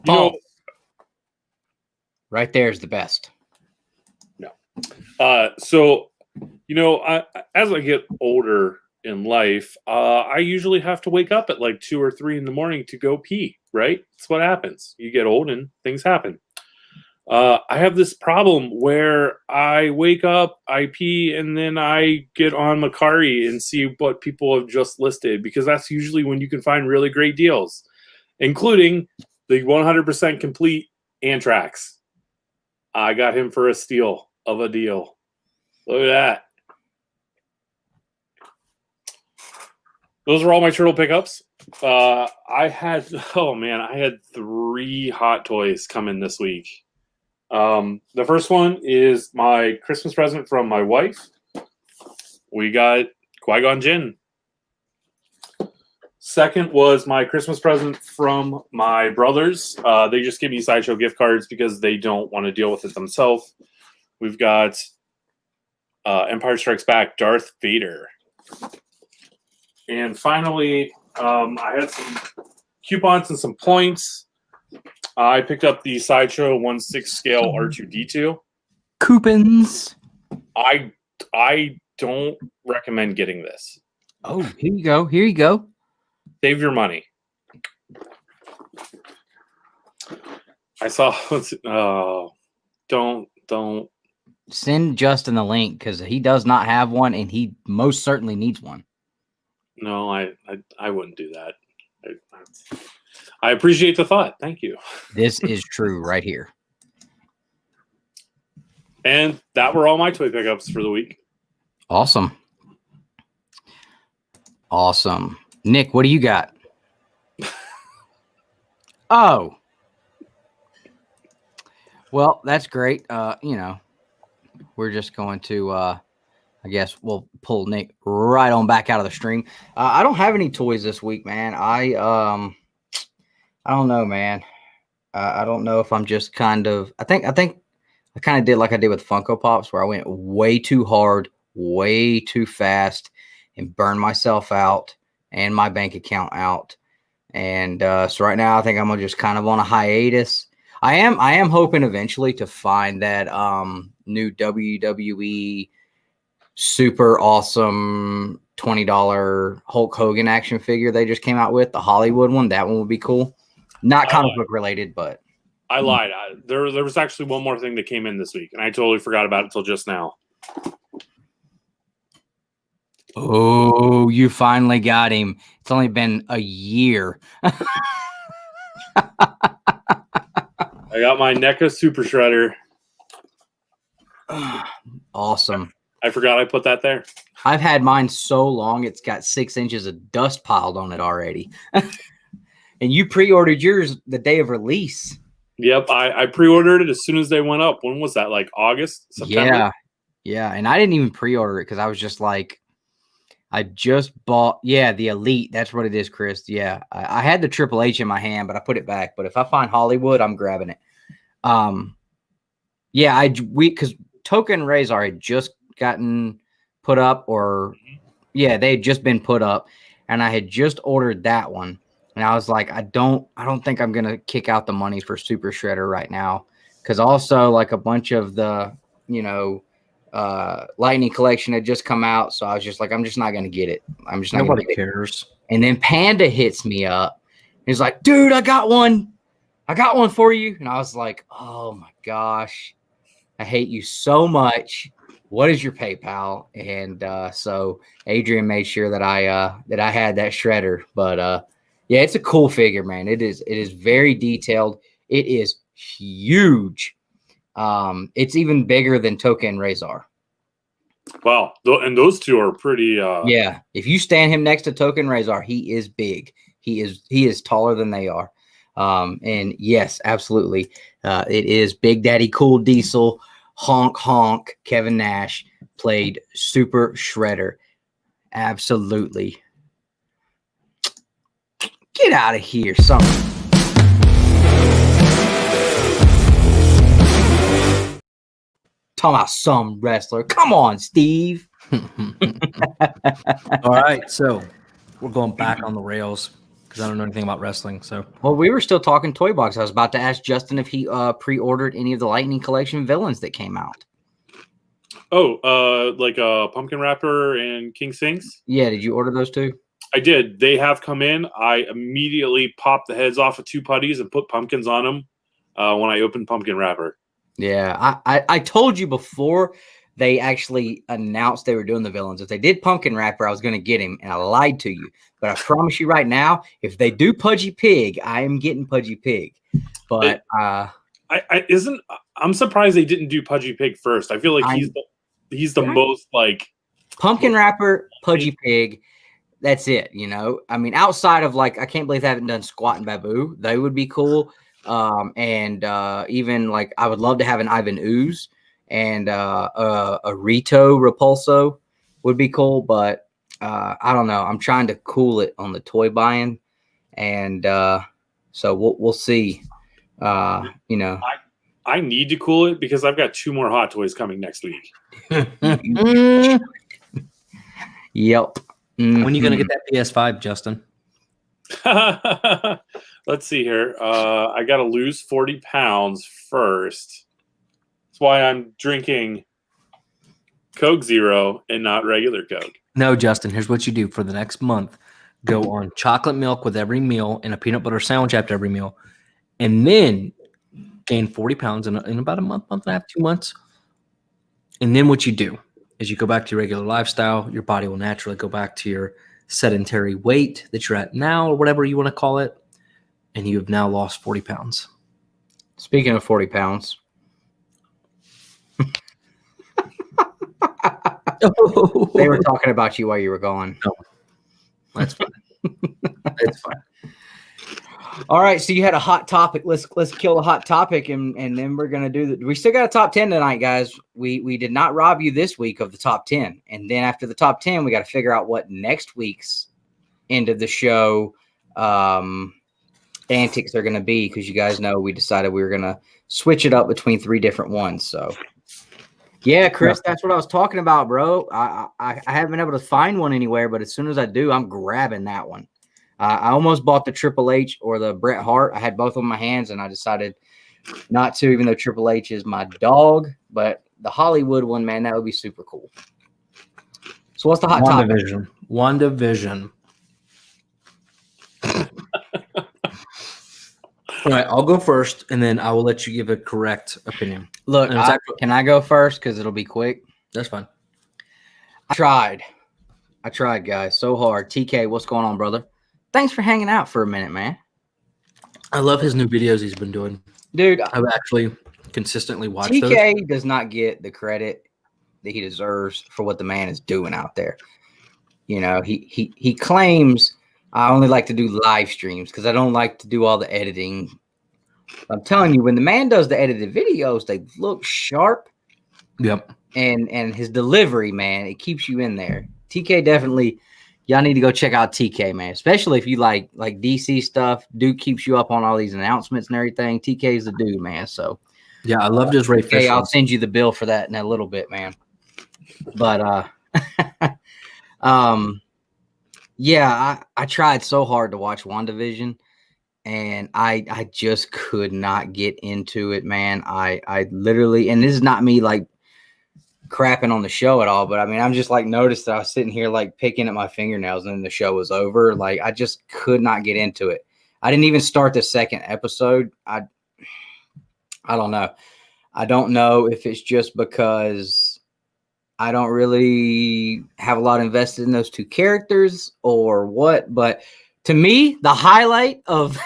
know, right there is the best. No. So, you know, as I get older in life, I usually have to wake up at like 2 or 3 in the morning to go pee, right? That's what happens. You get old and things happen. I have this problem where I wake up, I pee, and then I get on Macari and see what people have just listed, because that's usually when you can find really great deals, including the 100% complete Anthrax. I got him for a steal of a deal. Look at that. Those are all my turtle pickups. I had 3 hot toys come in this week. The first one is my Christmas present from my wife. We got Qui-Gon Jinn. Second was my Christmas present from my brothers. They just give me Sideshow gift cards because they don't want to deal with it themselves. We've got Empire Strikes Back, Darth Vader. And finally, I had some coupons and some points. I picked up the Sideshow 1/6 scale R2D2. Coupons. I don't recommend getting this. Oh, here you go. Here you go. Save your money. I saw. Don't send Justin the link because he does not have one, and he most certainly needs one. No, I wouldn't do that. I appreciate the thought. Thank you. This is true right here. And that were all my toy pickups for the week. Awesome. Awesome. Nick, what do you got? Oh. Well, that's great. You know, we're just going to I guess we'll pull Nick right on back out of the stream. I don't have any toys this week, man. I don't know, man. I don't know if I'm just kind of. I think I kind of did like I did with Funko Pops, where I went way too hard, way too fast, and burned myself out and my bank account out. And so right now, I think I'm gonna just kind of on a hiatus. I am hoping eventually to find that new WWE super awesome $20 Hulk Hogan action figure they just came out with, the Hollywood one. That one would be cool. Not comic book related, but I lied. There was actually one more thing that came in this week, and I totally forgot about it until just now. oh, you finally got him. It's only been a year. I got my NECA Super Shredder. Awesome. I forgot I put that there. I've had mine so long, it's got 6 inches of dust piled on it already. And you pre-ordered yours the day of release. Yep, I pre-ordered it as soon as they went up. When was that? Like August, September? Yeah. And I didn't even pre-order it because I was just like, I just bought, the Elite. That's what it is, Chris. Yeah, I had the Triple H in my hand, but I put it back. But if I find Hollywood, I'm grabbing it. Because Token Razor had just gotten put up, they had just been put up, and I had just ordered that one. And I was like, I don't think I'm gonna kick out the money for Super Shredder right now, because also like a bunch of the Lightning Collection had just come out, so I was just like, I'm just not gonna get it. I'm just not. Nobody cares. And then Panda hits me up. He's like, dude, I got one for you. And I was like, oh my gosh, I hate you so much. What is your PayPal? And so Adrian made sure that I had that shredder. But yeah, it's a cool figure, man. It is very detailed. It is huge. It's even bigger than Token Razor. Wow, and those two are pretty. Yeah, if you stand him next to Token Razor, he is big. He is taller than they are. And yes, absolutely, it is Big Daddy Cool Diesel. Honk honk. Kevin Nash played Super Shredder. Absolutely. Get out of here, something. Talking about some wrestler. Come on, Steve. All right, so we're going back on the rails because I don't know anything about wrestling. So, well, we were still talking Toy Box. I was about to ask Justin if he pre-ordered any of the Lightning Collection villains that came out. Oh, like Pumpkin Rapper and King Sings? Yeah, did you order those too? I did. They have come in. I immediately popped the heads off of 2 putties and put pumpkins on them when I opened Pumpkin Rapper. Yeah, I told you before they actually announced they were doing the villains. If they did Pumpkin Rapper, I was going to get him, and I lied to you. But I promise you right now, if they do Pudgy Pig, I am getting Pudgy Pig. But I'm surprised they didn't do Pudgy Pig first. I feel like he's the most like Pumpkin Rapper, Pudgy Pig. That's it, I mean, outside of like, I can't believe they haven't done Squat and Babu. They would be cool. And even like, I would love to have an Ivan Ooze and a Rito Repulso would be cool. But I don't know. I'm trying to cool it on the toy buying, and so we'll see. I need to cool it because I've got 2 more Hot Toys coming next week. Yep. When are you going to get that PS5, Justin? Let's see here. I got to lose 40 pounds first. That's why I'm drinking Coke Zero and not regular Coke. No, Justin, here's what you do for the next month. Go on chocolate milk with every meal and a peanut butter sandwich after every meal. And then gain 40 pounds in about a month and a half, 2 months. And then what you do is you go back to your regular lifestyle. Your body will naturally go back to your sedentary weight that you're at now, or whatever you want to call it. And you have now lost 40 pounds. Speaking of 40 pounds. They were talking about you while you were gone. No, that's fine. That's fine. All right, so you had a hot topic. Let's kill the hot topic, and then we're gonna do the. We still got a top 10 tonight, guys. We did not rob you this week of the top 10, and then after the top 10, we got to figure out what next week's end of the show antics are gonna be, because you guys know we decided we were gonna switch it up between 3 different ones. So yeah, Chris, that's what I was talking about, bro. I haven't been able to find one anywhere, but as soon as I do, I'm grabbing that one. I almost bought the Triple H or the Bret Hart. I had both of them in my hands, and I decided not to, even though Triple H is my dog. But the Hollywood one, man, that would be super cool. So what's the hot topic? WandaVision. WandaVision. All right, I'll go first, and then I will let you give a correct opinion. Look, can I go first? Because it'll be quick. That's fine. I tried, guys, so hard. TK, what's going on, brother? Thanks for hanging out for a minute, man. I love his new videos he's been doing. Dude, I've actually consistently watched those. TK does not get the credit that he deserves for what the man is doing out there. You know, he claims I only like to do live streams because I don't like to do all the editing. I'm telling you, when the man does the edited videos, they look sharp. Yep. And his delivery, man, it keeps you in there. TK definitely, y'all need to go check out TK, man. Especially if you like DC stuff. Dude keeps you up on all these announcements and everything. TK's the dude, man. So yeah, I loved his Ray TK, Fisher. I'll send you the bill for that in a little bit, man. But yeah, I tried so hard to watch WandaVision, and I just could not get into it, man. I literally, and this is not me like crapping on the show at all, but I mean, I'm just like noticed that I was sitting here like picking at my fingernails, and then the show was over. Like, I just could not get into it. I didn't even start the second episode. I don't know. I don't know if it's just because I don't really have a lot invested in those two characters or what, but to me, the highlight of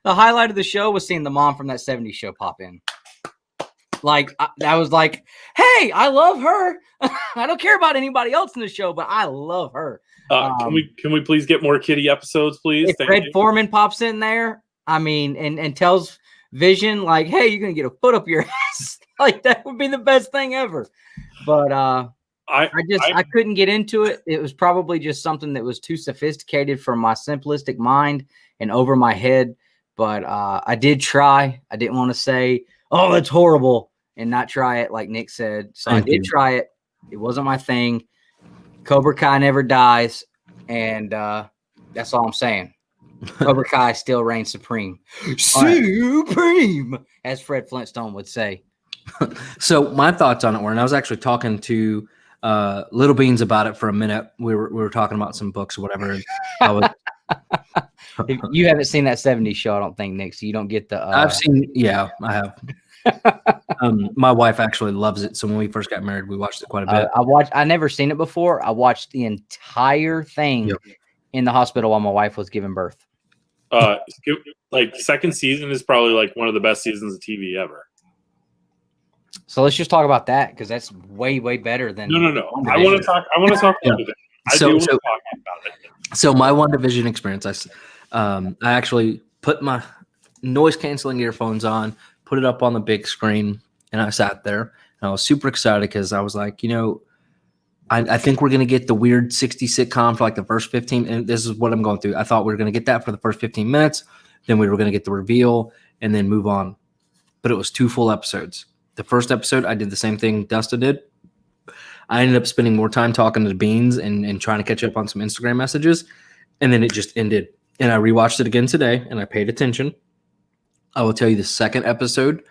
the show was seeing the mom from that 70s show pop in. Like, I was like, hey, I love her. I don't care about anybody else in the show, but I love her. Can we please get more Kitty episodes, please? If Fred Foreman pops in there, I mean, and tells Vision, like, hey, you're going to get a foot up your ass. Like, that would be the best thing ever. But I couldn't get into it. It was probably just something that was too sophisticated for my simplistic mind and over my head. But I did try. I didn't want to say, oh, that's horrible, and not try it like Nick said. So I did try it. It wasn't my thing. Cobra Kai never dies, and that's all I'm saying. Cobra Kai still reigns supreme. Supreme, as Fred Flintstone would say. So my thoughts on it were, and I was actually talking to Little Beans about it for a minute. We were talking about some books or whatever. And I was, you haven't seen that 70s show, I don't think, Nick. So you don't get the. I've seen, yeah, I have. My wife actually loves it. So when we first got married, we watched it quite a bit. I never seen it before. I watched the entire thing in the hospital while my wife was giving birth. Like, second season is probably like one of the best seasons of TV ever. So let's just talk about that, because that's way, way better than. No. I want to talk about it. I do want to talk about it. So my WandaVision experience, I actually put my noise canceling earphones on, put it up on the big screen, and I sat there, and I was super excited because I was like, you know, I think we're going to get the weird 60 sitcom for like the first 15, and this is what I'm going through. I thought we were going to get that for the first 15 minutes, then we were going to get the reveal, and then move on. But it was 2 full episodes. The first episode, I did the same thing Dustin did. I ended up spending more time talking to Beans and trying to catch up on some Instagram messages, and then it just ended. And I rewatched it again today, and I paid attention. I will tell you the second episode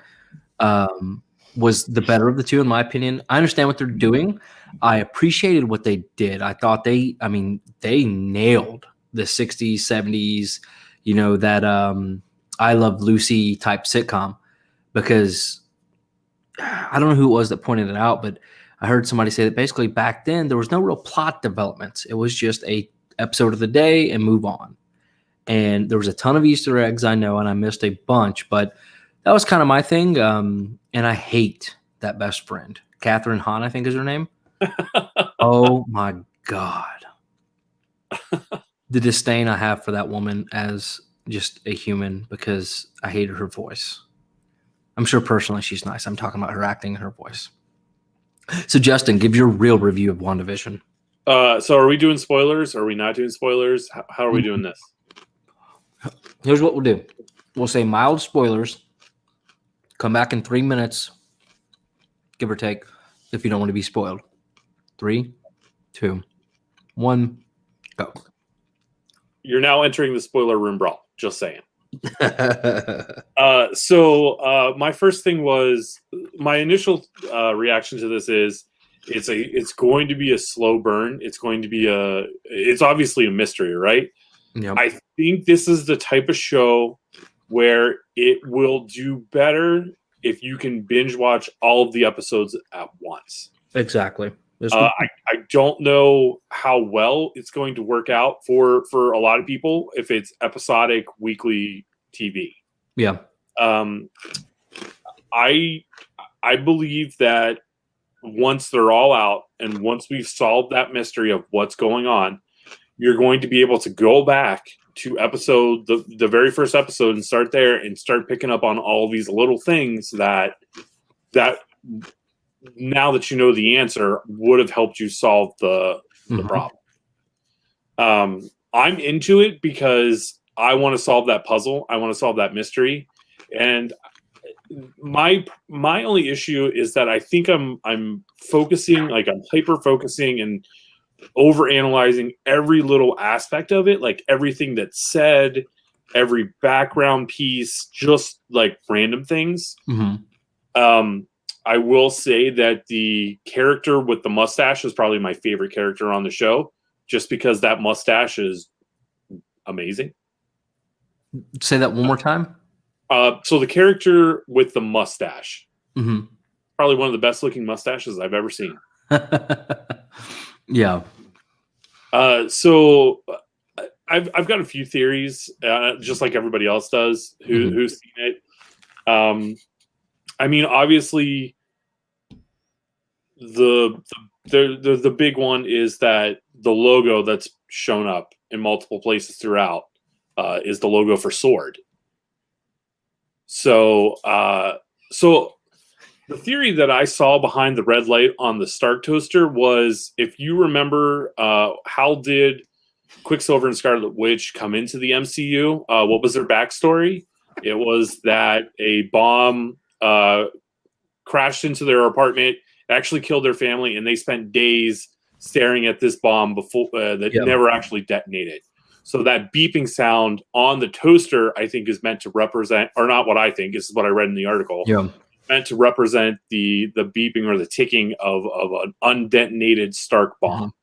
was the better of the two, in my opinion. I understand what they're doing. I appreciated what they did. I thought they nailed the 60s, 70s, you know, that I Love Lucy type sitcom, because I don't know who it was that pointed it out, but I heard somebody say that basically back then there was no real plot developments. It was just a episode of the day and move on. And there was a ton of Easter eggs, I know, and I missed a bunch, but that was kind of my thing. And I hate that best friend. Catherine Hahn, I think is her name. Oh my God. The disdain I have for that woman as just a human because I hated her voice. I'm sure personally she's nice. I'm talking about her acting and her voice. So Justin, give your real review of WandaVision. So are we doing spoilers? Are we not doing spoilers? How are we doing this? Here's what we'll do. We'll say mild spoilers. Come back in 3 minutes, give or take, if you don't want to be spoiled. 3, 2, 1, go. You're now entering the spoiler room brawl. Just saying. So my first thing was my initial reaction to this is it's going to be a slow burn. It's going to be it's obviously a mystery, right? Yep. I think this is the type of show where it will do better if you can binge watch all of the episodes at once. Exactly. I don't know how well it's going to work out for a lot of people if it's episodic weekly TV. Yeah. I believe that once they're all out and once we've solved that mystery of what's going on, you're going to be able to go back to the very first episode and start there and start picking up on all these little things that now that you know the answer would have helped you solve the problem. I'm into it because I want to solve that puzzle. I want to solve that mystery. And my only issue is that I think I'm focusing, like I'm hyper focusing and over analyzing every little aspect of it, like everything that's said, every background piece, just like random things. Mm-hmm. I will say that the character with the mustache is probably my favorite character on the show, just because that mustache is amazing. Say that one more time. So the character with the mustache, mm-hmm. probably one of the best looking mustaches I've ever seen. Yeah. So I've got a few theories, just like everybody else does who's seen it. I mean, obviously, the big one is that the logo that's shown up in multiple places throughout is the logo for Sword. So the theory that I saw behind the red light on the Stark toaster was, if you remember, how did Quicksilver and Scarlet Witch come into the MCU? What was their backstory? It was that a bomb crashed into their apartment, actually killed their family, and they spent days staring at this bomb before that never actually detonated. So that beeping sound on the toaster, I think, is meant to represent, or not what I think, this is what I read in the article. Yeah. Meant to represent the beeping or the ticking of an undetonated Stark bomb.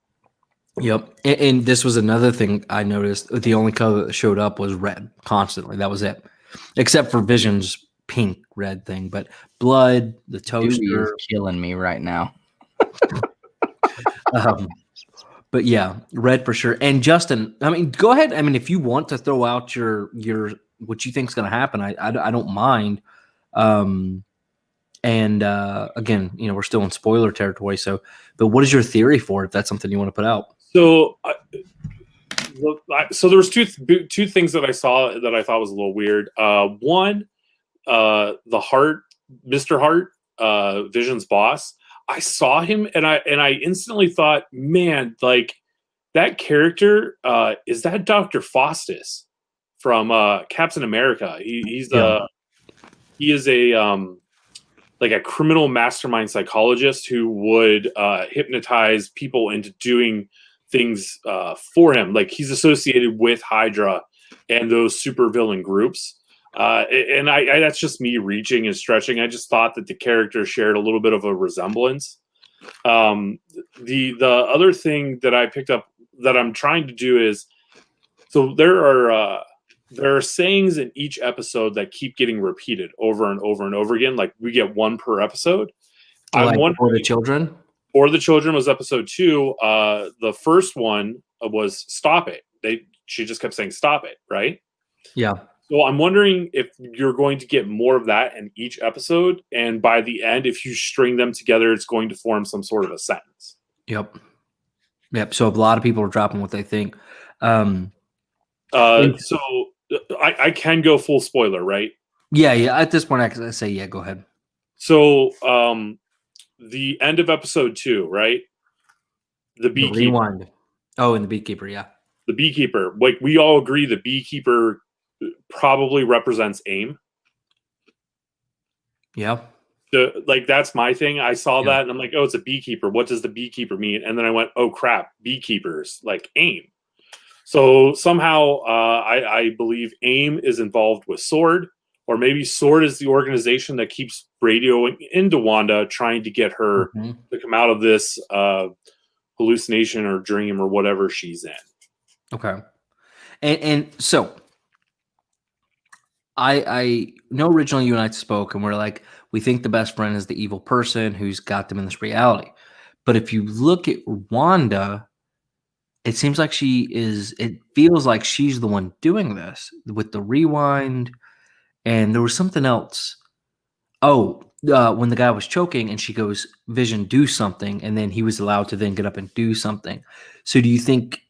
Yep. And this was another thing I noticed. The only color that showed up was red constantly. That was it. Except for Vision's pink red thing. But blood, the toaster. Dewey is killing me right now. But yeah, red for sure. And Justin, I mean, go ahead. I mean, if you want to throw out your what you think is going to happen, I don't mind. And again, you know, we're still in spoiler territory. So, but what is your theory for it, if that's something you want to put out? So, so there was two things that I saw that I thought was a little weird. One, the Heart, Mr. Heart, Vision's boss. I saw him and I instantly thought, man, like that character is that Dr. Faustus from Captain America. He is a like a criminal mastermind psychologist who would hypnotize people into doing things for him. Like he's associated with Hydra and those supervillain groups. And I that's just me reaching and stretching. I just thought that the character shared a little bit of a resemblance. The other thing that I picked up that I'm trying to do is, so there are sayings in each episode that keep getting repeated over and over and over again. Like we get one per episode. Like for the children? Or the children was episode 2. The first one was stop it. She just kept saying stop it, right? Yeah. So I'm wondering if you're going to get more of that in each episode, and by the end, if you string them together, it's going to form some sort of a sentence. Yep. So a lot of people are dropping what they think. So I can go full spoiler, right? Yeah. At this point, I say, yeah, go ahead. So, the end of episode 2, right? The The beekeeper. rewind. Oh, and the beekeeper, yeah. The beekeeper. Like, we all agree the beekeeper probably represents AIM. Yeah. Like, that's my thing. I saw Yeah. that and I'm like, oh, it's a beekeeper. What does the beekeeper mean? And then I went, oh crap, beekeepers, like AIM. So somehow I believe AIM is involved with Sword, or maybe Sword is the organization that keeps radioing into Wanda, trying to get her to come out of this hallucination or dream or whatever she's in. Okay. And so I know originally you and I spoke and we're like, we think the best friend is the evil person who's got them in this reality. But if you look at Wanda, it seems like it feels like she's the one doing this with the rewind. And there was something else. Oh, when the guy was choking and she goes, Vision, do something. And then he was allowed to then get up and do something. So do you think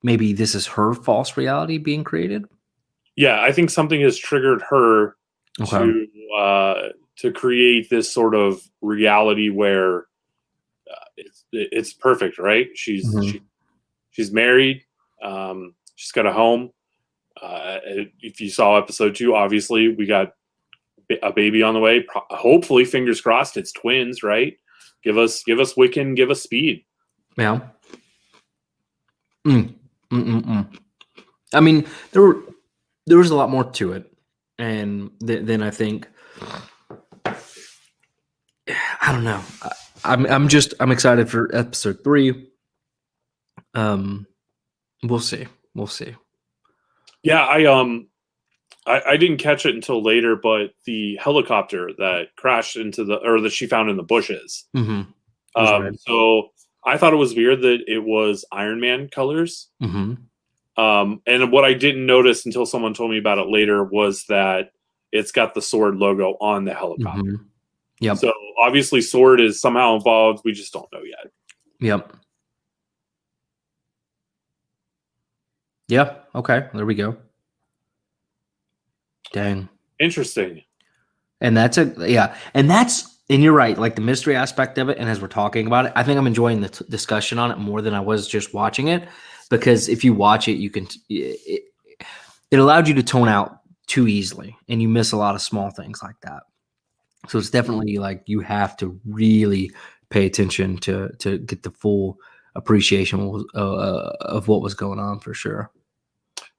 maybe this is her false reality being created? Yeah, I think something has triggered her to create this sort of reality where it's perfect, right? She's married. She's got a home. If you saw episode 2, obviously we got a baby on the way. Hopefully, fingers crossed, it's twins, right? Give us Wiccan, give us Speed. Yeah. I mean, there was a lot more to it, and then I think I don't know. I'm excited for episode 3. We'll see. Yeah, I didn't catch it until later, but the helicopter that crashed that she found in the bushes. So I thought it was weird that it was Iron Man colors. And what I didn't notice until someone told me about it later was that it's got the Sword logo on the helicopter. Yep. So obviously Sword is somehow involved. We just don't know yet. Yep. Yeah. Okay. There we go. Dang. Interesting. And and you're right, like the mystery aspect of it. And as we're talking about it, I think I'm enjoying the discussion on it more than I was just watching it, because if you watch it, it allowed you to tone out too easily and you miss a lot of small things like that. So it's definitely like you have to really pay attention to get the full appreciation of what was going on, for sure.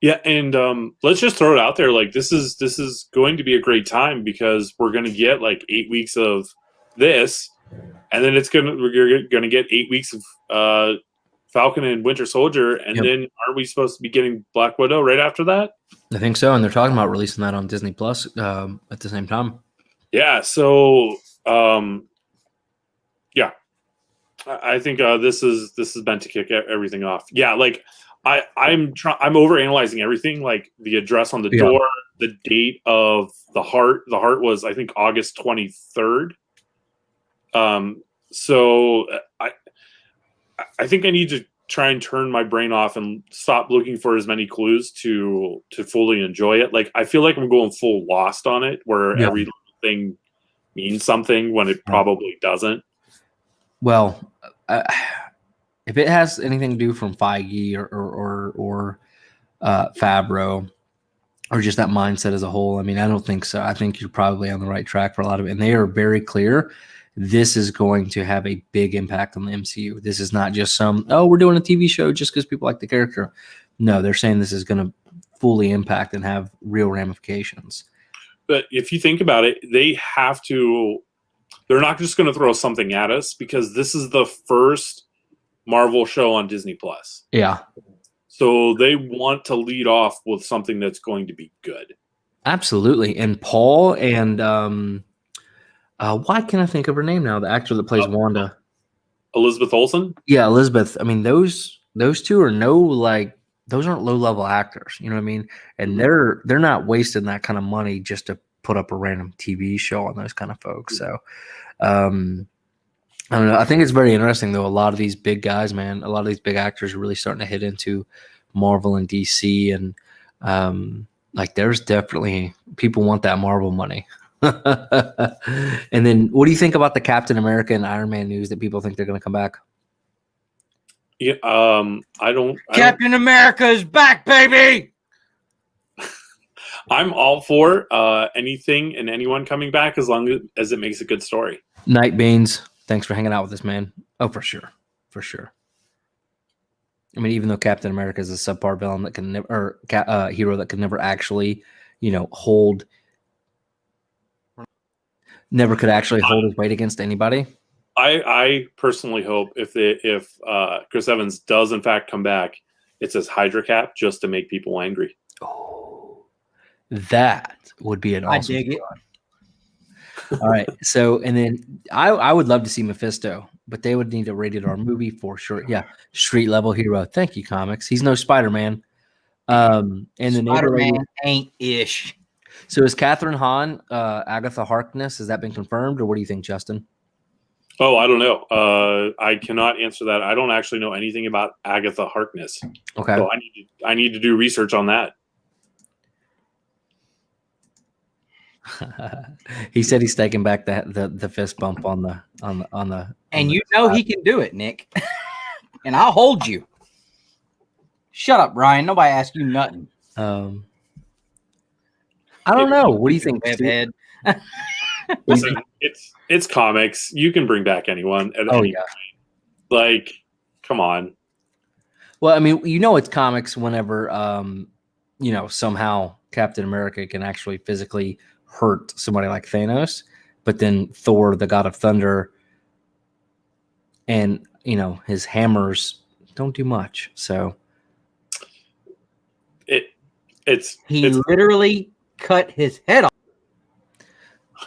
Yeah, and let's just throw it out there. Like, this is going to be a great time because we're going to get like 8 weeks of this, and then we're going to get 8 weeks of Falcon and Winter Soldier, and then aren't we supposed to be getting Black Widow right after that? I think so, and they're talking about releasing that on Disney Plus at the same time. Yeah, so yeah, I think this is meant to kick everything off. Yeah, like I'm overanalyzing everything. Like the address on the door, the date of the heart. The heart was, I think, August 23rd. So I think I need to try and turn my brain off and stop looking for as many clues to fully enjoy it. Like, I feel like I'm going full Lost on it, where every thing means something when it probably doesn't. Well, if it has anything to do from Feige or Favreau, or just that mindset as a whole, I mean, I don't think so. I think you're probably on the right track for a lot of it. And they are very clear. This is going to have a big impact on the MCU. This is not just we're doing a TV show just because people like the character. No, they're saying this is going to fully impact and have real ramifications. But if you think about it, they're not just going to throw something at us, because this is the first Marvel show on Disney Plus. Yeah. So they want to lead off with something that's going to be good. Absolutely. And Paul and why can't I think of her name now? The actor that plays Wanda. Elizabeth Olsen? Yeah, Elizabeth. I mean, those two are those aren't low-level actors. You know what I mean? And they're not wasting that kind of money just to put up a random TV show on those kind of folks. So I don't know. I think it's very interesting, though. A lot of these big guys, man, a lot of these big actors are really starting to hit into Marvel and DC. And Like, there's definitely people want that Marvel money. And then, what do you think about the Captain America and Iron Man news that people think they're going to come back? Yeah, I don't. Captain America is back, baby. I'm all for anything and anyone coming back as long as it makes a good story. Night Beans, thanks for hanging out with us, man. Oh, for sure, for sure. I mean, even though Captain America is a subpar villain that can never, or hero that could never actually, never could actually hold his weight against anybody. I personally hope if Chris Evans does in fact come back, it's as Hydra Cap just to make people angry. Oh, that would be an awesome. I dig it. All right, so and then I would love to see Mephisto, but they would need a rated R movie for sure. Yeah, street level hero. Thank you, comics. He's no Spider-Man. And the Spider-Man ain't ish. So is Catherine Hahn Agatha Harkness? Has that been confirmed, or what do you think, Justin? Oh, I don't know. I cannot answer that. I don't actually know anything about Agatha Harkness. Okay, so I need to do research on that. He said he's taking back the fist bump on the. And you know he can do it, Nick. And I'll hold you. Shut up, Ryan. Nobody asked you nothing. I don't know. What do you think, Webhead? Listen, it's comics. You can bring back anyone at any point. Like, come on. Well, I mean, it's comics whenever somehow Captain America can actually physically hurt somebody like Thanos, but then Thor, the God of Thunder, and his hammers don't do much. So it's literally cut his head off.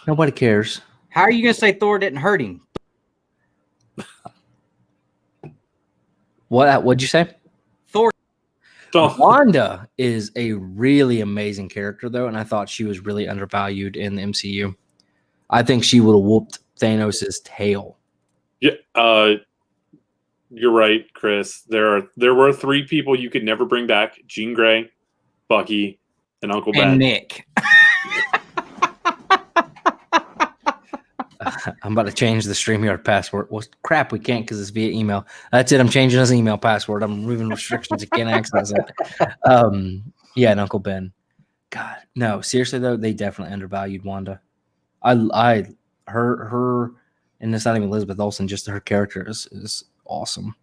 Nobody cares. How are you gonna say Thor didn't hurt him? What'd you say? Thor. Wanda is a really amazing character, though, and I thought she was really undervalued in the MCU. I think she would have whooped Thanos' tail. Yeah, you're right, Chris. There were 3 people you could never bring back: Jean Grey, Bucky, and Uncle Ben. And Nick. I'm about to change the StreamYard password. Well, crap, we can't because it's via email. That's it. I'm changing his email password. I'm removing restrictions. You can't access it. Yeah, and Uncle Ben. God, no, seriously though, they definitely undervalued Wanda. Her, and it's not even Elizabeth Olsen. Just her character is awesome.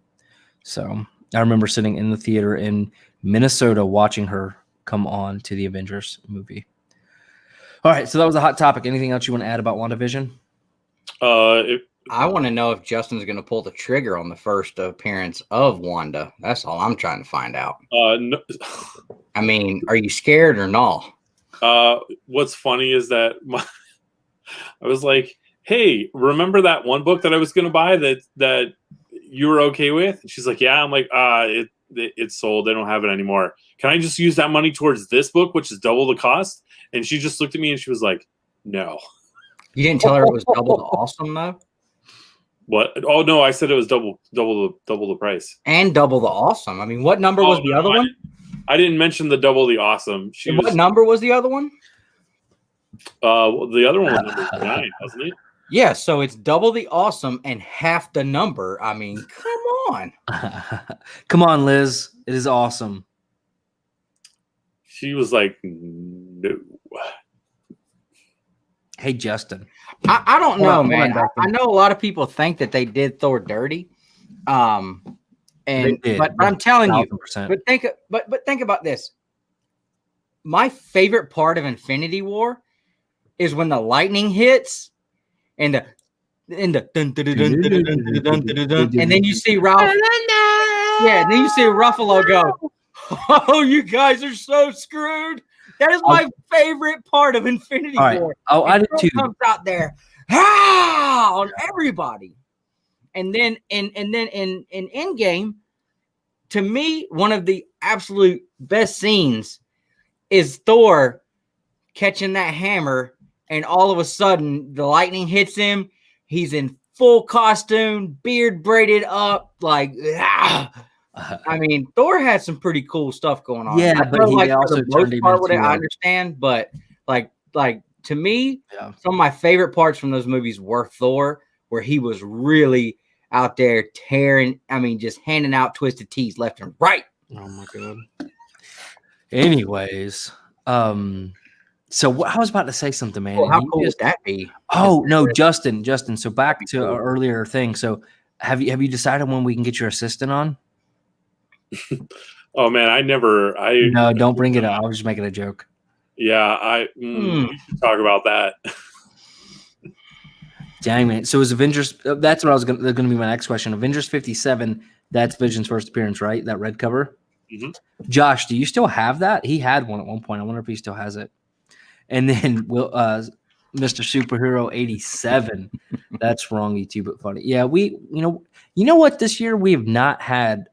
So I remember sitting in the theater in Minnesota watching her come on to the Avengers movie. All right, so that was a hot topic. Anything else you want to add about WandaVision? I want to know if Justin's going to pull the trigger on the first appearance of Wanda. That's all I'm trying to find out. No. I mean, are you scared or not? What's funny is that I was like, "Hey, remember that one book that I was going to buy that you were okay with?" And she's like, "Yeah." I'm like, it's sold. They don't have it anymore. Can I just use that money towards this book, which is double the cost?" And she just looked at me and she was like, "No." You didn't tell her it was double the awesome though? What? Oh no, I said it was double the price. And double the awesome. I mean, what number was the other one? I didn't mention the double the awesome. What number was the other one? The other one was number 9, wasn't it? Yeah, so it's double the awesome and half the number. I mean, come on. Come on, Liz. It is awesome. She was like, "No." Hey, Justin. I don't know, man. I know a lot of people think that they did Thor dirty. But I'm telling you, 1,000%. but think about this. My favorite part of Infinity War is when the lightning hits and the dun, dun, dun, dun, dun, dun, dun, dun, dun, dun, and then you see Ralph. Yeah, and then you see Ruffalo go, "Oh, you guys are so screwed." That is my favorite part of Infinity War. Oh, I did too. Comes out there, on everybody, and then in Endgame, to me, one of the absolute best scenes is Thor catching that hammer, and all of a sudden the lightning hits him. He's in full costume, beard braided up, like I mean, Thor had some pretty cool stuff going on. Yeah, I but feel he like also for the turned most him part with it, into I a- understand, but like to me, Yeah. some of my favorite parts from those movies were Thor, where he was really out there tearing. I mean, just handing out twisted teas left and right. Oh my god. Anyways, so I was about to say something, man. Well, and how you cool just- would that be? Oh no, Justin. So back be to cool. our earlier thing. So have you decided when we can get your assistant on? Oh man, I No, don't bring it up. I was just making a joke. Yeah, we should talk about that. Dang, man. So is Avengers? That's what I was going to be my next question. Avengers 57. That's Vision's first appearance, right? That red cover. Mhm. Josh, do you still have that? He had one at one point. I wonder if he still has it. And then Mr. Superhero 87. That's wrong, YouTube, but funny. Yeah, you know what? This year we have not had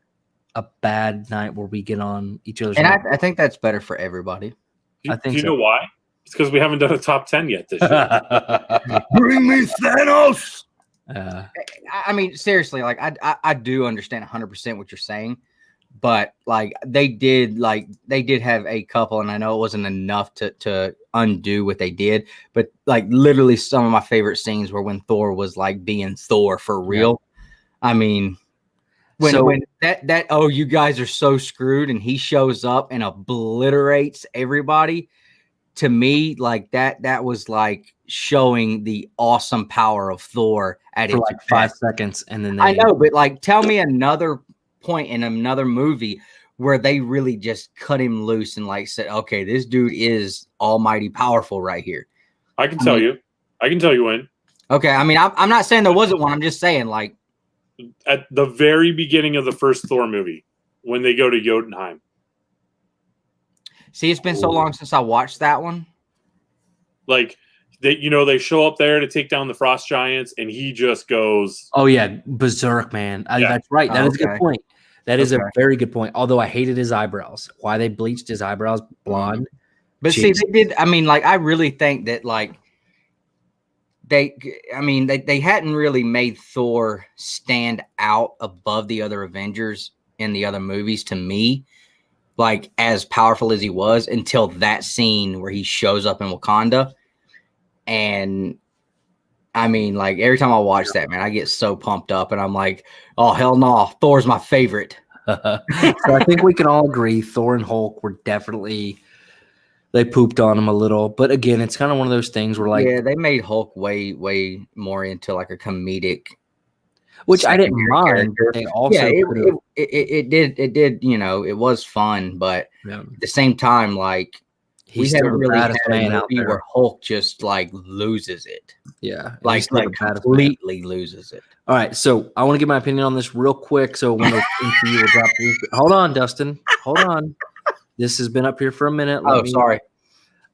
a bad night where we get on each other's. And I think that's better for everybody. I think Do you so. know why? It's because we haven't done a top 10 yet this year. Bring me Thanos. Uh, I mean, seriously, like I do understand 100% what you're saying, but like they did have a couple, and I know it wasn't enough to undo what they did, but like literally some of my favorite scenes were when Thor was like being Thor for real. I mean, when that oh, you guys are so screwed, and he shows up and obliterates everybody. To me, like that was like showing the awesome power of Thor at for its like 5 best. seconds, and then I know, but like, tell me another point in another movie where they really just cut him loose and like said, "Okay, this dude is almighty powerful right here." I can tell you. I can tell you when. Okay, I mean, I'm not saying there wasn't one. I'm just saying, like, At the very beginning of the first Thor movie, when they go to Jotunheim. see, it's been so long since I watched that one. Like they show up there to take down the frost giants, and he just goes. Oh yeah, berserk, man. Yeah. That's right. That is a good Okay. point. That is a Okay. very good point. Although I hated his eyebrows. Why they bleached his eyebrows blonde? But see, they did. I mean, like, I really think that like they hadn't really made Thor stand out above the other Avengers in the other movies to me, like as powerful as he was until that scene where he shows up in Wakanda. And I mean, like every time I watch that, man, I get so pumped up, and I'm like, oh hell no, Thor's my favorite. So I think we can all agree Thor and Hulk were definitely they pooped on him a little. But again, it's kind of one of those things where like Yeah, they made Hulk way more into like a comedic, which I didn't secondary mind. character. They also Yeah, it did, you know, it was fun, but yeah, at the same time, like we he's still haven't the really had baddest a man out movie there. where Hulk just like loses it. Yeah, he's Like still the baddest man. completely loses it. All right, so I want to give my opinion on this real quick. So when the MCU will drop, hold on, Dustin, hold on. This has been up here for a minute. Sorry.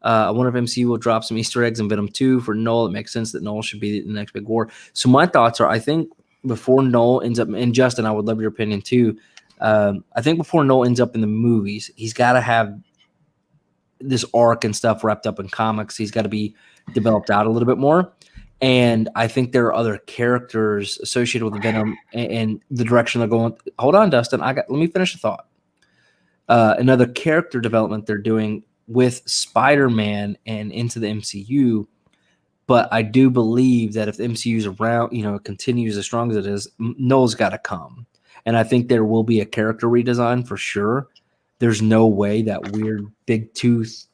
I wonder if MCU will drop some Easter eggs in Venom 2 for Noel. It makes sense that Noel should be the next big war. So my thoughts are, I think before Noel ends up, and Justin, I would love your opinion too. I think before Noel ends up in the movies, he's got to have this arc and stuff wrapped up in comics. He's got to be developed out a little bit more. And I think there are other characters associated with Venom and the direction they're going. Hold on, Dustin. Let me finish the thought. Another character development they're doing with Spider-Man and into the MCU. But I do believe that if the MCU is around, you know, it continues as strong as it is, Noel's got to come. And I think there will be a character redesign for sure. There's no way that weird big tooth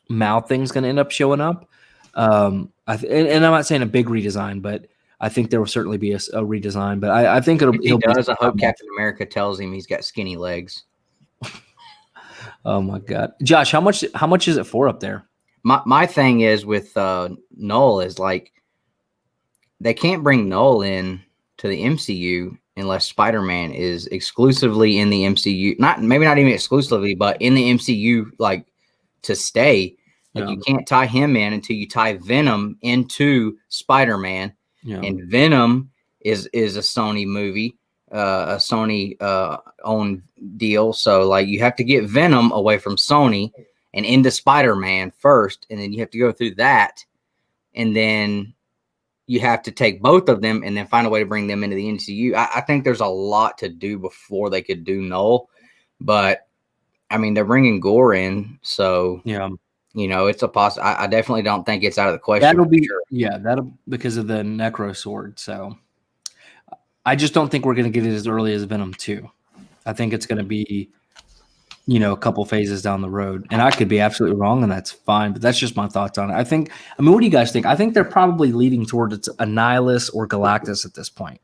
mouth thing's going to end up showing up. And I'm not saying a big redesign, but I think there will certainly be a redesign. But I think If he it'll does, be I hope Captain America tells him he's got skinny legs. Oh my God, Josh, how much is it for up there? My thing is with Noel is like they can't bring Noel in to the MCU unless Spider-Man is exclusively in the MCU. Maybe not even exclusively, but in the MCU, like to stay. Like you can't tie him in until you tie Venom into Spider-Man. Yeah. And Venom is a Sony movie, a Sony owned deal. So like you have to get Venom away from Sony and into Spider-Man first, and then you have to go through that, and then you have to take both of them and then find a way to bring them into the MCU. I think there's a lot to do before they could do Null, but I mean, they're bringing Gore in, so Yeah. you know, it's a I definitely don't think it's out of the question. That'll be sure. that'll because of the Necro Sword. So I just don't think we're going to get it as early as Venom 2. I think it's going to be, you know, a couple phases down the road. And I could be absolutely wrong, and that's fine. But that's just my thoughts on it. I mean, what do you guys think? I think they're probably leading towards Annihilus or Galactus at this point.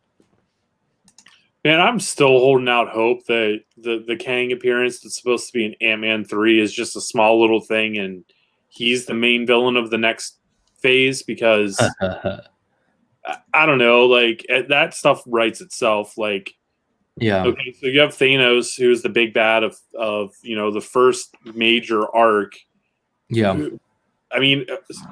Man, I'm still holding out hope that the Kang appearance that's supposed to be in Ant-Man 3 is just a small little thing, and he's the main villain of the next phase, because I don't know, like that stuff writes itself. Like, yeah, okay, so you have Thanos, who's the big bad of you know, the first major arc. Yeah, I mean,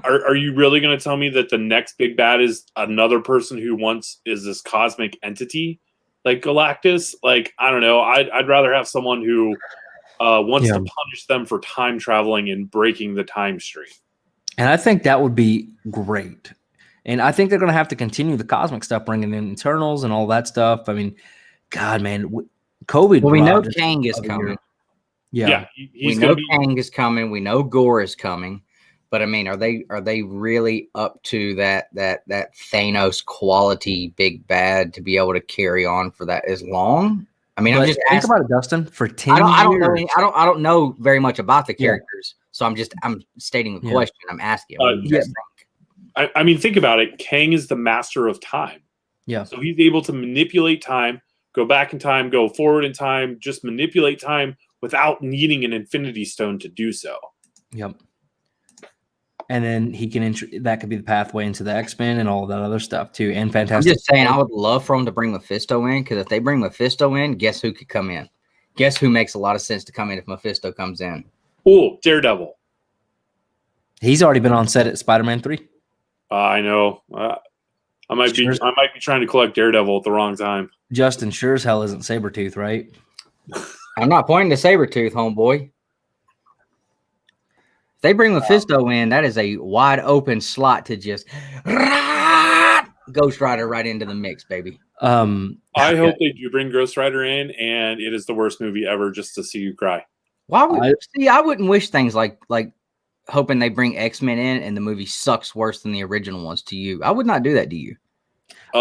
are you really going to tell me that the next big bad is another person who is this cosmic entity like Galactus? Like, I don't know. I'd rather have someone who wants to punish them for time traveling and breaking the time stream. And I think that would be great. And I think they're going to have to continue the cosmic stuff, bringing in Eternals and all that stuff. I mean, God, man, COVID. Well, we know Kang is coming. Yeah, we know Kang is coming. We know Gore is coming. But I mean, are they really up to that Thanos quality big bad to be able to carry on for that as long? I mean, I'm just think about it, Dustin. For 10 years, I don't know very much about the characters, so I'm stating the question. I'm asking. I mean, think about it. Kang is the master of time. Yeah. So he's able to manipulate time, go back in time, go forward in time, just manipulate time without needing an Infinity Stone to do so. Yep. And then he can that could be the pathway into the X-Men and all that other stuff too. And Fantastic. I'm just saying, I would love for them to bring Mephisto in, because if they bring Mephisto in, guess who could come in? Guess who makes a lot of sense to come in if Mephisto comes in? Oh, Daredevil. He's already been on set at Spider-Man 3. I know. I might be trying to collect Daredevil at the wrong time. Justin, sure as hell isn't Sabretooth, right? I'm not pointing to Sabretooth, homeboy. If they bring Mephisto in, that is a wide open slot to just Ghost Rider right into the mix, baby. I hope they do bring Ghost Rider in, and it is the worst movie ever just to see you cry. Why would I wouldn't wish things like hoping they bring X-Men in and the movie sucks worse than the original ones to you. I would not do that to you. They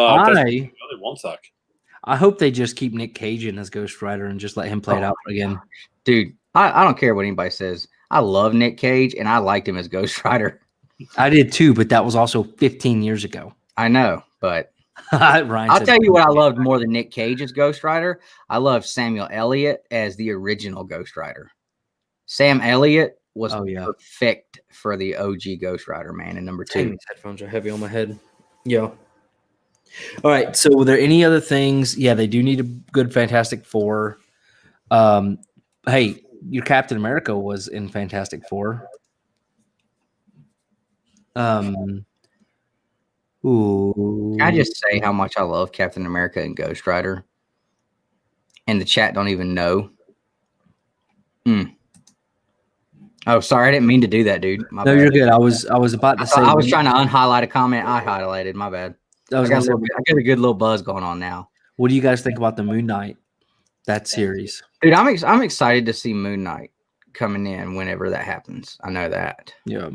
won't suck. I hope they just keep Nick Cage in as Ghost Rider and just let him play it out again. Dude, I don't care what anybody says. I love Nick Cage, and I liked him as Ghost Rider. I did too, but that was also 15 years ago. I know, but I'll tell you what I loved more than Nick Cage as Ghost Rider. I loved Samuel Elliott as the original Ghost Rider. Sam Elliott was perfect for the OG Ghost Rider, man. And number 2. These headphones are heavy on my head. Yeah. All right. So were there any other things? Yeah, they do need a good Fantastic Four. Hey, your Captain America was in Fantastic Four. Can I just say how much I love Captain America and Ghost Rider? And the chat don't even know. Oh, sorry, I didn't mean to do that, dude. No, you're good. I was about to say. I was trying to unhighlight a comment I highlighted. My bad. I got a good little buzz going on now. What do you guys think about the Moon Knight, that series? Dude, I'm excited to see Moon Knight coming in whenever that happens. I know that. Yeah.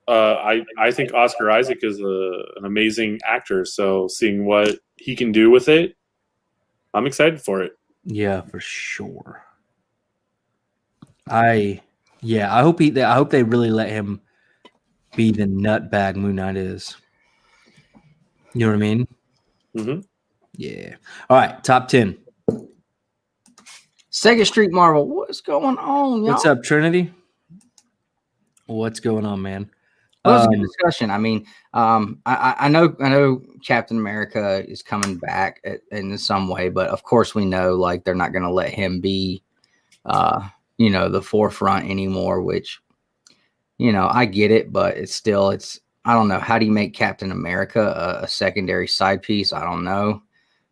I think Oscar Isaac is an amazing actor. So seeing what he can do with it, I'm excited for it. Yeah, for sure. I hope they really let him be the nutbag Moon Knight is. You know what I mean? Mm-hmm. Yeah. All right. Top 10. Sega Street Marvel. What's going on, y'all? What's up, Trinity? What's going on, man? Well, it's a good discussion. I mean, I know Captain America is coming back in some way, but of course we know like they're not going to let him be, the forefront anymore. Which, I get it, but it's I don't know. How do you make Captain America a secondary side piece? I don't know,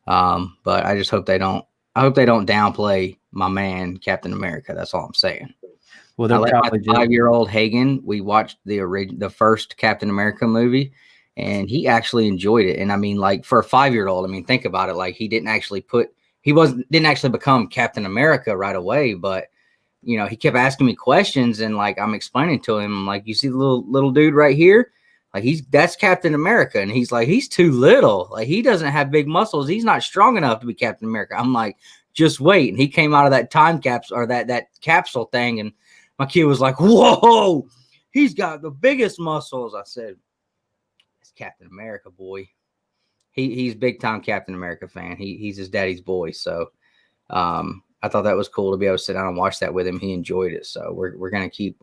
but I just hope they don't. I hope they don't downplay my man Captain America. That's all I'm saying. Well, they're probably 5-year-old Hagen. We watched the first Captain America movie, and he actually enjoyed it. And I mean, like for a 5-year-old, I mean, think about it. Like he didn't actually become Captain America right away, but you know, he kept asking me questions, and like I'm explaining to him, I'm like, you see the little dude right here? Like that's Captain America. And he's like, he's too little. Like he doesn't have big muscles. He's not strong enough to be Captain America. I'm like, just wait. And he came out of that time capsule or that capsule thing, and my kid was like, whoa, he's got the biggest muscles. I said, it's Captain America, boy. He's big time Captain America fan. He's his daddy's boy. So I thought that was cool to be able to sit down and watch that with him. He enjoyed it. So we're gonna keep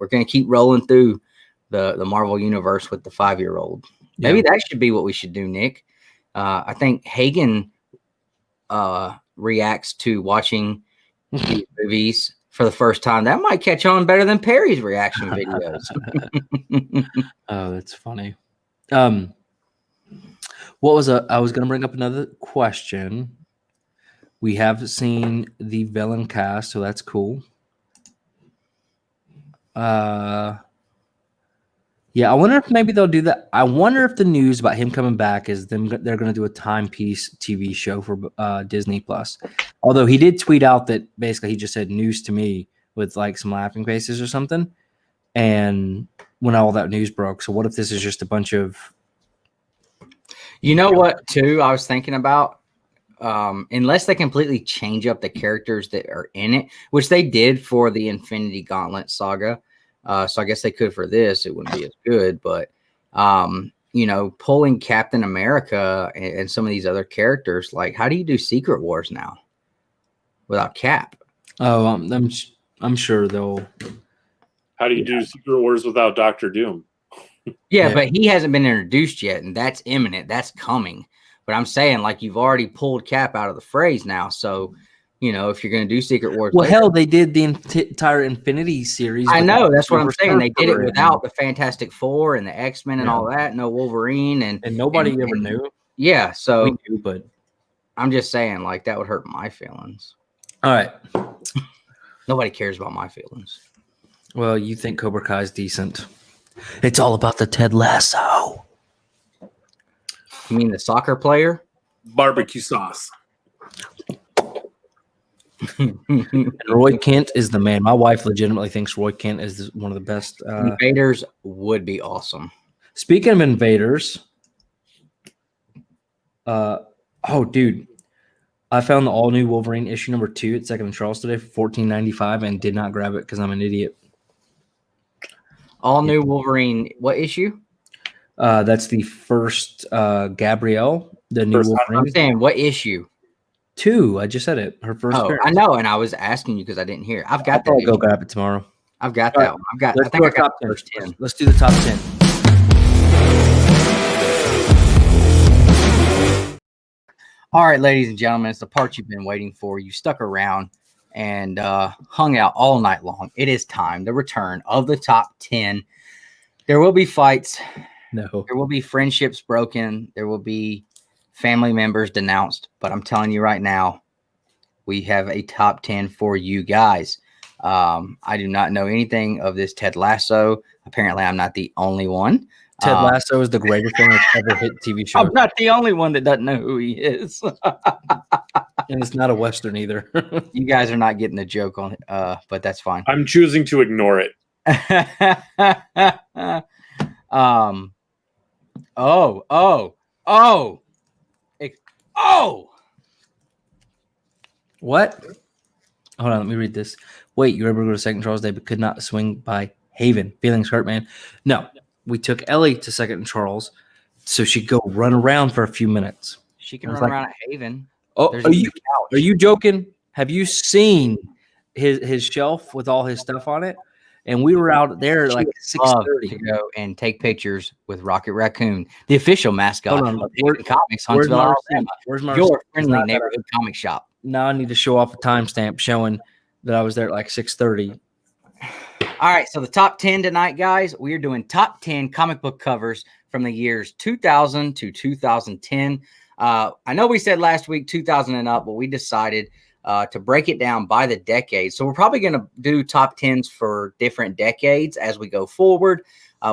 rolling through the Marvel universe with the 5-year-old. Maybe that should be what we should do, Nick. I think Hagen reacts to watching these movies for the first time. That might catch on better than Perry's reaction videos. Oh, that's funny. I was going to bring up another question. We have seen the villain cast, so that's cool. Yeah, I wonder if maybe they'll do that. I wonder if the news about him coming back is they're going to do a timepiece TV show for Disney Plus. Although he did tweet out that basically he just said news to me with like some laughing faces or something. And when all that news broke, so what if this is just a bunch of... You know what, too, I was thinking about? Unless they completely change up the characters that are in it, which they did for the Infinity Gauntlet saga. So I guess they could for this. It wouldn't be as good. But, you know, pulling Captain America and some of these other characters, like how do you do Secret Wars now without Cap? Oh, I'm sure they'll... How do you do Secret Wars without Doctor Doom? Yeah, but he hasn't been introduced yet, and that's imminent. That's coming. But I'm saying, like, you've already pulled Cap out of the phrase now. So, you know, if you're going to do Secret Wars... Well, hell, they did the entire Infinity series. I know. That's what I'm saying. They did it without the Fantastic Four and the X-Men and all that. No Wolverine. And nobody ever knew. Yeah, so... We knew, but... I'm just saying, like, that would hurt my feelings. All right. Nobody cares about my feelings. Well, you think Cobra Kai's decent. It's all about the Ted Lasso. You mean the soccer player? Barbecue sauce. And Roy Kent is the man. My wife legitimately thinks Roy Kent is one of the best. Invaders would be awesome. Speaking of Invaders, oh, dude, I found the all-new Wolverine issue number 2 at Second and Charles today for $14.95 and did not grab it because I'm an idiot. All new Wolverine. What issue? That's the first Gabrielle, the new Wolverine. I'm saying what issue? 2. I just said it. Her first. Oh, I know, and I was asking you because I didn't hear. I've got that. I'll go grab it tomorrow. I've got that one. I've got. I think I got the first 10. Let's do the top 10. All right, ladies and gentlemen, it's the part you've been waiting for. You stuck around and hung out all night long. It is time, the return of the top 10. There will be fights. No. There will be friendships broken. There will be family members denounced. But I'm telling you right now, we have a top 10 for you guys. I do not know anything of this Ted Lasso. Apparently, I'm not the only one. Ted Lasso is the greatest thing that's ever hit TV show. I'm not the only one that doesn't know who he is. And it's not a Western either. You guys are not getting the joke on but that's fine. I'm choosing to ignore it. What? Hold on, let me read this. Wait, you were able to go to Second Charles Day but could not swing by Haven. Feelings hurt, man. No, we took Ellie to Second and Charles so she'd go run around for a few minutes. She can run around at Haven. Oh, are you joking? Have you seen his shelf with all his stuff on it? And we were out there like 6:30 to go and take pictures with Rocket Raccoon, the official mascot of Comics, where's Huntsville, Alabama. Where's my Your friendly neighborhood comic shop. Now I need to show off a timestamp showing that I was there at like 6:30. All right, so the top 10 tonight, guys. We are doing top 10 comic book covers from the years 2000 to 2010. I know we said last week 2000 and up, but we decided to break it down by the decade. So we're probably going to do top 10s for different decades as we go forward.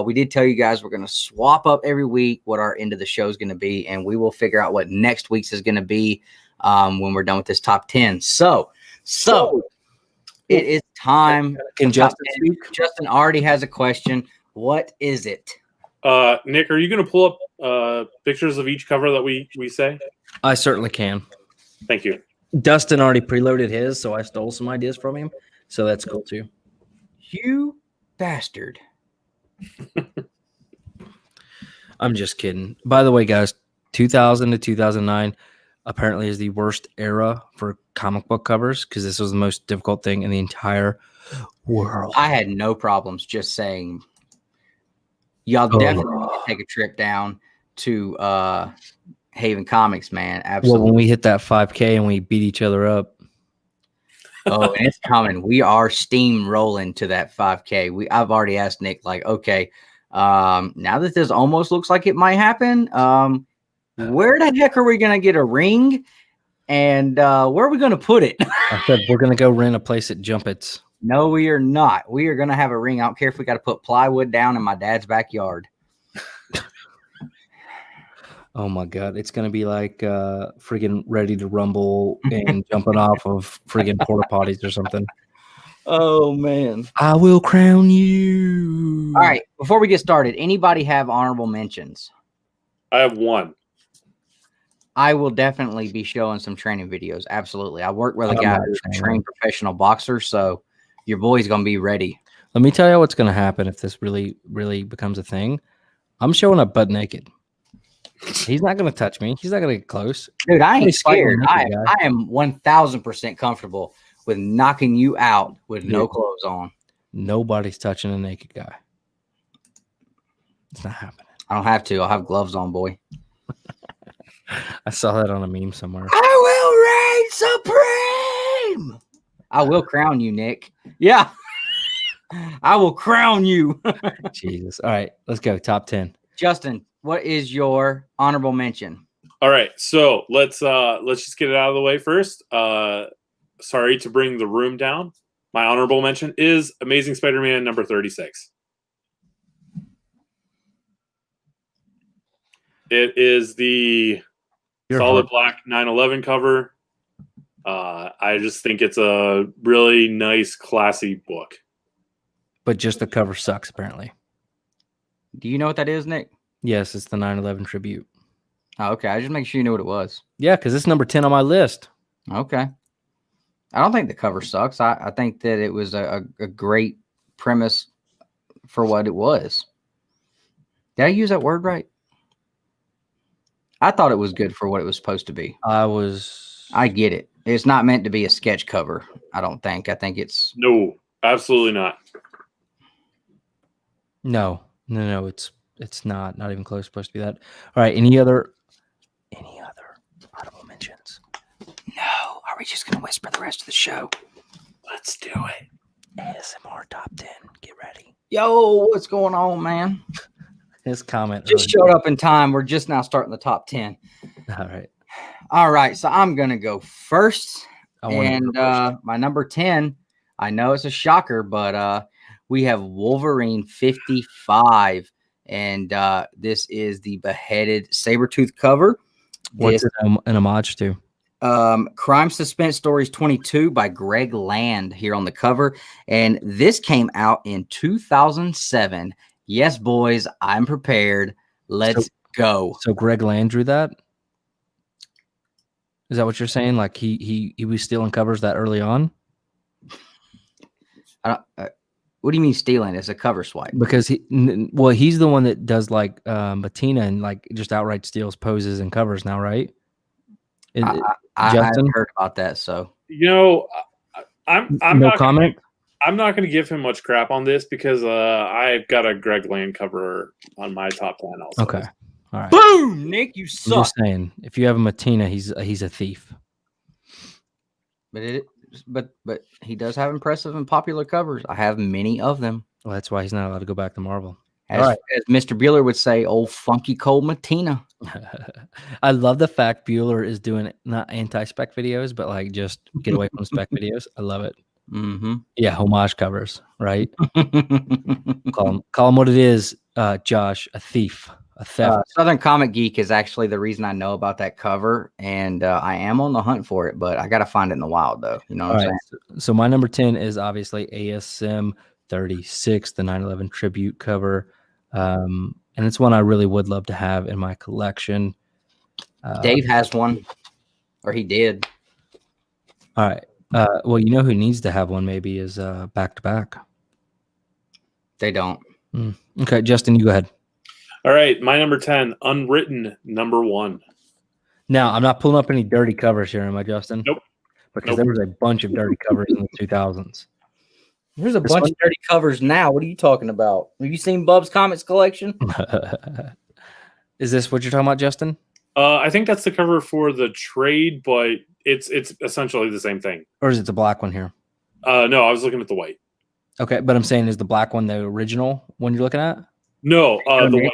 We did tell you guys we're going to swap up every week what our end of the show is going to be, and we will figure out what next week's is going to be when we're done with this top 10. So it is time. Can Justin speak? Justin already has a question. What is it? Nick, are you going to pull up pictures of each cover that we say? I certainly can. Thank you. Dustin already preloaded his, so I stole some ideas from him. So that's cool too. You bastard. I'm just kidding. By the way, guys, 2000 to 2009 apparently is the worst era for comic book covers because this was the most difficult thing in the entire world. I had no problems just saying y'all definitely need to take a trip down to Haven Comics, man. Absolutely. Well, when we hit that 5K and we beat each other up. Oh, and it's coming. We are steamrolling to that 5K. I've already asked Nick, like, okay, now that this almost looks like it might happen, where the heck are we going to get a ring? And where are we going to put it? I said we're going to go rent a place at Jumpets. No, we are not. We are going to have a ring. I don't care if we got to put plywood down in my dad's backyard. Oh my God. It's going to be like friggin' Ready to Rumble and jumping off of friggin' porta potties or something. Oh, man. I will crown you. All right. Before we get started, anybody have honorable mentions? I have one. I will definitely be showing some training videos. Absolutely. I work with a guy who's a trained professional boxer, so your boy's going to be ready. Let me tell you what's going to happen if this really, really becomes a thing. I'm showing up butt naked. He's not going to touch me. He's not going to get close. Dude, I ain't He's fighting scared. a naked guy. I am 1,000% comfortable with knocking you out with no clothes on. Nobody's touching a naked guy. It's not happening. I don't have to. I'll have gloves on, boy. I saw that on a meme somewhere. I will reign supreme. I will crown you, Nick. Yeah. I will crown you. Jesus. All right, let's go. Top 10. Justin, what is your honorable mention? All right, so let's just get it out of the way first. Sorry to bring the room down. My honorable mention is Amazing Spider-Man number 36. It is the solid black 9/11 cover. I just think it's a really nice, classy book. But just the cover sucks, apparently. Do you know what that is, Nick? Yes, it's the 9/11 tribute. Oh, okay. I just make sure you knew what it was. Yeah, because it's number 10 on my list. Okay. I don't think the cover sucks. I think that it was a great premise for what it was. Did I use that word right? I thought it was good for what it was supposed to be. I get it. It's not meant to be a sketch cover, I don't think. I think it's... No, absolutely not. No, it's not even close. Supposed to be that. All right, any other audible mentions? No. Are we just going to whisper the rest of the show? Let's do it. ASMR top 10. Get ready. Yo, what's going on, man? His comment Just showed up in time. We're just now starting the top 10. All right, so I'm going to go first. And my number 10, I know it's a shocker, but we have Wolverine 55. And this is the beheaded Sabretooth cover. What's it an homage to? Crime Suspense Stories 22 by Greg Land here on the cover. And this came out in 2007. Yes, boys, I'm prepared. Let's go. So Greg Land drew that? Is that what you're saying? Like he was stealing covers that early on? What do you mean stealing? It's a cover swipe. Because he's the one that does like Matina and like just outright steals poses and covers now, right? I haven't heard about that. So I'm no not comment. I'm not going to give him much crap on this because I've got a Greg Land cover on my top 10 also. Okay. All right. Boom, Nick, you suck. I'm just saying, if you have a Matina, he's a thief. But he does have impressive and popular covers. I have many of them. Well, that's why he's not allowed to go back to Marvel. As Mr. Bueller would say, old funky cold Matina. I love the fact Bueller is doing not anti-spec videos, but like just get away from spec videos. I love it. Mm-hmm. Yeah, homage covers, right? Call them what it is. Josh, a thief, a theft. Southern Comic Geek is actually the reason I know about that cover, and I am on the hunt for it, but I got to find it in the wild, though. You know what I'm saying? So my number 10 is obviously ASM 36, the 9/11 tribute cover. And it's one I really would love to have in my collection. Dave has one, or he did. All right. Well, you know who needs to have one maybe is Back to Back. They don't. Okay, Justin, you go ahead. All right, my number 10, Unwritten number 1. Now, I'm not pulling up any dirty covers here, am I, Justin? Nope. Because there was a bunch of dirty covers in the 2000s. There's a bunch of dirty covers now. What are you talking about? Have you seen Bub's Comics collection? Is this what you're talking about, Justin? I think that's the cover for the trade, but it's essentially the same thing. Or is it the black one here? No, I was looking at the white. Okay, but I'm saying, is the black one the original one you're looking at? No, the white one.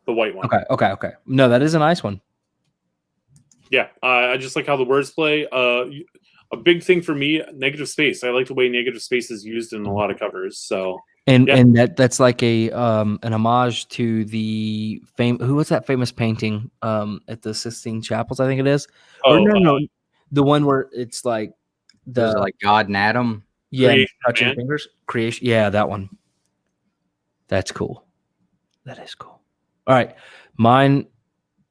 The white one. Okay. No, that is a nice one. Yeah, I just like how the words play. A big thing for me, negative space. I like the way negative space is used in a lot of covers. So and that's like a an homage to the who was that famous painting at the Sistine Chapels, I think it is. No, the one where it's like like God and Adam. Yeah, touching fingers. Creation. Yeah, that one. That's cool. That is cool. All right, my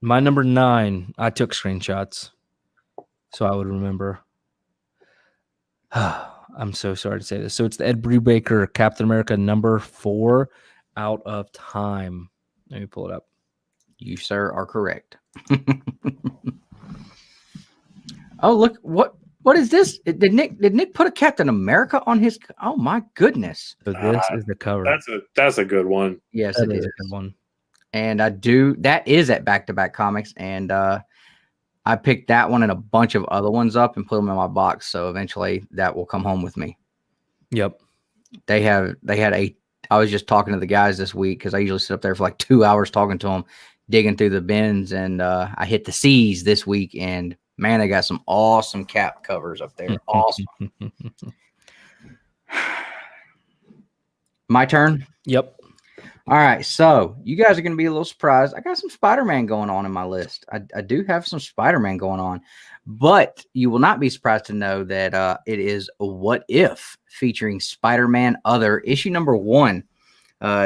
number 9. I took screenshots, so I would remember. I'm so sorry to say this. So it's the Ed Brubaker Captain America number 4, Out of Time. Let me pull it up. You, sir, are correct. Oh, look what is this? Did Nick put a Captain America on his? Oh my goodness! So this is the cover. That's a good one. Yes, that it is a good one. And that is at Back to Back Comics, and I picked that one and a bunch of other ones up and put them in my box. So eventually that will come home with me. Yep. They had I was just talking to the guys this week because I usually sit up there for like 2 hours talking to them, digging through the bins, and I hit the C's this week, and man, they got some awesome cap covers up there. Awesome. My turn? Yep. All right, so you guys are going to be a little surprised. I got some Spider-Man going on in my list. I do have some Spider-Man going on, but you will not be surprised to know that it is What If featuring Spider-Man Other, issue number 1.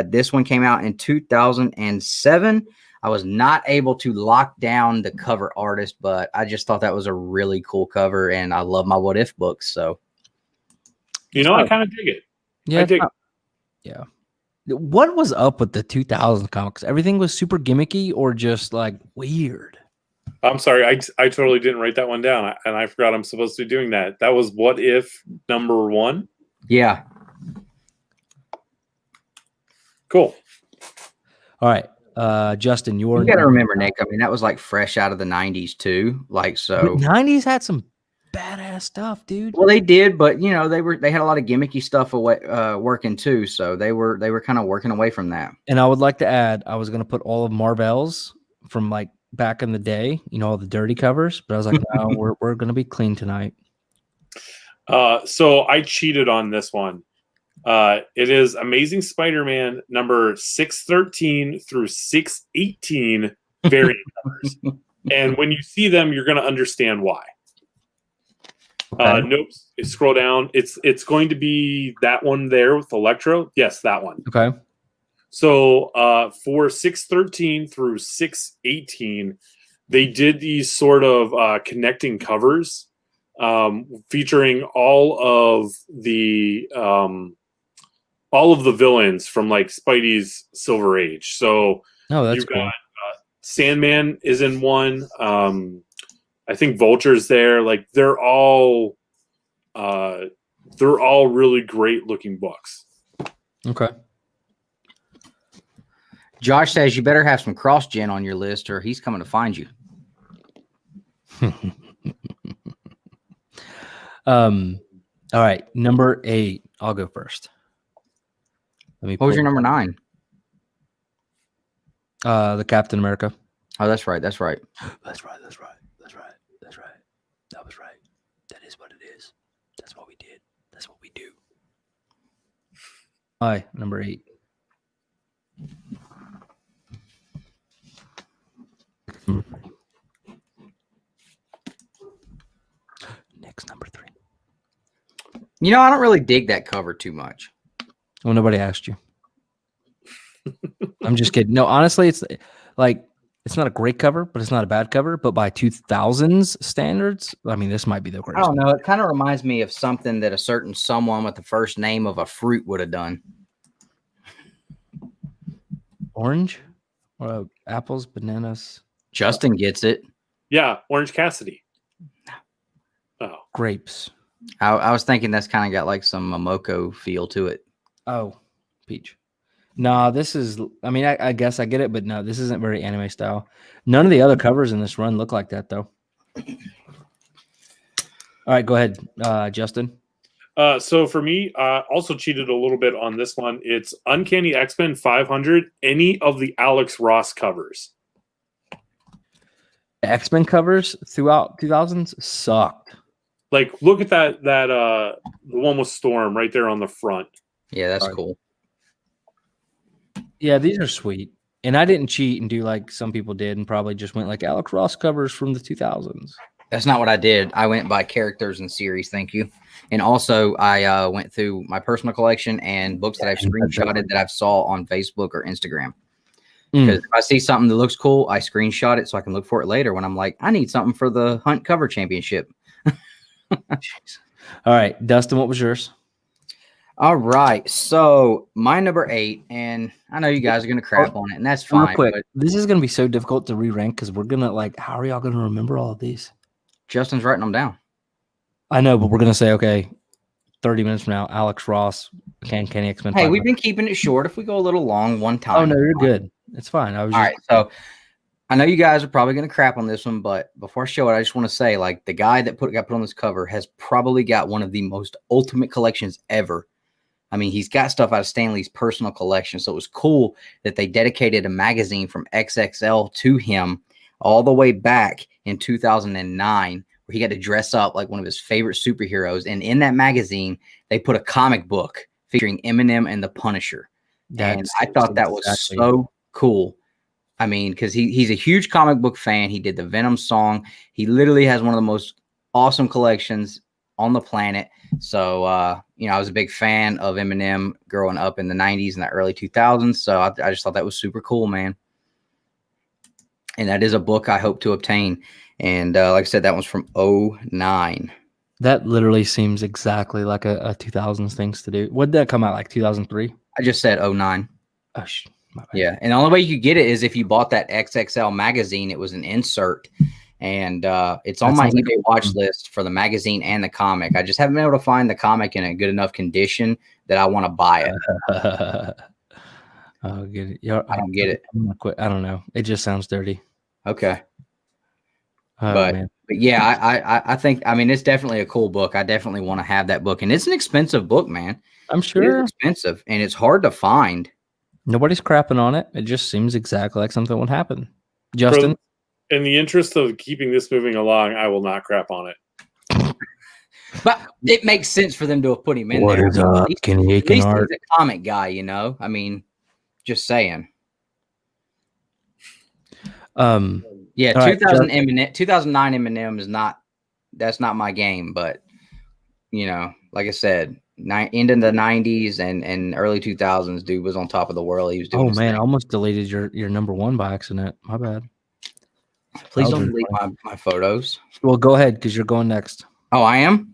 This one came out in 2007. I was not able to lock down the cover artist, but I just thought that was a really cool cover, and I love my What If books. So, I kind of dig it. Yeah, I dig it. Yeah. What was up with the 2000 comics? Everything was super gimmicky or just like weird? I'm sorry. I totally didn't write that one down. And I forgot I'm supposed to be doing that. That was What If number 1. Yeah. Cool. All right. Justin, you got to remember, Nick, I mean, that was like fresh out of the 90s too. Like, so the 90s had some badass stuff, dude. Well, they did, but they had a lot of gimmicky stuff away, working too. So they were kind of working away from that. And I would like to add, I was going to put all of Marvel's from like back in the day, all the dirty covers, but I was like, no, we're going to be clean tonight. So I cheated on this one. It is Amazing Spider-Man number 613 through 618 variant covers. And when you see them, you're going to understand why. Nope. Scroll down. It's going to be that one there with Electro. Yes, that one. Okay. So for 613 through 618, they did these sort of connecting covers featuring all of the villains from like Spidey's Silver Age. So that's cool. Got Sandman is in one. I think Vulture's there. Like they're all really great looking books. Okay. Josh says you better have some cross-gen on your list or he's coming to find you. All right, number 8. I'll go first. What was your number 9? The Captain America. Oh, that's right. That's right. That's right. That was right. That is what it is. That's what we did. That's what we do. Hi, number 8. Next, number 3. You know, I don't really dig that cover too much. Well, nobody asked you. I'm just kidding. No, honestly, it's like it's not a great cover, but it's not a bad cover. But by 2000s standards, I mean, this might be the I greatest. don't know. It kind of reminds me of something that a certain someone with the first name of a fruit would have done. Orange, or apples, bananas, Justin gets it. Yeah, Orange Cassidy. Oh, grapes. I was thinking that's kind of got like some Momoko feel to it. Oh, peach. No, this is. I mean, I guess I get it, but no, this isn't very anime style. None of the other covers in this run look like that, though. All right, go ahead, Justin. So for me, also cheated a little bit on this one. It's Uncanny X-Men 500. Any of the Alex Ross covers. The X-Men covers throughout 2000s sucked. Like, look at that the one with Storm right there on the front. Yeah, that's Right. cool. Yeah, these are sweet. And I didn't cheat and do like some people did and probably just went like Alex Ross covers from the 2000s. That's not what I did. I went by characters and series. Thank you. And also, I went through my personal collection and books that I've screenshotted that I've saw on Facebook or Instagram. Because if I see something that looks cool, I screenshot it so I can look for it later when I'm like, I need something for the Hunt Cover Championship. All right, Dustin, what was yours? All right. So my number 8, and I know you guys are going to crap on it, and that's Real fine. quick, But this is going to be so difficult to re-rank because we're going to like, how are y'all going to remember all of these? Justin's writing them down. I know, but we're going to say, okay, 30 minutes from now, Alex Ross, Kenny X-Men. Hey, 500. we've been keeping it short. If we go a little long one time. Oh, no, you're good. It's fine. I was All just, right. So I know you guys are probably going to crap on this one, but before I show it, I just want to say, like, the guy that got put on this cover has probably got one of the most ultimate collections ever. I mean, he's got stuff out of Stanley's personal collection. So it was cool that they dedicated a magazine from XXL to him all the way back in 2009, where he got to dress up like one of his favorite superheroes. And in that magazine, they put a comic book featuring Eminem and the Punisher. And I thought that was so cool. I mean, because he's a huge comic book fan. He did the Venom song. He literally has one of the most awesome collections on the planet. So, you know, I was a big fan of Eminem growing up in the 90s and the early 2000s. So I just thought that was super cool, man. And that is a book I hope to obtain. And like I said, that one's from 2009. that literally seems exactly like a 2000s things to do. What did that come out like 2003? I just said 2009. Oh, my bad. Yeah. And the only way you could get it is if you bought that XXL magazine. It was an insert. And it's on my eBay watch list for the magazine and the comic. I just haven't been able to find the comic in a good enough condition that I want to buy it. Oh, get it. I don't get it. I'm gonna quit. I don't know. It just sounds dirty. Okay. Oh, But man. yeah, I think, I mean, it's definitely a cool book. I definitely want to have that book. And it's an expensive book, man. I'm It is sure expensive and it's hard to find. nobody's crapping on it. It just seems exactly like something would happen. Justin, In the interest of keeping this moving along, I will not crap on it. But it makes sense for them to have put him in what there. is At up? least- Kenny At least Aikenart? he's a comic guy, you know? I mean, just saying. Yeah, All right, 2009 Eminem is not, that's not my game, but you know, like I said, end of the 90s and early 2000s, dude was on top of the world. He was doing Oh his man, I thing. almost deleted your number one by accident. My bad. Please That don't was delete my photos. Well, go ahead because you're going next. Oh, I am?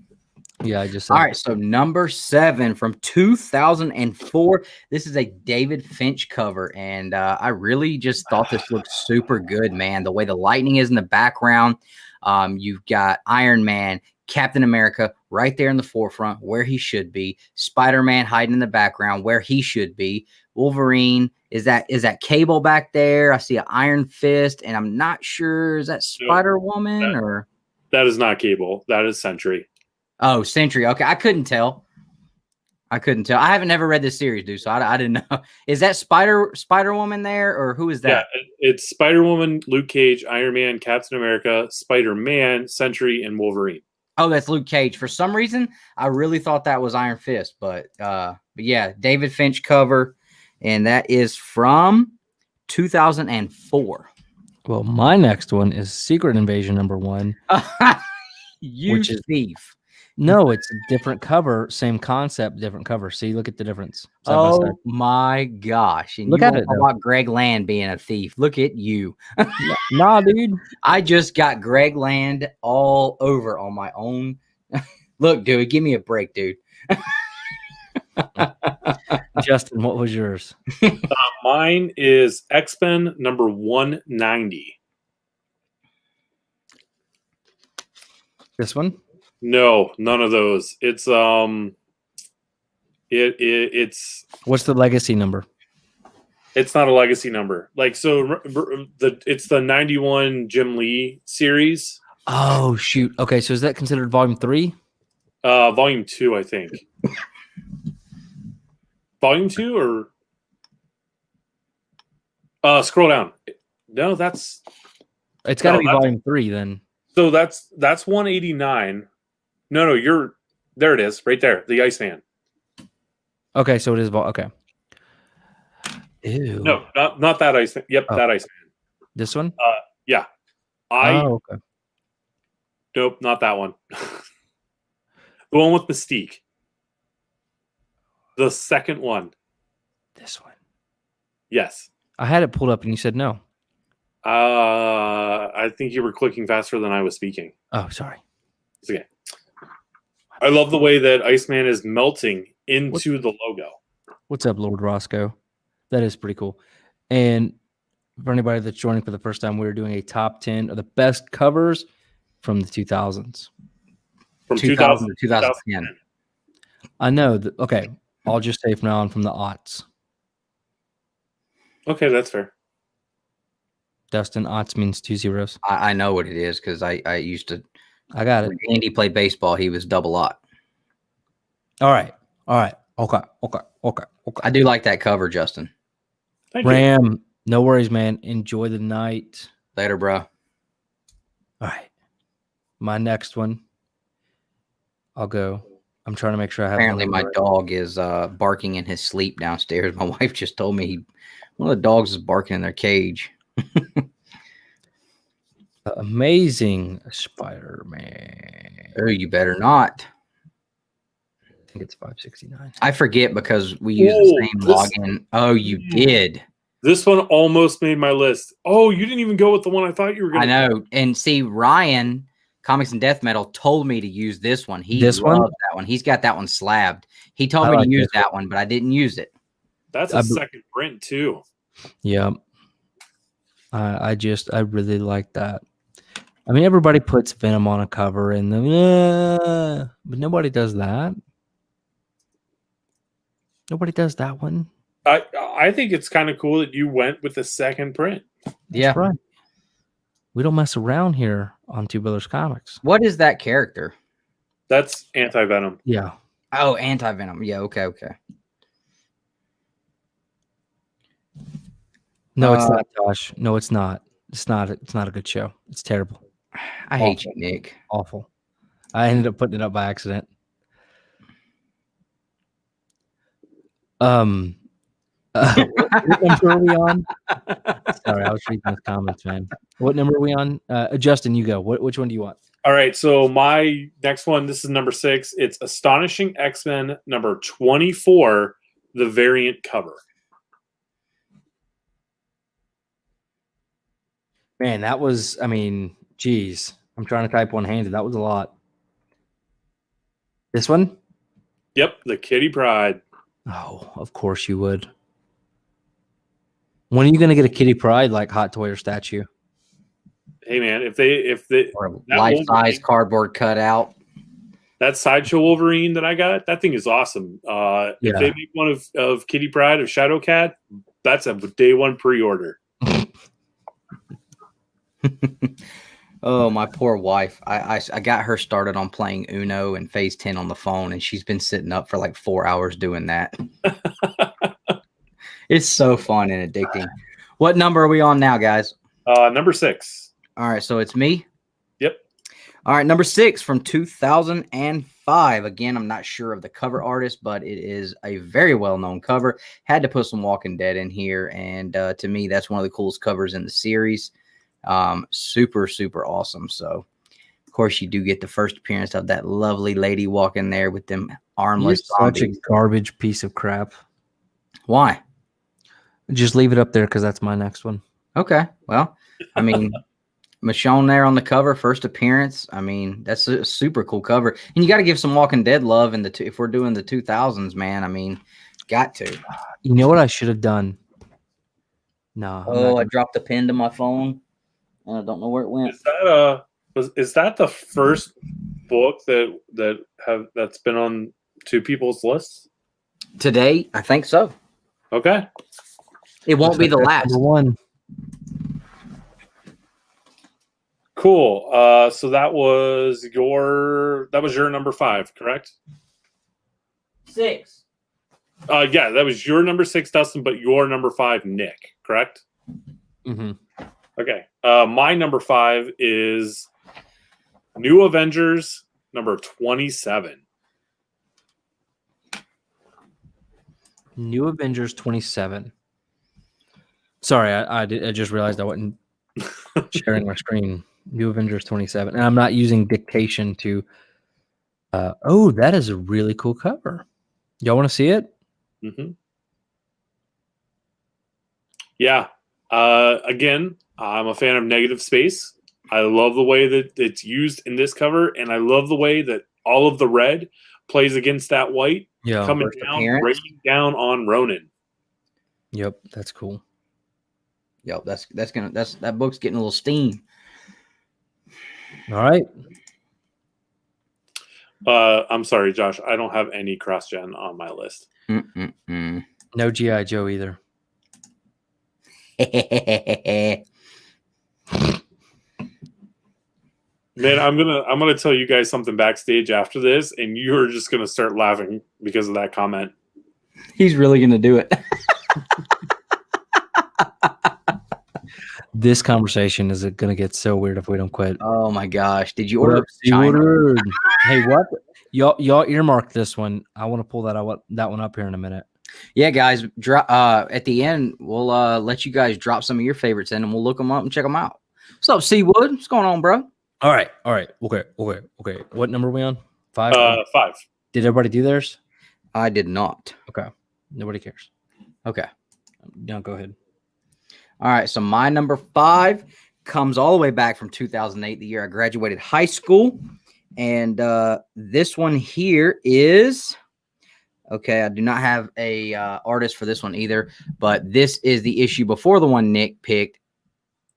Yeah, I just said. All right, so number 7 from 2004. This is a David Finch cover, and I really just thought this looked super good, man. The way the lightning is in the background. You've got Iron Man, Captain America right there in the forefront where he should be. Spider-Man hiding in the background where he should be. Wolverine, is that Cable back there? I see an Iron Fist, and I'm not sure, is that Spider-Woman or? That is not Cable. That is Sentry. Oh, Sentry. Okay, I couldn't tell. I haven't ever read this series, dude, so I didn't know. Is that Spider-Woman there, or who is that? Yeah, it's Spider-Woman, Luke Cage, Iron Man, Captain America, Spider-Man, Sentry, and Wolverine. Oh, that's Luke Cage. For some reason, I really thought that was Iron Fist, but yeah, David Finch cover, and that is from 2004. Well, my next one is Secret Invasion #1. You Which is- thief. No, it's a different cover, same concept, different cover. See, look at the difference. Side by Oh side. my gosh. And Look you at won't it, talk though. about Greg Land being a thief. Look at you. Nah, dude. I just got Greg Land all over on my own. Look, dude, give me a break, dude. Justin, what was yours? Mine is X-Men #190. This one? No, none of those. It's it's What's the legacy number? it's not a legacy number. Like so, it's the 91 Jim Lee series, Oh, shoot. Okay, so is that considered volume 3? volume 2, I think. Volume 2 or scroll down. No, that's It's got to No, be that's- volume 3 then. so that's 189. No, you're there. It is right there. The Iceman. Okay, so it is okay. Ew. No, not that Iceman. Yep, Oh. that Iceman. This one? Yeah. Oh, okay. Nope, not that one. The one with Mystique. The second one. This one. Yes. I had it pulled up and you said no. I think you were clicking faster than I was speaking. Oh, sorry. It's okay. I love the way that Iceman is melting into the logo. What's up, Lord Roscoe? That is pretty cool. And for anybody that's joining for the first time, we're doing a top 10 of the best covers from the 2000s. From 2000 2000 to 2010. I know. Okay, I'll just say from now on from the aughts. Okay, that's fair. Dustin, aughts means 2 zeros. I know what it is because I used to. I got it. When Andy played baseball, he was double lot. All right. Okay. I do like that cover, Justin. Thank you. Ram, no worries, man. Enjoy the night. Later, bro. All right. My next one. I'll go. I'm trying to make sure I have. Apparently, the my number dog is barking in his sleep downstairs. My wife just told me one of the dogs is barking in their cage. Amazing Spider-Man. Oh, you better not. I think it's 569. I forget because we use Whoa, the same this- login. Oh, you did. This one almost made my list. Oh, you didn't even go with the one I thought you were going I to. know. And see, Ryan, Comics and Death Metal, told me to use this one. He This loves one? that one. He's got that one slabbed. He told I me like to use this that one, but I didn't use it. That's I a bel- second print, too. Yep. I really like that. I mean, everybody puts Venom on a cover and then, but nobody does that. Nobody does that one. I think it's kind of cool that you went with the second print. Yeah. That's right. We don't mess around here on Two Brothers Comics. What is that character? That's Anti-Venom. Yeah. Oh, Anti-Venom. Yeah, okay. No, it's not, Josh. No, it's not. It's not a good show. It's terrible. I hate you, Nick. Awful. I ended up putting it up by accident. What number are we on? Sorry, I was reading the comments, man. What number are we on? Justin, you go. Which one do you want? All right, so my next one, this is number 6. It's Astonishing X-Men number 24, the variant cover. Man, that was, I mean, geez. I'm trying to type one-handed. That was a lot. This one? Yep, the Kitty Pryde. Oh, of course you would. When are you going to get a Kitty Pryde like Hot Toy or statue? Hey man, if they Or a That life-size Wolverine. cardboard cutout. that Sideshow Wolverine that I got, that thing is awesome. Yeah. If they make one of Kitty Pryde of Shadowcat, that's a day one pre-order. Oh, my poor wife. I got her started on playing Uno and Phase 10 on the phone, and she's been sitting up for like 4 hours doing that. It's so fun and addicting. What number are we on now, guys? Number 6. All right, so it's me. Yep. All right, number 6 from 2005. Again, I'm not sure of the cover artist, but it is a very well-known cover. Had to put some Walking Dead in here, and to me, that's one of the coolest covers in the series. Super, super awesome. So, of course, you do get the first appearance of that lovely lady walking there with them armless You're such a zombies. garbage piece of crap. Why? Just leave it up there because that's my next one. Okay. Well, I mean, Michonne there on the cover, first appearance. I mean, that's a super cool cover. And you got to give some Walking Dead love in if we're doing the 2000s, man. I mean, got to. You know what I should have done? No. I dropped the pen to my phone. And I don't know where it went. Is that the first book that's been on two people's lists? Today, I think so. Okay. It won't be the last. Number one. Cool. So that was your number 5, correct? 6. Yeah, that was your number 6, Dustin, but your number 5, Nick, correct? Mm-hmm. Okay. My number 5 is New Avengers number 27. New Avengers 27. Sorry, I just realized I wasn't sharing my screen. New Avengers 27. And I'm not using dictation to... that is a really cool cover. Y'all want to see it? Mm-hmm. Yeah. Again, I'm a fan of negative space. I love the way that it's used in this cover, and I love the way that all of the red plays against that white, coming down, raining down on Ronan. Yep, that's cool. Yep, that book's getting a little steam. All right. I'm sorry, Josh. I don't have any cross-gen on my list. No G.I. Joe either. Man, I'm gonna tell you guys something backstage after this, and you're just gonna start laughing because of that comment. He's really gonna do it. This conversation is going to get so weird if we don't quit. Oh my gosh! Did you order China? Hey, what? Y'all earmark this one. I want to pull that one up here in a minute. Yeah, guys. At the end, we'll let you guys drop some of your favorites in, and we'll look them up and check them out. What's up, Seawood? What's going on, bro? All right. Okay. What number are we on? 5. 5. Did everybody do theirs? I did not. Okay. Nobody cares. Okay. Now go ahead. All right, so my number 5 comes all the way back from 2008, the year I graduated high school. And this one here is, okay, I do not have a artist for this one either, but this is the issue before the one Nick picked,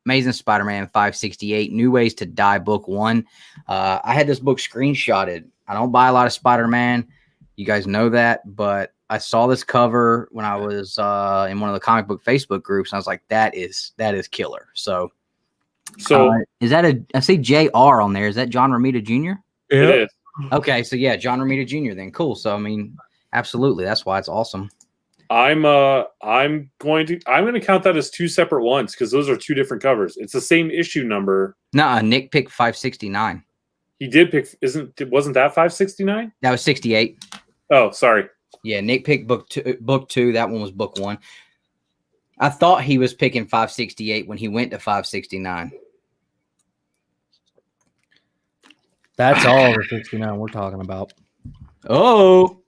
Amazing Spider-Man 568, New Ways to Die, Book 1. I had this book screenshotted. I don't buy a lot of Spider-Man. You guys know that, but I saw this cover when I was in one of the comic book Facebook groups, and I was like, that is killer. So is that I see JR on there. Is that John Romita Jr.? Yeah. It is. Okay, so yeah, John Romita Jr. then. Cool. So I mean, absolutely. That's why it's awesome. I'm going to count that as 2 separate ones because those are 2 different covers. It's the same issue number. No, Nick picked 569. He did pick wasn't that 569? That was 68. Oh, sorry. Yeah, Nick picked book 2. That one was book 1. I thought he was picking 568 when he went to 569. That's all the 69 we're talking about. Oh.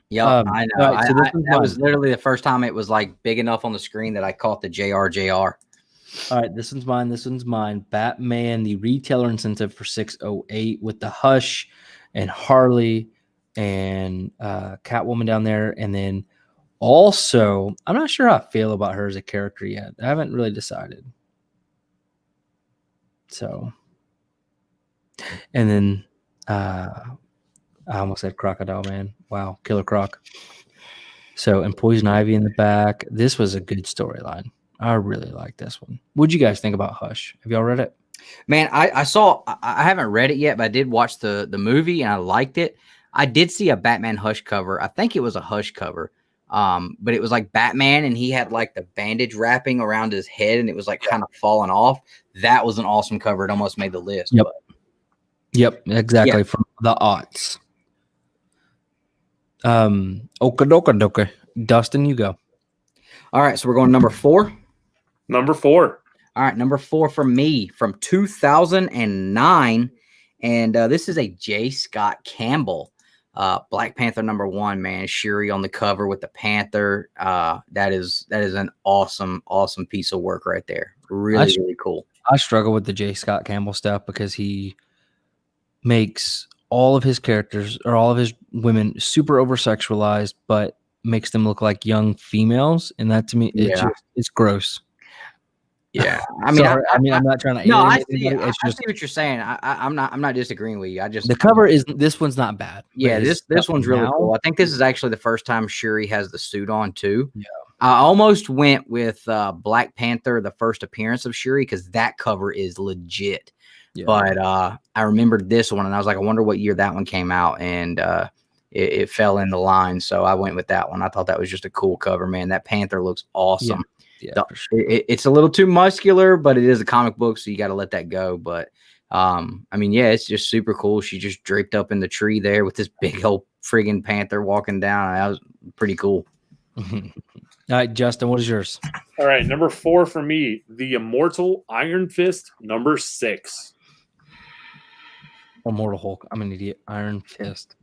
Yeah, I know. Right, so that was literally the first time it was like big enough on the screen that I caught the JR. All right, this one's mine. Batman, the retailer incentive for 608 with the Hush and Harley and Catwoman down there. And then also, I'm not sure how I feel about her as a character yet. I haven't really decided. So, and then I almost said Crocodile Man. Wow, Killer Croc. So, and Poison Ivy in the back. This was a good storyline. I really like this one. What'd you guys think about Hush? Have y'all read it? Man, I haven't read it yet, but I did watch the movie and I liked it. I did see a Batman Hush cover. I think it was a Hush cover. But it was like Batman and he had like the bandage wrapping around his head and it was like kind of falling off. That was an awesome cover. It almost made the list. Yep. Yep, exactly. Yeah. From the aughts. Okay. Dustin, you go. All right, so we're going number 4. Number 4. All right, number 4 for me from 2009. And this is a J. Scott Campbell. Black Panther #1, man. Shuri on the cover with the Panther. That is an awesome piece of work right there. Really, really cool. I struggle with the J. Scott Campbell stuff because he makes all of his characters or all of his women super over sexualized, but makes them look like young females, and that to me it's gross. Yeah, I mean, I'm not trying to. No, I alienate see. anybody. I see what you're saying. I'm not disagreeing with you. I just The cover is this one's not bad. Yeah, this one's really now- cool. I think this is actually the first time Shuri has the suit on too. Yeah. I almost went with Black Panther, the first appearance of Shuri, because that cover is legit. Yeah. But I remembered this one, and I was like, I wonder what year that one came out, and it fell in the line, so I went with that one. I thought that was just a cool cover, man. That Panther looks awesome. Yeah, The- for sure. it's a little too muscular, but it is a comic book, so you got to let that go. But I mean, yeah, it's just super cool. She just draped up in the tree there with this big old friggin' panther walking down. That was pretty cool. All right, Justin, what is yours? All right, number 4 for me, the Immortal Iron Fist #6. Immortal Hulk. I'm an idiot. Iron Fist.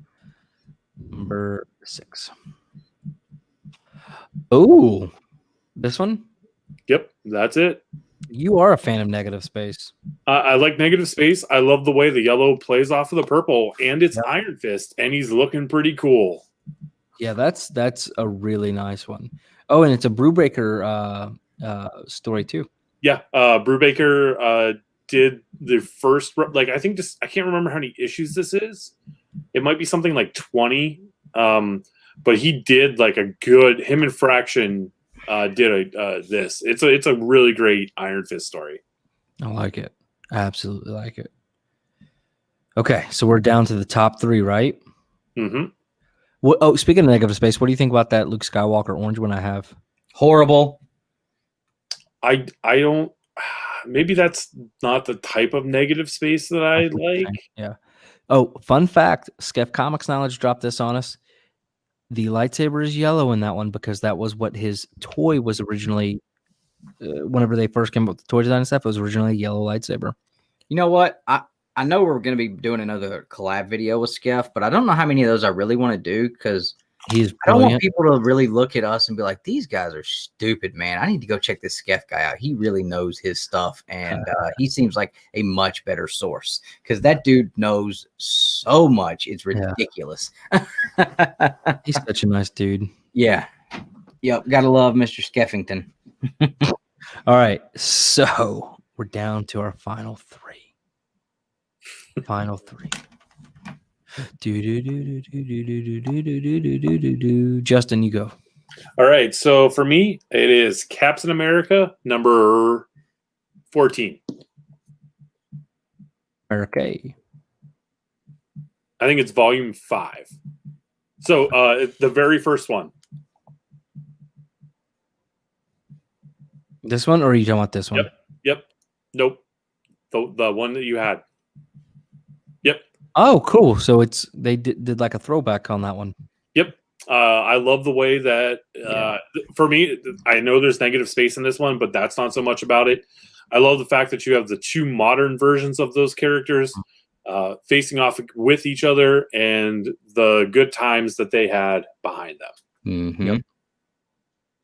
#6. Oh, this one? Yep, that's it. You are a fan of negative space. I like negative space. I love the way the yellow plays off of the purple, and it's Iron Fist, and he's looking pretty cool. Yeah, that's a really nice one. Oh, and it's a Brewbreaker story too. Yeah, Brubaker did the first, like, I think I can't remember how many issues this is. It might be something like 20, but he did like him and Fraction did this. It's a really great Iron Fist story. I like it. I absolutely like it. Okay, so we're down to the top 3, right? Mm-hmm. Oh, speaking of negative space, what do you think about that Luke Skywalker orange one I have? Horrible. I don't. Maybe that's not the type of negative space that I like. Yeah. Oh, fun fact: Skeff Comics Knowledge dropped this on us. The lightsaber is yellow in that one because that was what his toy was originally. Whenever they first came up with the toy design and stuff, it was originally a yellow lightsaber. You know what? I know we're going to be doing another collab video with Skeff, but I don't know how many of those I really want to do because He's I don't want brilliant. people to really look at us and be like, these guys are stupid, man. I need to go check this Skeff guy out. He really knows his stuff, and he seems like a much better source because that dude knows so much. It's ridiculous. He's such a nice dude. Yeah. Yep. Gotta love Mr. Skeffington. All right, so we're down to our final 3. Final 3. Justin, you go. All right, so for me, it is Captain America number 14. Okay. I think it's volume 5. So the very first one. This one, or are you talking about this one? Yep. Nope. The one that you had. Yep. Oh, cool. So they did like a throwback on that one. Yep. I love the way that for me, I know there's negative space in this one, but that's not so much about it. I love the fact that you have the 2 modern versions of those characters facing off with each other and the good times that they had behind them. Mm-hmm. Yep.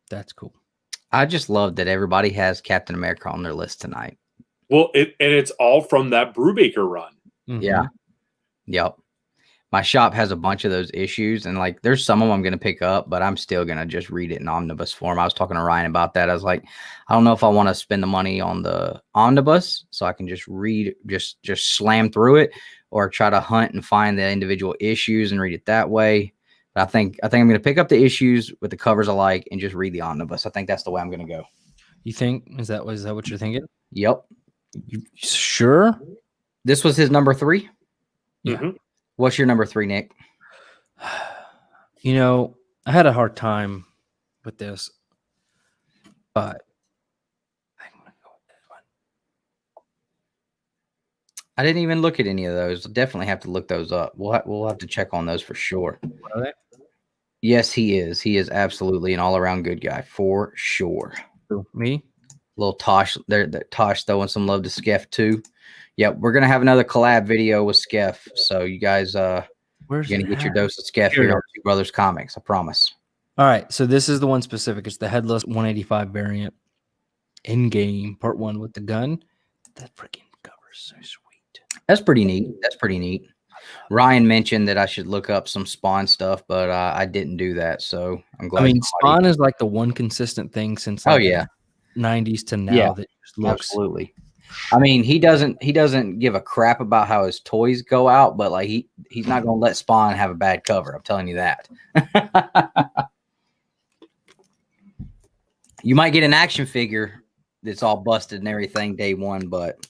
That's cool. I just love that everybody has Captain America on their list tonight. Well, it's all from that Brubaker run. Mhm. Yeah. Yep. My shop has a bunch of those issues, and like there's some of them I'm going to pick up, but I'm still going to just read it in omnibus form. I was talking to Ryan about that. I was like, I don't know if I want to spend the money on the omnibus so I can just read, just slam through it, or try to hunt and find the individual issues and read it that way. But I think I'm going to pick up the issues with the covers I like and just read the omnibus. I think that's the way I'm going to go. You think is that what you're thinking? Yep. You sure? This was his number 3. Yeah. Mm-hmm. What's your number 3, Nick? You know, I had a hard time with this, but I'm gonna go with this one. I didn't even look at any of those. Definitely have to look those up. We'll have to check on those for sure. Are they? Yes, he is. He is absolutely an all-around good guy for sure. Who, me? Little Tosh there. Tosh throwing some love to Skeff too. Yep, we're gonna have another collab video with Skeff. So you guys, Where's you're gonna it get your at? dose of Skeff Here it here on is. Two Brothers Comics. I promise. All right, so this is the one specific. It's the headless 185 variant in game part 1 with the gun. That freaking cover is so sweet. That's pretty neat. That's pretty neat. Ryan mentioned that I should look up some Spawn stuff, but I didn't do that. So I'm glad. I mean, Spawn is like the one consistent thing since like yeah, 90s to now Yeah, that just looks absolutely. I mean, he doesn't give a crap about how his toys go out, but like he's not gonna let Spawn have a bad cover. I'm telling you that. You might get an action figure that's all busted and everything day one, but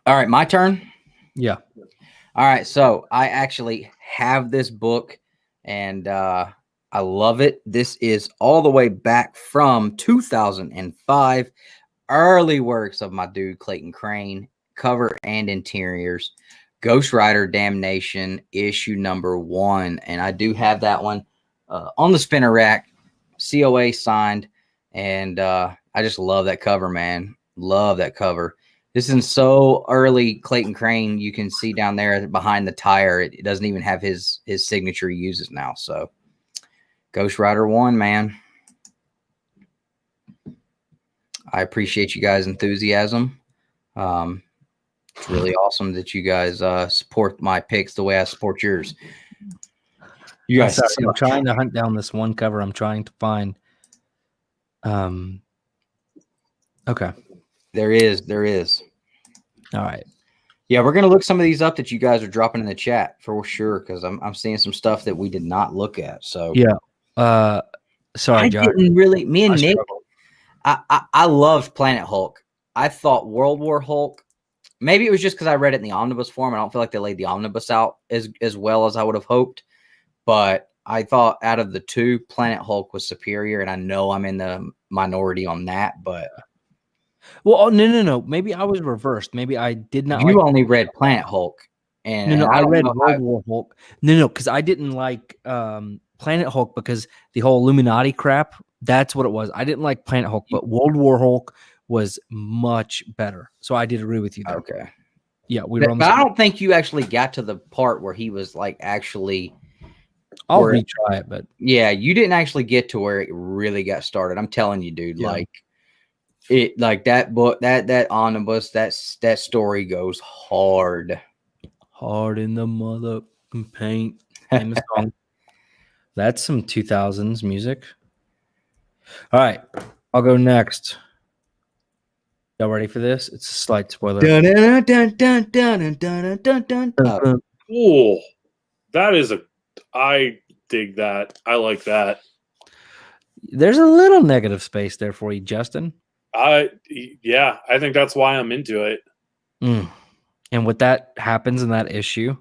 all right, my turn. yeah. All right, so I actually have this book, and I love it. This is all the way back from 2005. Early works of my dude Clayton Crane, cover and interiors. Ghost Rider Damnation, issue number 1, and I do have that one on the spinner rack, COA signed, and I just love that cover, man. Love that cover. This is so early Clayton Crane. You can see down there behind the tire. It doesn't even have his signature he uses now. So Ghost Rider 1, man. I appreciate you guys' enthusiasm. It's really awesome that you guys support my picks the way I support yours. You guys, I'm trying to hunt down this one cover. I'm trying to find. Okay. There is. All right. Yeah, we're gonna look some of these up that you guys are dropping in the chat for sure, because I'm seeing some stuff that we did not look at. So yeah. Sorry, I Josh. didn't really. Me and I Nick, struggled. I loved Planet Hulk. I thought World War Hulk. Maybe it was just because I read it in the omnibus form. I don't feel like they laid the omnibus out as well as I would have hoped. But I thought out of the two, Planet Hulk was superior, and I know I'm in the minority on that. But Well, no. Maybe I was reversed. Maybe I did not. you like only read Planet Hulk, and No, and I don't read know World War Hulk. No, because I didn't like Planet Hulk because the whole Illuminati crap. That's what it was. I didn't like Planet Hulk, but World War Hulk was much better. So I did agree with you there. Okay. Yeah, we were on the But I same. don't think you actually got to the part where he was like actually. I'll where- retry it, but Yeah, you didn't actually get to where it really got started. I'm telling you, dude. Yeah. Like that book, that omnibus, that story goes hard. hard in the mother paint. Famous song. That's some 2000s music. All right, I'll go next. Y'all ready for this? It's a slight spoiler. Oh, Cool. That is I dig that. I like that. There's a little negative space there for you, Justin. Yeah, I think that's why I'm into it. And what that happens in that issue,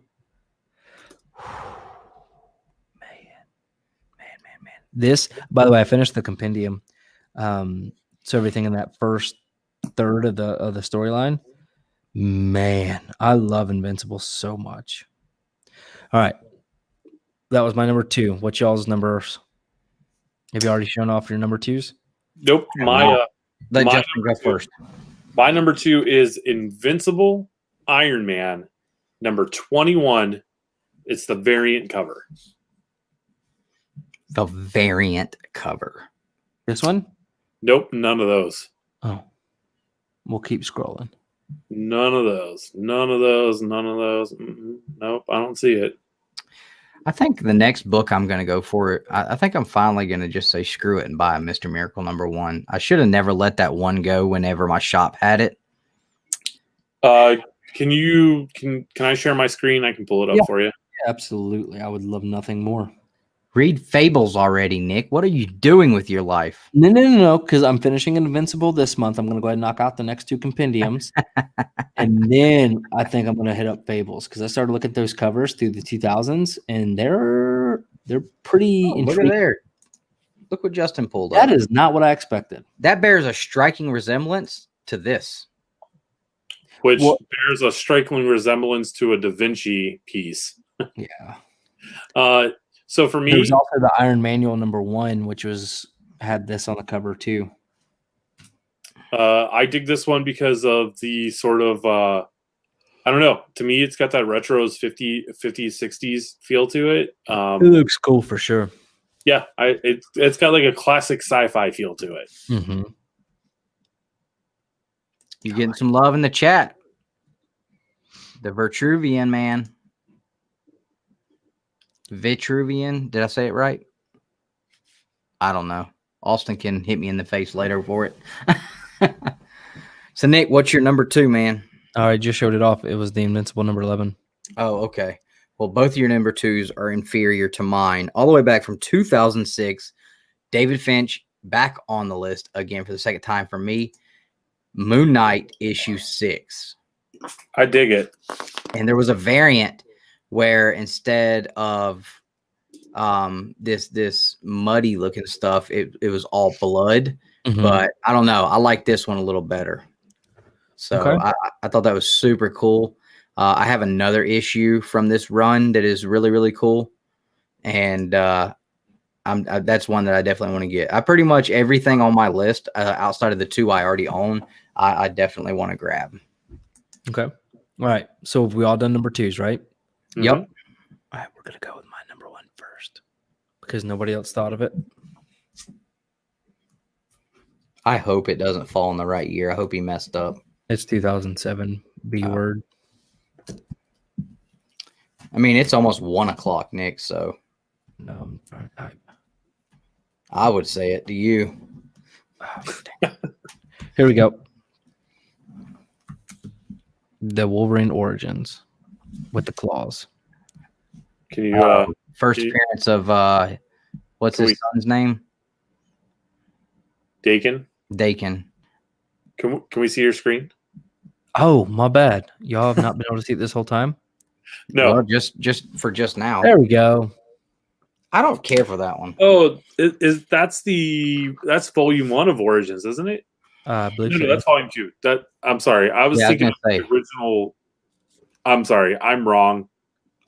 man. This, by the way, I finished the compendium. So everything in that first third of the storyline, man, I love Invincible so much. All right, that was my number 2. What's y'all's numbers? Have you already shown off your number 2s? Nope. Let my Justin number go first. My number 2 is Invincible Iron Man, number 21. It's the variant cover. The variant cover. This one? Nope, none of those. Oh, we'll keep scrolling. None of those. Nope, I don't see it. I think the next book I'm going to go for, I think I'm finally going to just say screw it and buy a Mr. Miracle number 1. I should have never let that one go whenever my shop had it. Can I share my screen? I can pull it up for you. Absolutely. I would love nothing more. Read Fables already, Nick. What are you doing with your life? No, because I'm finishing Invincible this month. I'm going to go ahead and knock out the next 2 compendiums. And then I think I'm going to hit up Fables because I started looking at those covers through the 2000s, and they're pretty Look at intriguing. there. Look what Justin pulled up. That is not what I expected. That bears a striking resemblance to this. Which bears a striking resemblance to a Da Vinci piece. Yeah. So for me, There was also the Iron Manual number 1, which had this on the cover too. I dig this one because of the sort of I don't know. To me, it's got that retro's 50s, 60s feel to it. It looks cool for sure. Yeah, it's got like a classic sci-fi feel to it. Mm-hmm. You're getting some love in the chat. The Vitruvian, man. Vitruvian. Did I say it right? I don't know. Austin can hit me in the face later for it. So, Nick, what's your number 2, man? I just showed it off. It was the Invincible number 11. Oh, okay. Well, both of your number 2s are inferior to mine. All the way back from 2006, David Finch back on the list again for the second time for me. Moon Knight issue 6. I dig it. And there was a variant where instead of this muddy looking stuff, it was all blood. Mhm. But I don't know. I like this one a little better. So Okay. I thought that was super cool. I have another issue from this run that is really, really cool. And that's one that I definitely want to get. I pretty much everything on my list outside of the 2 I already own, I definitely want to grab. Okay. All right. So have we all done number 2s, right? Yep. All right. We're going to go with my number 1 first because nobody else thought of it. I hope it doesn't fall in the right year. I hope he messed up. It's 2007. B word. I mean, it's almost 1 o'clock, Nick. So No. I would say it to you. Here we go. The Wolverine Origins with the claws. Can you? First Can you- appearance of what's Can his son's name? Dakin, Dakin. can we see your screen? Oh, my bad. Y'all have not been able to see it this whole time. No. Well, just now. There we go. I don't care for that one. Oh, that's volume 1 of Origins, isn't it? I believe No, so. that's volume 2. I'm sorry. I was Yeah, I was thinking of gonna the say. original. I'm sorry. I'm wrong.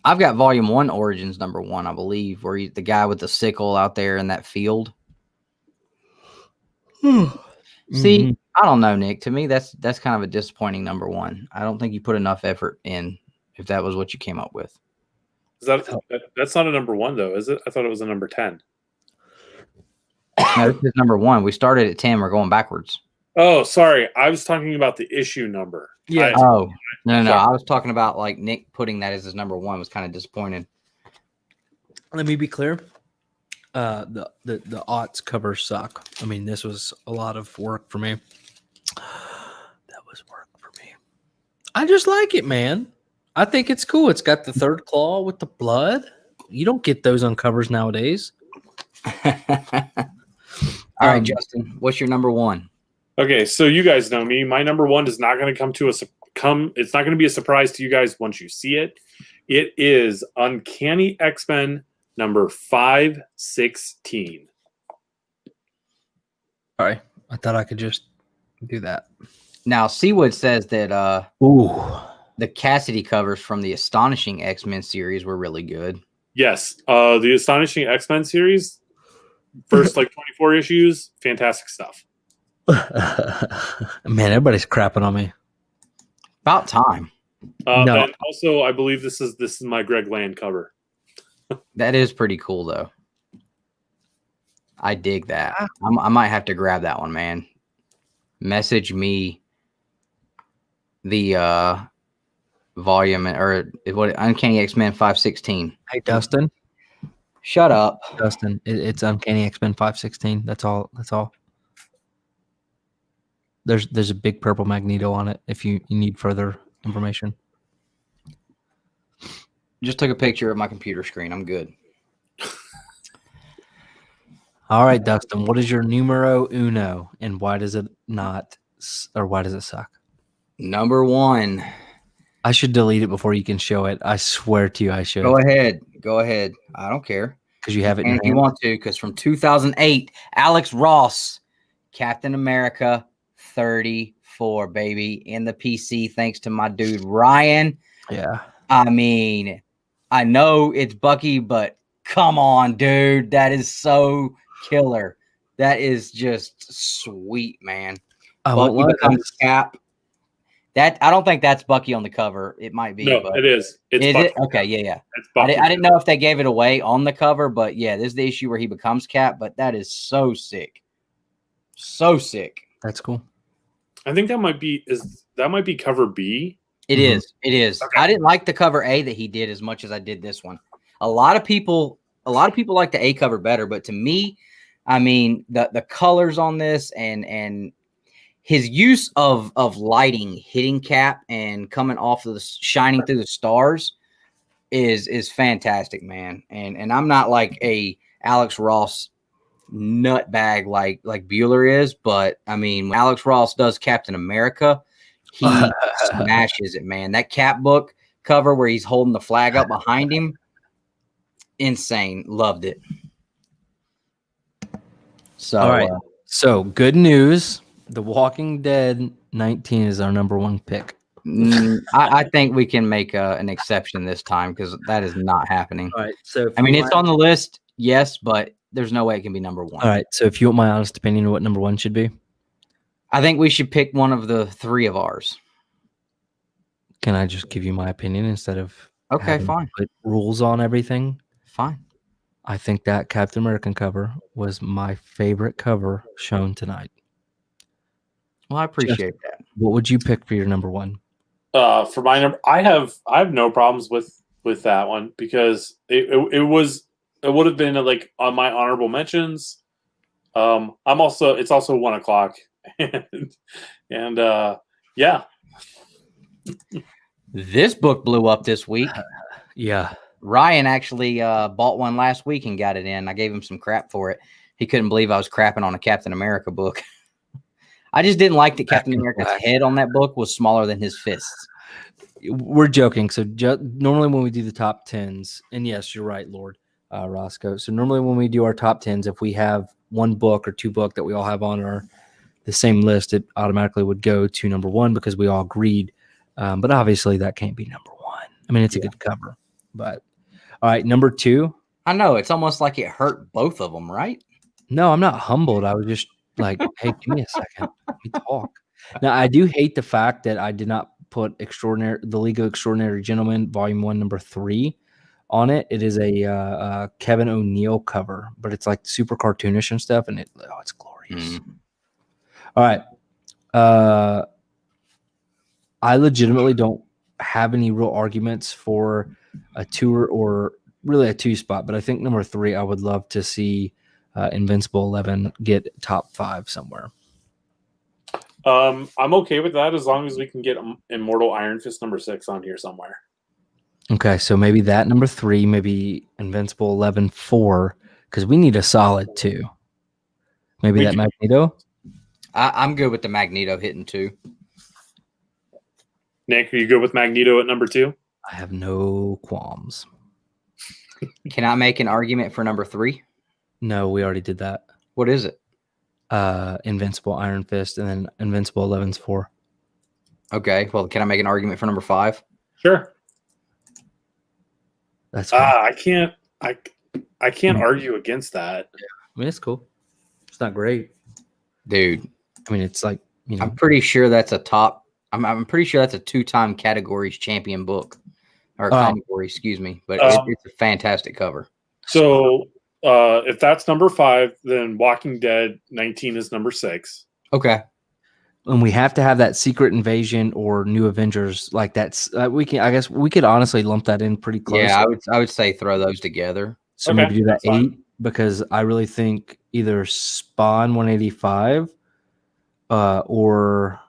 I've got volume 1 Origins number 1, I believe, where the guy with the sickle out there in that field. See, Mhm. I don't know, Nick. To me, that's kind of a disappointing number 1. I don't think you put enough effort in if that was what you came up with. Is that's not a number 1 though, is it? I thought it was a number 10. No, this is number 1. We started at 10. We're going backwards. Oh, sorry. I was talking about the issue number. Yeah. Oh, no. Sorry. I was talking about like Nick putting that as his number 1 was kind of disappointing. Let me be clear. The aughts cover suck. I mean, this was a lot of work for me. That was work for me. I just like it, man. I think it's cool. It's got the third claw with the blood. You don't get those on covers nowadays. All right, Justin, what's your number 1? Okay, so you guys know me. My number 1 is not going to it's not going to be a surprise to you guys once you see it. It is Uncanny X-Men number 516. Sorry. I thought I could just do that. Now, Seawood says that Ooh. the Cassidy covers from the Astonishing X-Men series were really good. Yes, the Astonishing X-Men series, first like 24 issues, fantastic stuff. Man, everybody's crapping on me. About time. No. And also, I believe this is my Greg Land cover. That is pretty cool, though. I dig that. I might have to grab that one, man. Message me the volume or what Uncanny X-Men 516. Hey, Dustin. Shut up. Dustin, it's Uncanny X-Men 516. That's all. There's a big purple Magneto on it if you need further information. Just took a picture of my computer screen. I'm good. All right, Dustin, what is your numero uno and why does it not, or why does it suck? Number 1. I should delete it before you can show it. I swear to you, I should. Go ahead. I don't care. Because you have it in And your if you hand. want to, because from 2008, Alex Ross, Captain America 34, baby, in the PC, thanks to my dude Ryan. Yeah. I mean, I know it's Bucky, but come on, dude. That is so killer. That is just sweet, man. I won't Bucky lie, becomes Cap. That I don't think that's Bucky on the cover. It might be. No, but it is. It's is Bucky. it? Okay, yeah. It's I Bucky. didn't know if they gave it away on the cover, but yeah, this is the issue where he becomes Cap. But that is so sick, so sick. That's cool. I think that might be cover B. It is. It is. Okay. I didn't like the cover A that he did as much as I did this one. A lot of people like the A cover better, but to me, I mean the colors on this and his use of lighting hitting Cap and coming off of the shining through the stars is fantastic, man. And I'm not like a Alex Ross nutbag like Bueller is, but I mean when Alex Ross does Captain America, he smashes it, man. That Cap book cover where he's holding the flag up behind him, insane. Loved it. So, all right. So good news. The Walking Dead 19 is our number 1 pick. I think we can make an exception this time because that is not happening. All right. So I mean, it's on the list, yes, but there's no way it can be number 1. All right. So if you want my honest opinion of what number 1 should be, I think we should pick one of the 3 of ours. can I just give you my opinion instead of Okay, having fine. to put rules on everything? Fine. I think that Captain American cover was my favorite cover shown tonight. Well, I appreciate that. What would you pick for your number 1? For my number, I have no problems with that one because it would have been like on my honorable mentions. It's also 1 o'clock and yeah. This book blew up this week. Yeah. Ryan actually bought one last week and got it in. I gave him some crap for it. He couldn't believe I was crapping on a Captain America book. I just didn't like that Captain America's head on that book was smaller than his fists. We're joking. So normally when we do the top 10s, and yes, you're right, Lord Roscoe. So normally when we do our top 10s, if we have 1 book or 2 book that we all have on the same list, it automatically would go to number 1 because we all agreed. But obviously that can't be number 1. I mean, it's a good cover. But all right, number 2. I know it's almost like it hurt both of them, right? No, I'm not humbled. I was just like, hey, give me a second. Let me talk. Now, I do hate the fact that I did not put The League of Extraordinary Gentlemen, Volume 1, Number 3 on it. It is a Kevin O'Neill cover, but it's like super cartoonish and stuff, and it's glorious. All right. I legitimately don't have any real arguments for a 2 or really a 2 spot, but I think number 3, I would love to see Invincible 11 get top 5 somewhere. I'm okay with that as long as we can get Immortal Iron Fist number 6 on here somewhere. Okay, so maybe that number 3, maybe Invincible 11 4, because we need a solid 2. Maybe that Magneto. I'm good with the Magneto hitting 2. Nick, are you good with Magneto at number 2? I have no qualms. Can I make an argument for number 3? No, we already did that. What is it? Invincible Iron Fist, and then Invincible 11's 4. Okay, well, can I make an argument for number 5? Sure. That's cool. I can't argue against that. I mean, it's cool. It's not great, dude. I mean, it's like, you know, I'm pretty sure that's a top. I'm pretty sure that's a 2-time categories champion book, or category, excuse me. But it's a fantastic cover. So if that's number 5, then Walking Dead 19 is number 6. Okay. And we have to have that Secret Invasion or New Avengers, like that's I guess we could honestly lump that in pretty close. Yeah, I would say throw those together. So maybe do that 8 because I really think either Spawn 185 or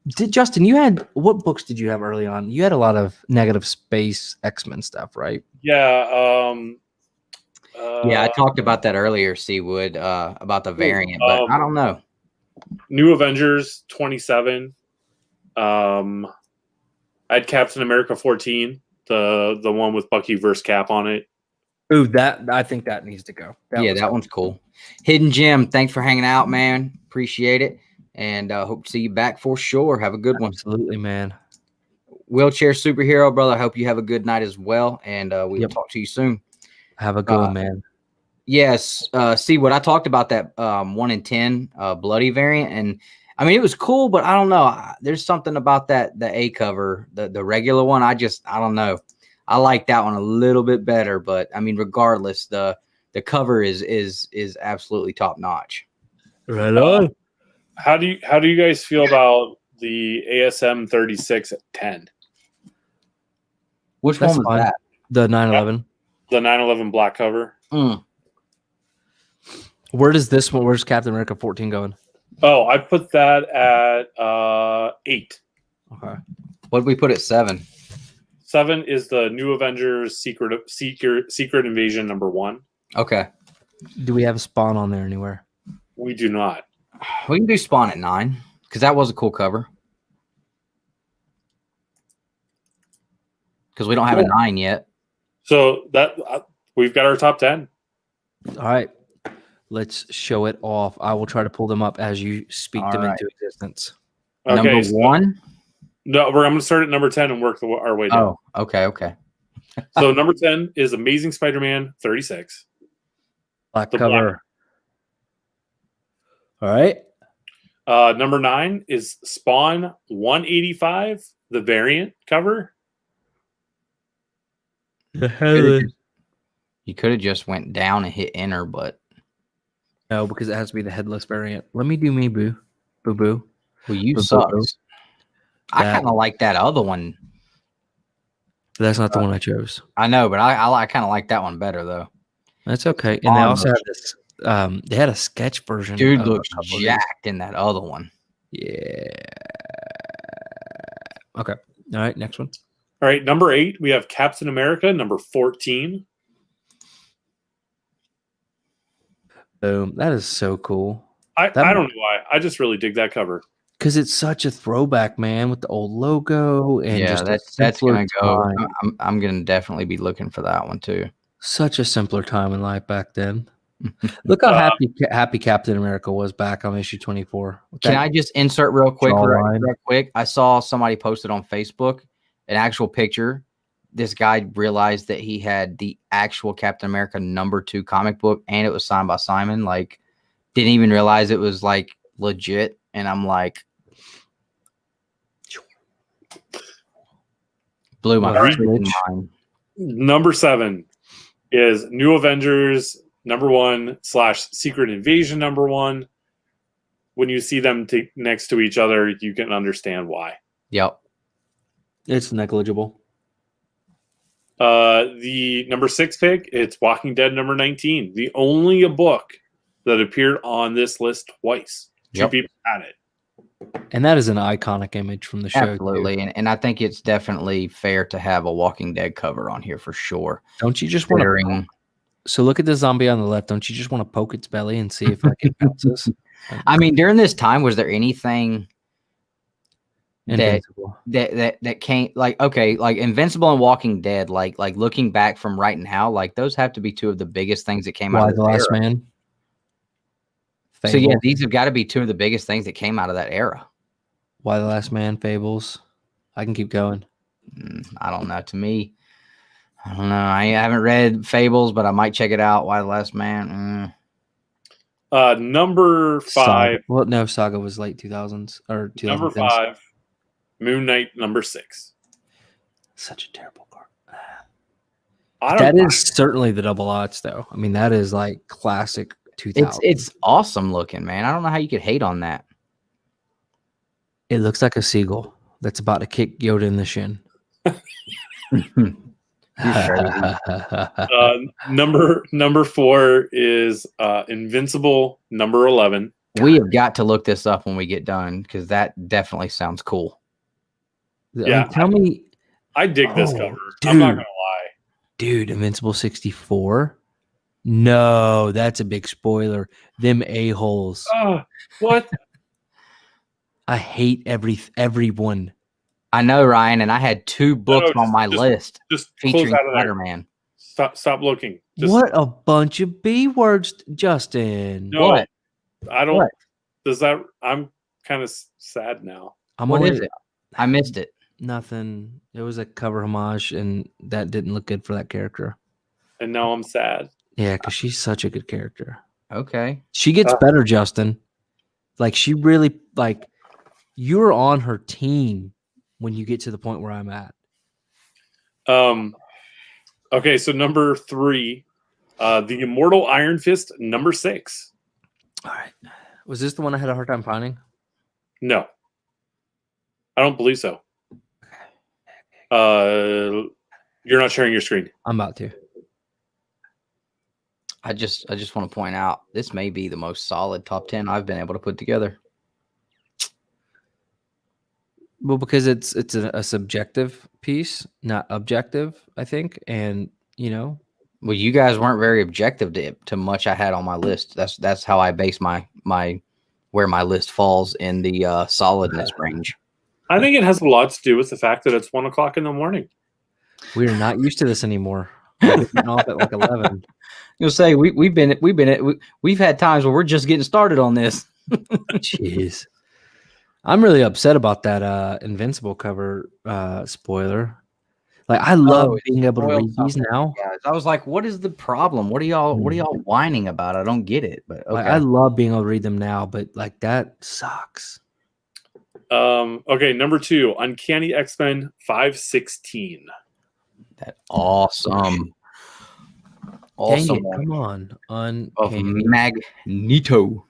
Justin, you had what books did you have early on? You had a lot of Negative Space X-Men stuff, right? Yeah. Yeah, I talked about that earlier, Seawood, about the variant, but I don't know. New Avengers 27. I had Captain America 14, the one with Bucky versus Cap on it. Ooh, that I think that needs to go. That one's cool. Hidden Gem, thanks for hanging out, man. Appreciate it. And hope to see you back for sure. Have a good one. Absolutely, man. Wheelchair Superhero, brother. I hope you have a good night as well. And we will talk to you soon. Have a good one, man. Yes. See what I talked about that 1 in 10 bloody variant. And I mean, it was cool, but I don't know. There's something about the A cover, the regular one. I don't know. I like that one a little bit better, but I mean, regardless, the cover is absolutely top notch. Right on. How do you guys feel about the ASM 36 at 10? Which That's one was fine. that? The 9/11. The 9/11 black cover. Where does this one? Where's Captain America 14 going? Oh, I put that at 8. Okay. What did we put at 7? 7 is the New Avengers Secret Invasion #1. Okay. Do we have a Spawn on there anywhere? We do not. We can do Spawn at 9 because that was a cool cover. Because we don't have a 9 yet. So that we've got our top 10. All right. Let's show it off. I will try to pull them up as you speak them into existence. Okay, Number so 1? No, I'm going to start at number 10 and work our way down. Oh, okay. So number 10 is Amazing Spider-Man 36. Black The cover. All right. Number 9 is Spawn 185, the variant cover. The hell? You could have just went down and hit enter, but No, because it has to be the headless variant. Let me do me, boo. Boo boo. well, you Boo, suck. boo. I kind of like that other one. That's not the one I chose. I know, but I kind of like that one better though. That's okay. And they also have this. They had a sketch version. Dude of looks a couple of these. jacked in that other one. Yeah. Okay. All right. Next one. All right, number 8, we have Captain America, number 14. Boom. That is so cool. I don't know why. I just really dig that cover. Because it's such a throwback, man, with the old logo and Yeah, just that's gonna go. time. I'm gonna definitely be looking for that one too. Such a simpler time in life back then. Look how happy Captain America was back on issue 24. Can I just insert real quick? Jawline. Real quick. I saw somebody posted on Facebook an actual picture. This guy realized that he had the actual Captain America #2 comic book, and it was signed by Simon. Like, didn't even realize it was like legit. And I'm like, blew my freaking mind. Number 7 is New Avengers #1 / Secret Invasion #1. When you see them next to each other, you can understand why. Yep. It's negligible. The number 6 pick, it's Walking Dead number 19. The only a book that appeared on this list twice. Two people had it. And that is an iconic image from the show. Absolutely. And I think it's definitely fair to have a Walking Dead cover on here for sure. Don't you just want to? So look at the zombie on the left. Don't you just want to poke its belly and see if it bounces? I mean, during this time, was there anything Invincible. that came like, okay, like Invincible and Walking Dead, like looking back from right now, like those have to be two of the biggest things that came out Why of the this Last era. Man? So yeah, Fable. these have got to be two of the biggest things that came out of that era. Why the Last Man? Fables. I can keep going. I don't know. To me, I don't know. I haven't read Fables, but I might check it out. Why the Last Man? Number 5. Saga. Well, no, Saga was late 2000s or 2010s. Number 5, Moon Knight number 6. Such a terrible card. That is certainly the double odds, though. I mean, that is like classic 2000. It's awesome looking, man. I don't know how you could hate on that. It looks like a seagull that's about to kick Yoda in the shin. Number 4 is Invincible number 11. We have got to look this up when we get done because that definitely sounds cool. Yeah, tell me. I dig this cover. Dude. I'm not gonna lie. Dude, Invincible 64? No, that's a big spoiler. Them a-holes. What? I hate everyone. I know, Ryan, and I had 2 books on my list Just featuring close out of there. Spider-Man. Stop looking. Just, What a bunch of B words, Justin. No, What? I don't. What? Does that? I'm kind of sad now. What is it? I missed it. Nothing. It was a cover homage, and that didn't look good for that character. And now I'm sad. Yeah, because she's such a good character. Okay. She gets better, Justin. Like she really like you're on her team when you get to the point where I'm at. Okay, so number 3, the Immortal Iron Fist number 6. All right. Was this the one I had a hard time finding? No, I don't believe so. You're not sharing your screen. I'm about to. I just want to point out this may be the most solid top 10 I've been able to put together. Well, because it's a subjective piece, not objective, I think. And Well, you guys weren't very objective to much I had on my list. That's how I base my where my list falls in the solidness range. I think it has a lot to do with the fact that it's 1 o'clock in the morning. we are not used to this anymore. We're getting off at like 11. You'll say we've had times where we're just getting started on this. Jeez. I'm really upset about that Invincible cover spoiler. Like I love being able to read these now. Guys, I was like, what is the problem? What are y'all whining about? I don't get it. But okay. Like, I love being able to read them now, but like that sucks. Okay, number 2, Uncanny X-Men 516. That awesome. Dang it, come on. Uncanny. Magneto.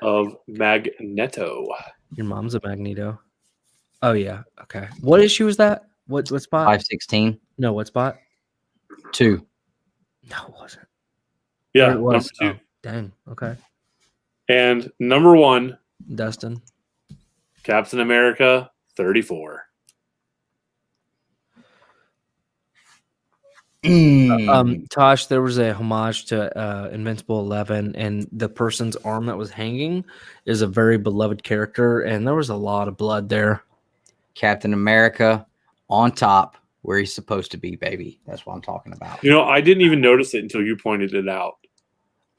Of Magneto. Your mom's a Magneto. Oh yeah. Okay. What issue is that? What spot? 516. No, what spot? 2. No, it wasn't. Yeah, it was. number 2. Oh, dang. Okay. And number 1, Dustin. Captain America 34. Tosh, there was a homage to Invincible 11, and the person's arm that was hanging is a very beloved character, and there was a lot of blood there. Captain America on top where he's supposed to be, baby. That's what I'm talking about. I didn't even notice it until you pointed it out.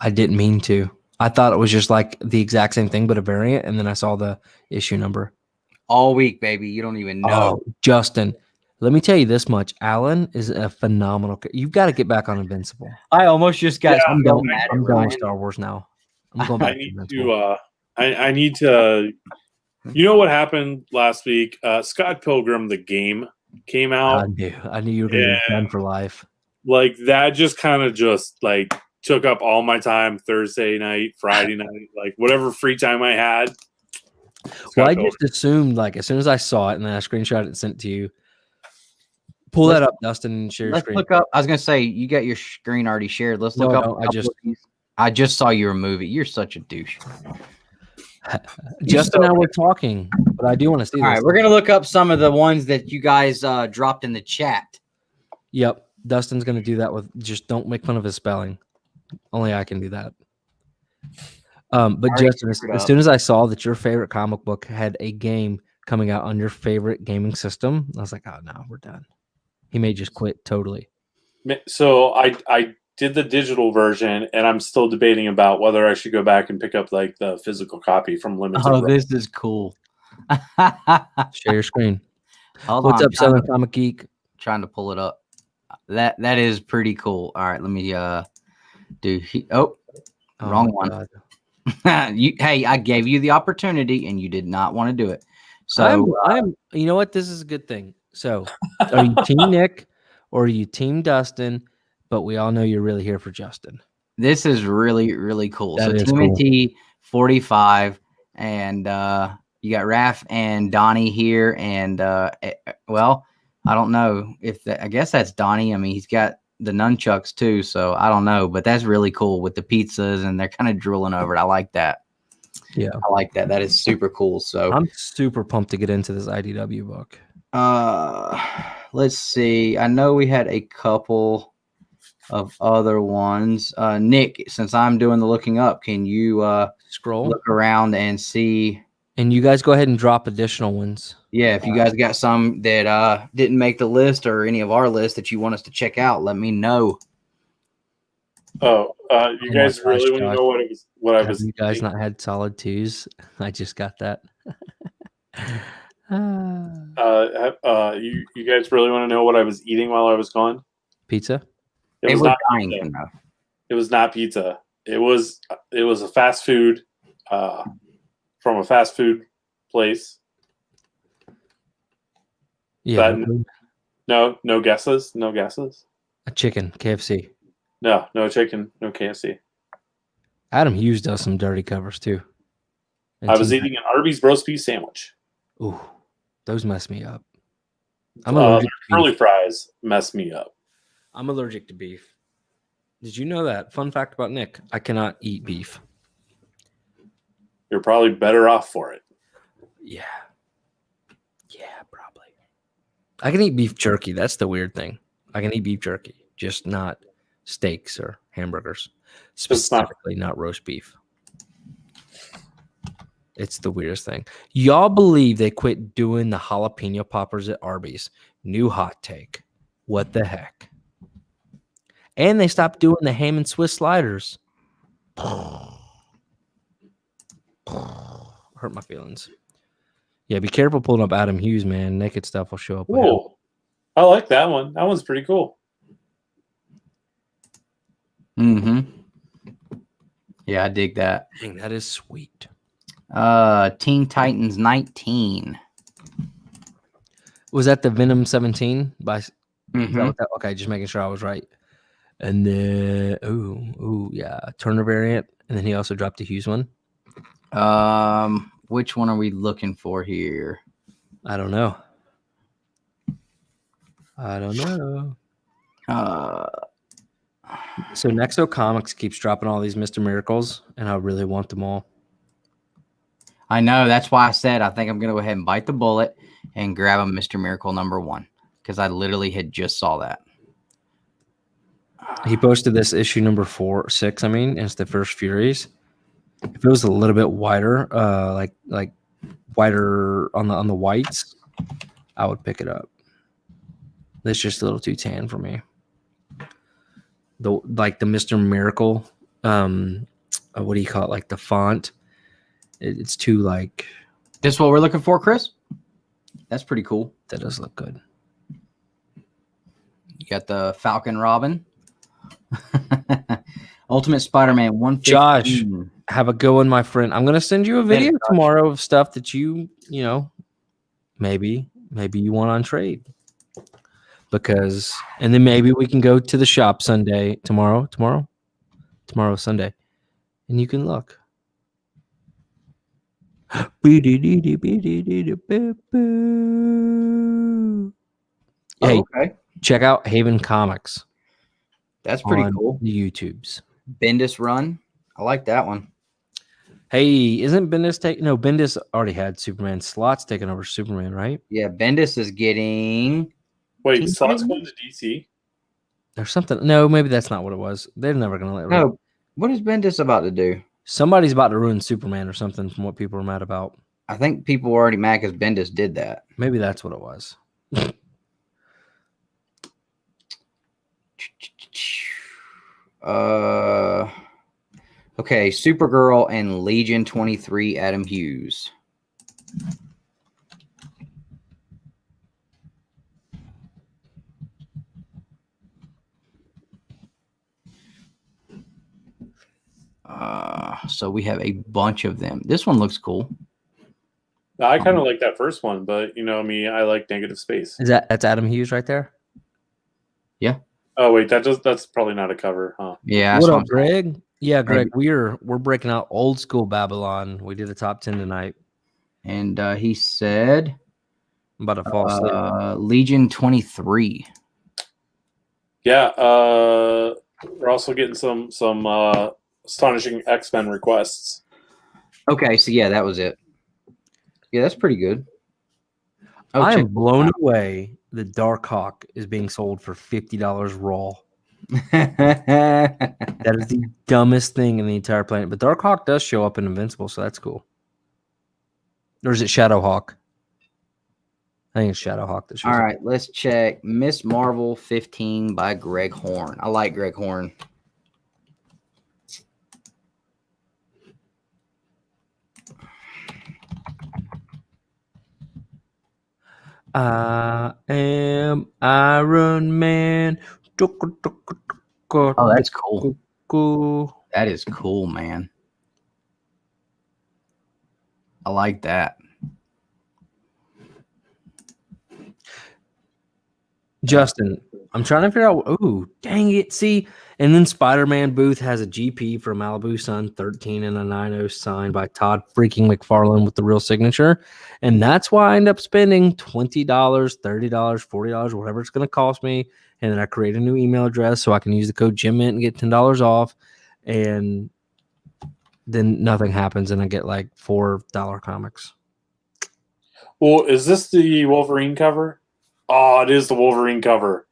I didn't mean to. I thought it was just like the exact same thing, but a variant, and then I saw the issue number. All week, baby. You don't even know. Oh, Justin, let me tell you this much. Alan is a phenomenal. You've got to get back on Invincible. I almost just got. Yeah, I'm going done with Star Wars now. I'm going back to Invincible. I need to. You know what happened last week? Scott Pilgrim, the game, came out. I knew you were going to be done for life. Like that, just kind of took up all my time. Thursday night, Friday night, like whatever free time I had. Well, I just assumed, like, as soon as I saw it and then I screenshot it and sent it to you. Pull that up, Dustin, and share your screen. Let's look up. I was gonna say you got your screen already shared. Let's look up. I just saw you remove it. You're such a douche. Justin and I were talking, but I do want to see this. All right, we're gonna look up some of the ones that you guys dropped in the chat. Yep, Dustin's gonna do that with. Just don't make fun of his spelling. Only I can do that. But Justin, as soon as I saw that your favorite comic book had a game coming out on your favorite gaming system, I was like, oh no, we're done. He may just quit totally. So I did the digital version, and I'm still debating about whether I should go back and pick up like the physical copy from Limited. Oh, this is cool. Share your screen. What's up, Southern Comic Geek? Trying to pull it up. That is pretty cool. All right, let me do. Wrong one. Hey, I gave you the opportunity, and you did not want to do it. So I'm. You know what? This is a good thing. So, are you Team Nick or are you Team Dustin? But we all know you're really here for Justin. This is really, really cool. That so Timothy 45, and you got Raph and Donnie here, and well, I don't know if I guess that's Donnie. I mean, he's got the nunchucks too, so I don't know, but that's really cool with the pizzas, and they're kind of drooling over it. I like that. Yeah, I like that. That is super cool. So I'm super pumped to get into this IDW book. Let's see. I know we had a couple of other ones. Nick, since I'm doing the looking up, can you scroll, look around and see? And you guys go ahead and drop additional ones. Yeah, if you guys got some that didn't make the list or any of our lists that you want us to check out, let me know. Oh, you guys really want to know what I was? You guys not had solid twos? I just got that. You guys really want to know what I was eating while I was gone? Pizza. It was not pizza. It was not pizza. It was a fast food from a fast food place. Yeah, That- No guesses. No guesses. a chicken, KFC. No chicken. No KFC. Adam Hughes does some dirty covers too. And I was Team- eating an Arby's roast beef sandwich. Ooh, those mess me up. I'm allergic to Curly beef. fries mess me up. I'm allergic to beef. Did you know that? Fun fact about Nick: I cannot eat beef. You're probably better off for it. Yeah, probably. I can eat beef jerky. That's the weird thing. I can eat beef jerky, just not steaks or hamburgers. Specifically, not roast beef. It's the weirdest thing. Y'all believe they quit doing the jalapeno poppers at Arby's? New hot take. What the heck? And they stopped doing the ham and Swiss sliders. Hurt my feelings. Yeah, be careful pulling up Adam Hughes, man. Naked stuff will show up. with him. Cool. I like that one. That one's pretty cool. Mm-hmm. Yeah, I dig that. Dang, that is sweet. Teen Titans 19. Was that the Venom 17 by? Is that Mhm. what that, okay, just making sure I was right. And then, yeah, Turner variant, and then he also dropped a Hughes one. Which one are we looking for here? I don't know. So Nexo Comics keeps dropping all these Mr. Miracles, and I really want them all. I know. That's why I said I think I'm going to go ahead and bite the bullet and grab a Mr. Miracle #1 because I literally had just saw that. He posted this issue number 6. I mean, and it's the first Furies. If it was a little bit wider, like wider on the whites, I would pick it up. It's just a little too tan for me. The Mr. Miracle, what do you call it? Like the font, it's too like. This is what we're looking for, Chris? That's pretty cool. That does look good. You got the Falcon Robin. Ultimate Spider-Man 115. Josh, have a good one, my friend. I'm gonna send you a video tomorrow of stuff that you know, maybe you want on trade. Because, and then maybe we can go to the shop tomorrow, Sunday, and you can look. Hey, okay. check out Haven Comics. That's pretty on cool. The YouTubes. Bendis run. I like that one. Hey, isn't Bendis no, Bendis already had Superman. Slot's taking over Superman, right? Yeah, Bendis is getting. Wait, Teen Slot's Titans? going to DC? Or something. No, maybe that's not what it was. They're never gonna let. No, what is Bendis about to do? Somebody's about to ruin Superman or something from what people are mad about. I think people were already mad because Bendis did that. Maybe that's what it was. Okay, Supergirl and Legion 23, Adam Hughes. So we have a bunch of them. This one looks cool. I kind of like that first one, but you know me, I like Negative Space. That's Adam Hughes right there? Yeah. Oh wait, that's probably not a cover, huh? Yeah. What that's up, Greg? Yeah, Greg, we're breaking out old school Babylon. We did a top 10 tonight. And he said I'm about to fall asleep. Legion 23. Yeah, we're also getting some astonishing X-Men requests. Okay, so yeah, that was it. Yeah, that's pretty good. Oh, I check am blown away that Dark Hawk is being sold for $50 raw. That is the dumbest thing in the entire planet. But Dark Hawk does show up in Invincible, so that's cool. Or is it Shadow Hawk? I think it's Shadow Hawk that shows All up. right, let's check Miss Marvel 15 by Greg Horn. I like Greg Horn. I am Iron Man. Oh, that's cool. That is cool, man. I like that. Justin, I'm trying to figure out. Oh, dang it. See, and then Spider-Man booth has a GP for Malibu Sun 13 and a 90 signed by Todd freaking McFarlane with the real signature. And that's why I end up spending $20, $30, $40, whatever it's going to cost me. And then I create a new email address so I can use the code GYMMINT and get $10 off. And then nothing happens and I get like $4 comics. Well, is this the Wolverine cover? Oh, it is the Wolverine cover.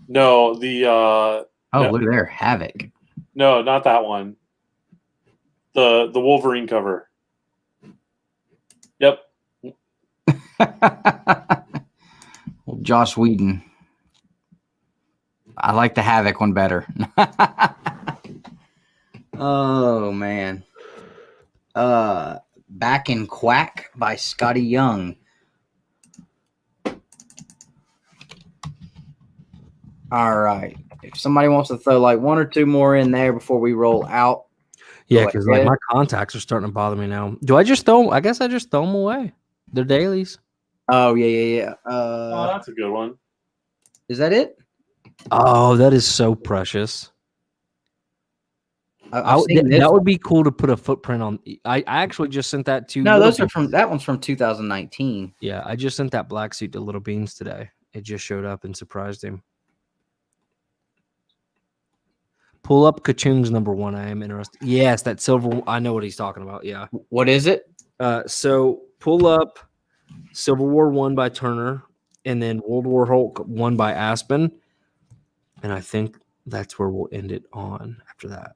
No, Oh, no, look there, Havoc. no, not that one. The Wolverine cover. Yep. Well, Joss Whedon. I like the Havoc one better. Oh man. Back in Quack by Scotty Young. All right. If somebody wants to throw like one or two more in there before we roll out. Yeah, Go because like ahead. my contacts are starting to bother me now. Do I just throw them? I guess I just throw them away. They're dailies. Oh yeah. Oh, that's a good one. Is that it? Oh, that is so precious. I've seen this That one. would be cool to put a footprint on. I actually just sent that to. No, Little those are Beans. from that one's from 2019. Yeah, I just sent that black suit to Little Beans today. It just showed up and surprised him. Pull up Kachung's #1. I am interested. Yes, that silver. I know what he's talking about. Yeah. What is it? So pull up Civil War 1 by Turner, and then World War Hulk 1 by Aspen, and I think that's where we'll end it on after that.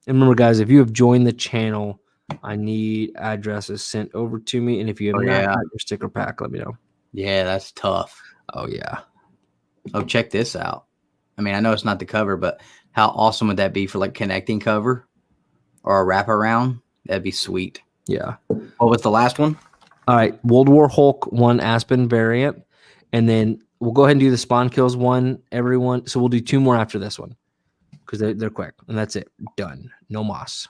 And remember, guys, if you have joined the channel, I need addresses sent over to me, and if you have not got your sticker pack, let me know. Yeah, that's tough. Oh yeah. Oh, check this out. I mean, I know it's not the cover, but how awesome would that be for like connecting cover or a wraparound? That'd be sweet. Yeah. What was the last one? All right, World War Hulk 1 Aspen variant, and then we'll go ahead and do the Spawn Kills 1. Everyone, so we'll do 2 more after this one because they're quick, and that's it. Done. No mas.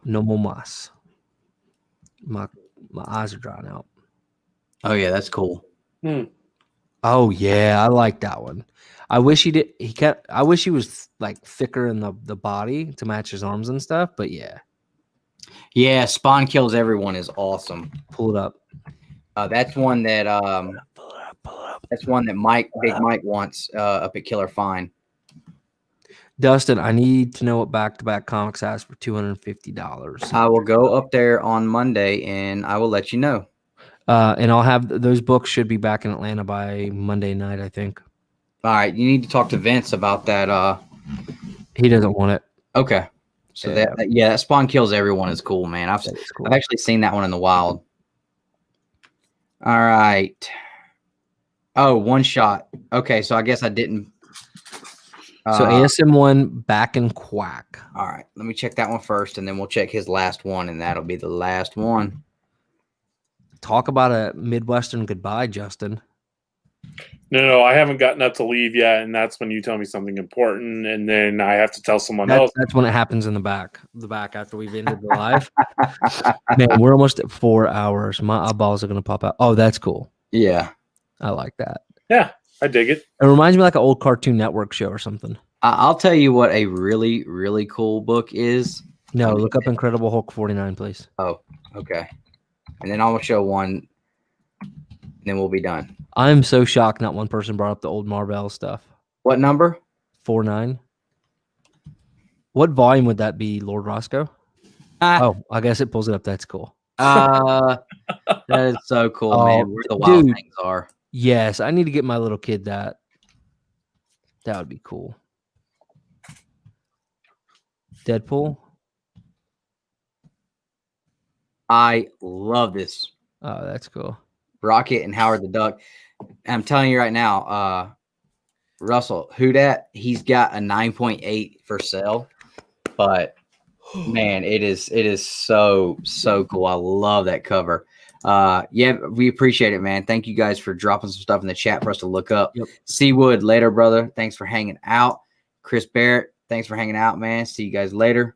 No more mas. My eyes are drying out. Oh yeah, that's cool. Oh yeah, I like that one. I wish he did. I wish he was like thicker in the body to match his arms and stuff. But yeah, Yeah, Spawn Kills Everyone is awesome. pull it up. That's one that Pull it up. that's one that Big Mike wants up at Killer Fine. Dustin, I need to know what back-to-back comics has for $250. I will go up there on Monday and I will let you know. And I'll have those books should be back in Atlanta by Monday night, I think. All right, you need to talk to Vince about that. He doesn't want it. Okay, so Yeah. that Spawn Kills Everyone is cool, man. I've That is cool. I've actually seen that one in the wild. All right. Oh, one shot. Okay, so I guess I didn't. So ASM1 Back and Quack. All right, let me check that one first, and then we'll check his last one, and that'll be the last one. Talk about a Midwestern goodbye, Justin. No, I haven't gotten up to leave yet, and that's when you tell me something important, and then I have to tell someone else. That's when it happens in the back. The back after we've ended the live. Man, we're almost at 4 hours. My eyeballs are gonna pop out. Oh, that's cool. Yeah, I like that. Yeah, I dig it. It reminds me like an old Cartoon Network show or something. I'll tell you what a really, really cool book is. No, look up Incredible Hulk 49, please. Oh, okay. And then I'll show one, and then we'll be done. I'm so shocked not one person brought up the old Marvel stuff. What number? 49. What volume would that be, Lord Roscoe? Oh, I guess it pulls it up. That's cool. That is so cool, Oh, man. Where the wild dude. things are. Yes, I need to get my little kid that. That would be cool. Deadpool. I love this. Oh, that's cool. Rocket and Howard the Duck. I'm telling you right now, Russell, who dat? He's got a 9.8 for sale, but man, it is so cool. I love that cover. Yeah, we appreciate it, man. Thank you guys for dropping some stuff in the chat for us to look up. Yep. Seawood, later, brother. Thanks for hanging out. Chris Barrett, thanks for hanging out, man. See you guys later.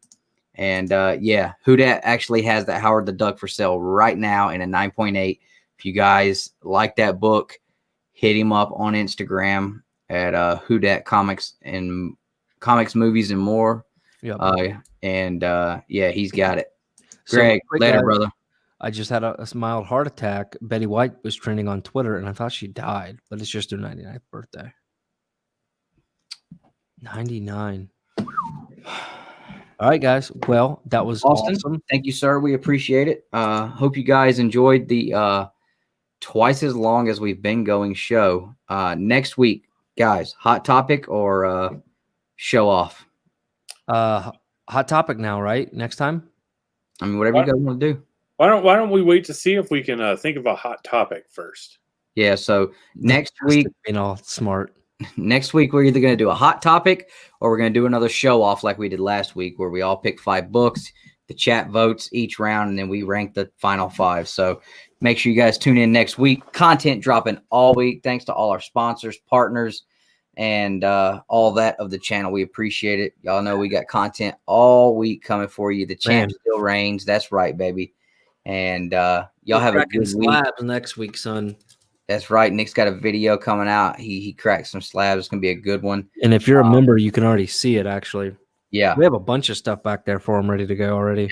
And yeah, Who Dat actually has that Howard the Duck for sale right now in a 9.8. If you guys like that book, hit him up on Instagram at Who Dat Comics and Comics, Movies, and More. Yep. Yeah, he's got it. So, Greg, quick, later, guys, brother. I just had a mild heart attack. Betty White was trending on Twitter, and I thought she died, but it's just her 99th birthday. 99. All right, guys. Well, that was Austin, awesome. thank you, sir. We appreciate it. Hope you guys enjoyed the twice as long as we've been going show. Next week, guys, hot topic or show off? Hot topic now, right? Next time? I mean, whatever you guys want to do. Why don't we wait to see if we can think of a hot topic first? Yeah, so next week, Being all smart. next week we're either going to do a hot topic or we're going to do another show off like we did last week, where we all pick 5 books. The chat votes each round, and then we rank the final 5. So make sure you guys tune in next week. Content dropping all week. Thanks to all our sponsors, partners, and all that of the channel. We appreciate it. Y'all know we got content all week coming for you. The champ still reigns. That's right, baby. And y'all have a good week. Slabs next week, son. That's right. Nick's got a video coming out. He cracked some slabs. It's gonna be a good one. And if you're a member, you can already see it. Actually, Yeah. we have a bunch of stuff back there for them ready to go already. Yeah.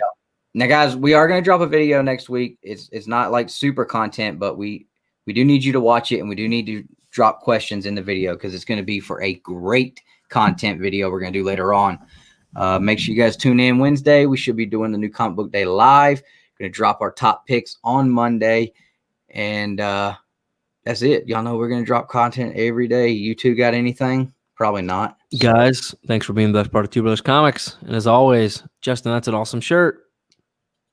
Now, guys, we are gonna drop a video next week. It's not like super content, but we do need you to watch it, and we do need to drop questions in the video because it's gonna be for a great content video we're gonna do later on. Make sure you guys tune in Wednesday. We should be doing the new Comic Book Day live. We're gonna drop our top picks on Monday, and that's it. Y'all know we're going to drop content every day. You two got anything? Probably not. Guys, thanks for being the best part of Two Brothers Comics. And as always, Justin, that's an awesome shirt.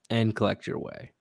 And collect your way.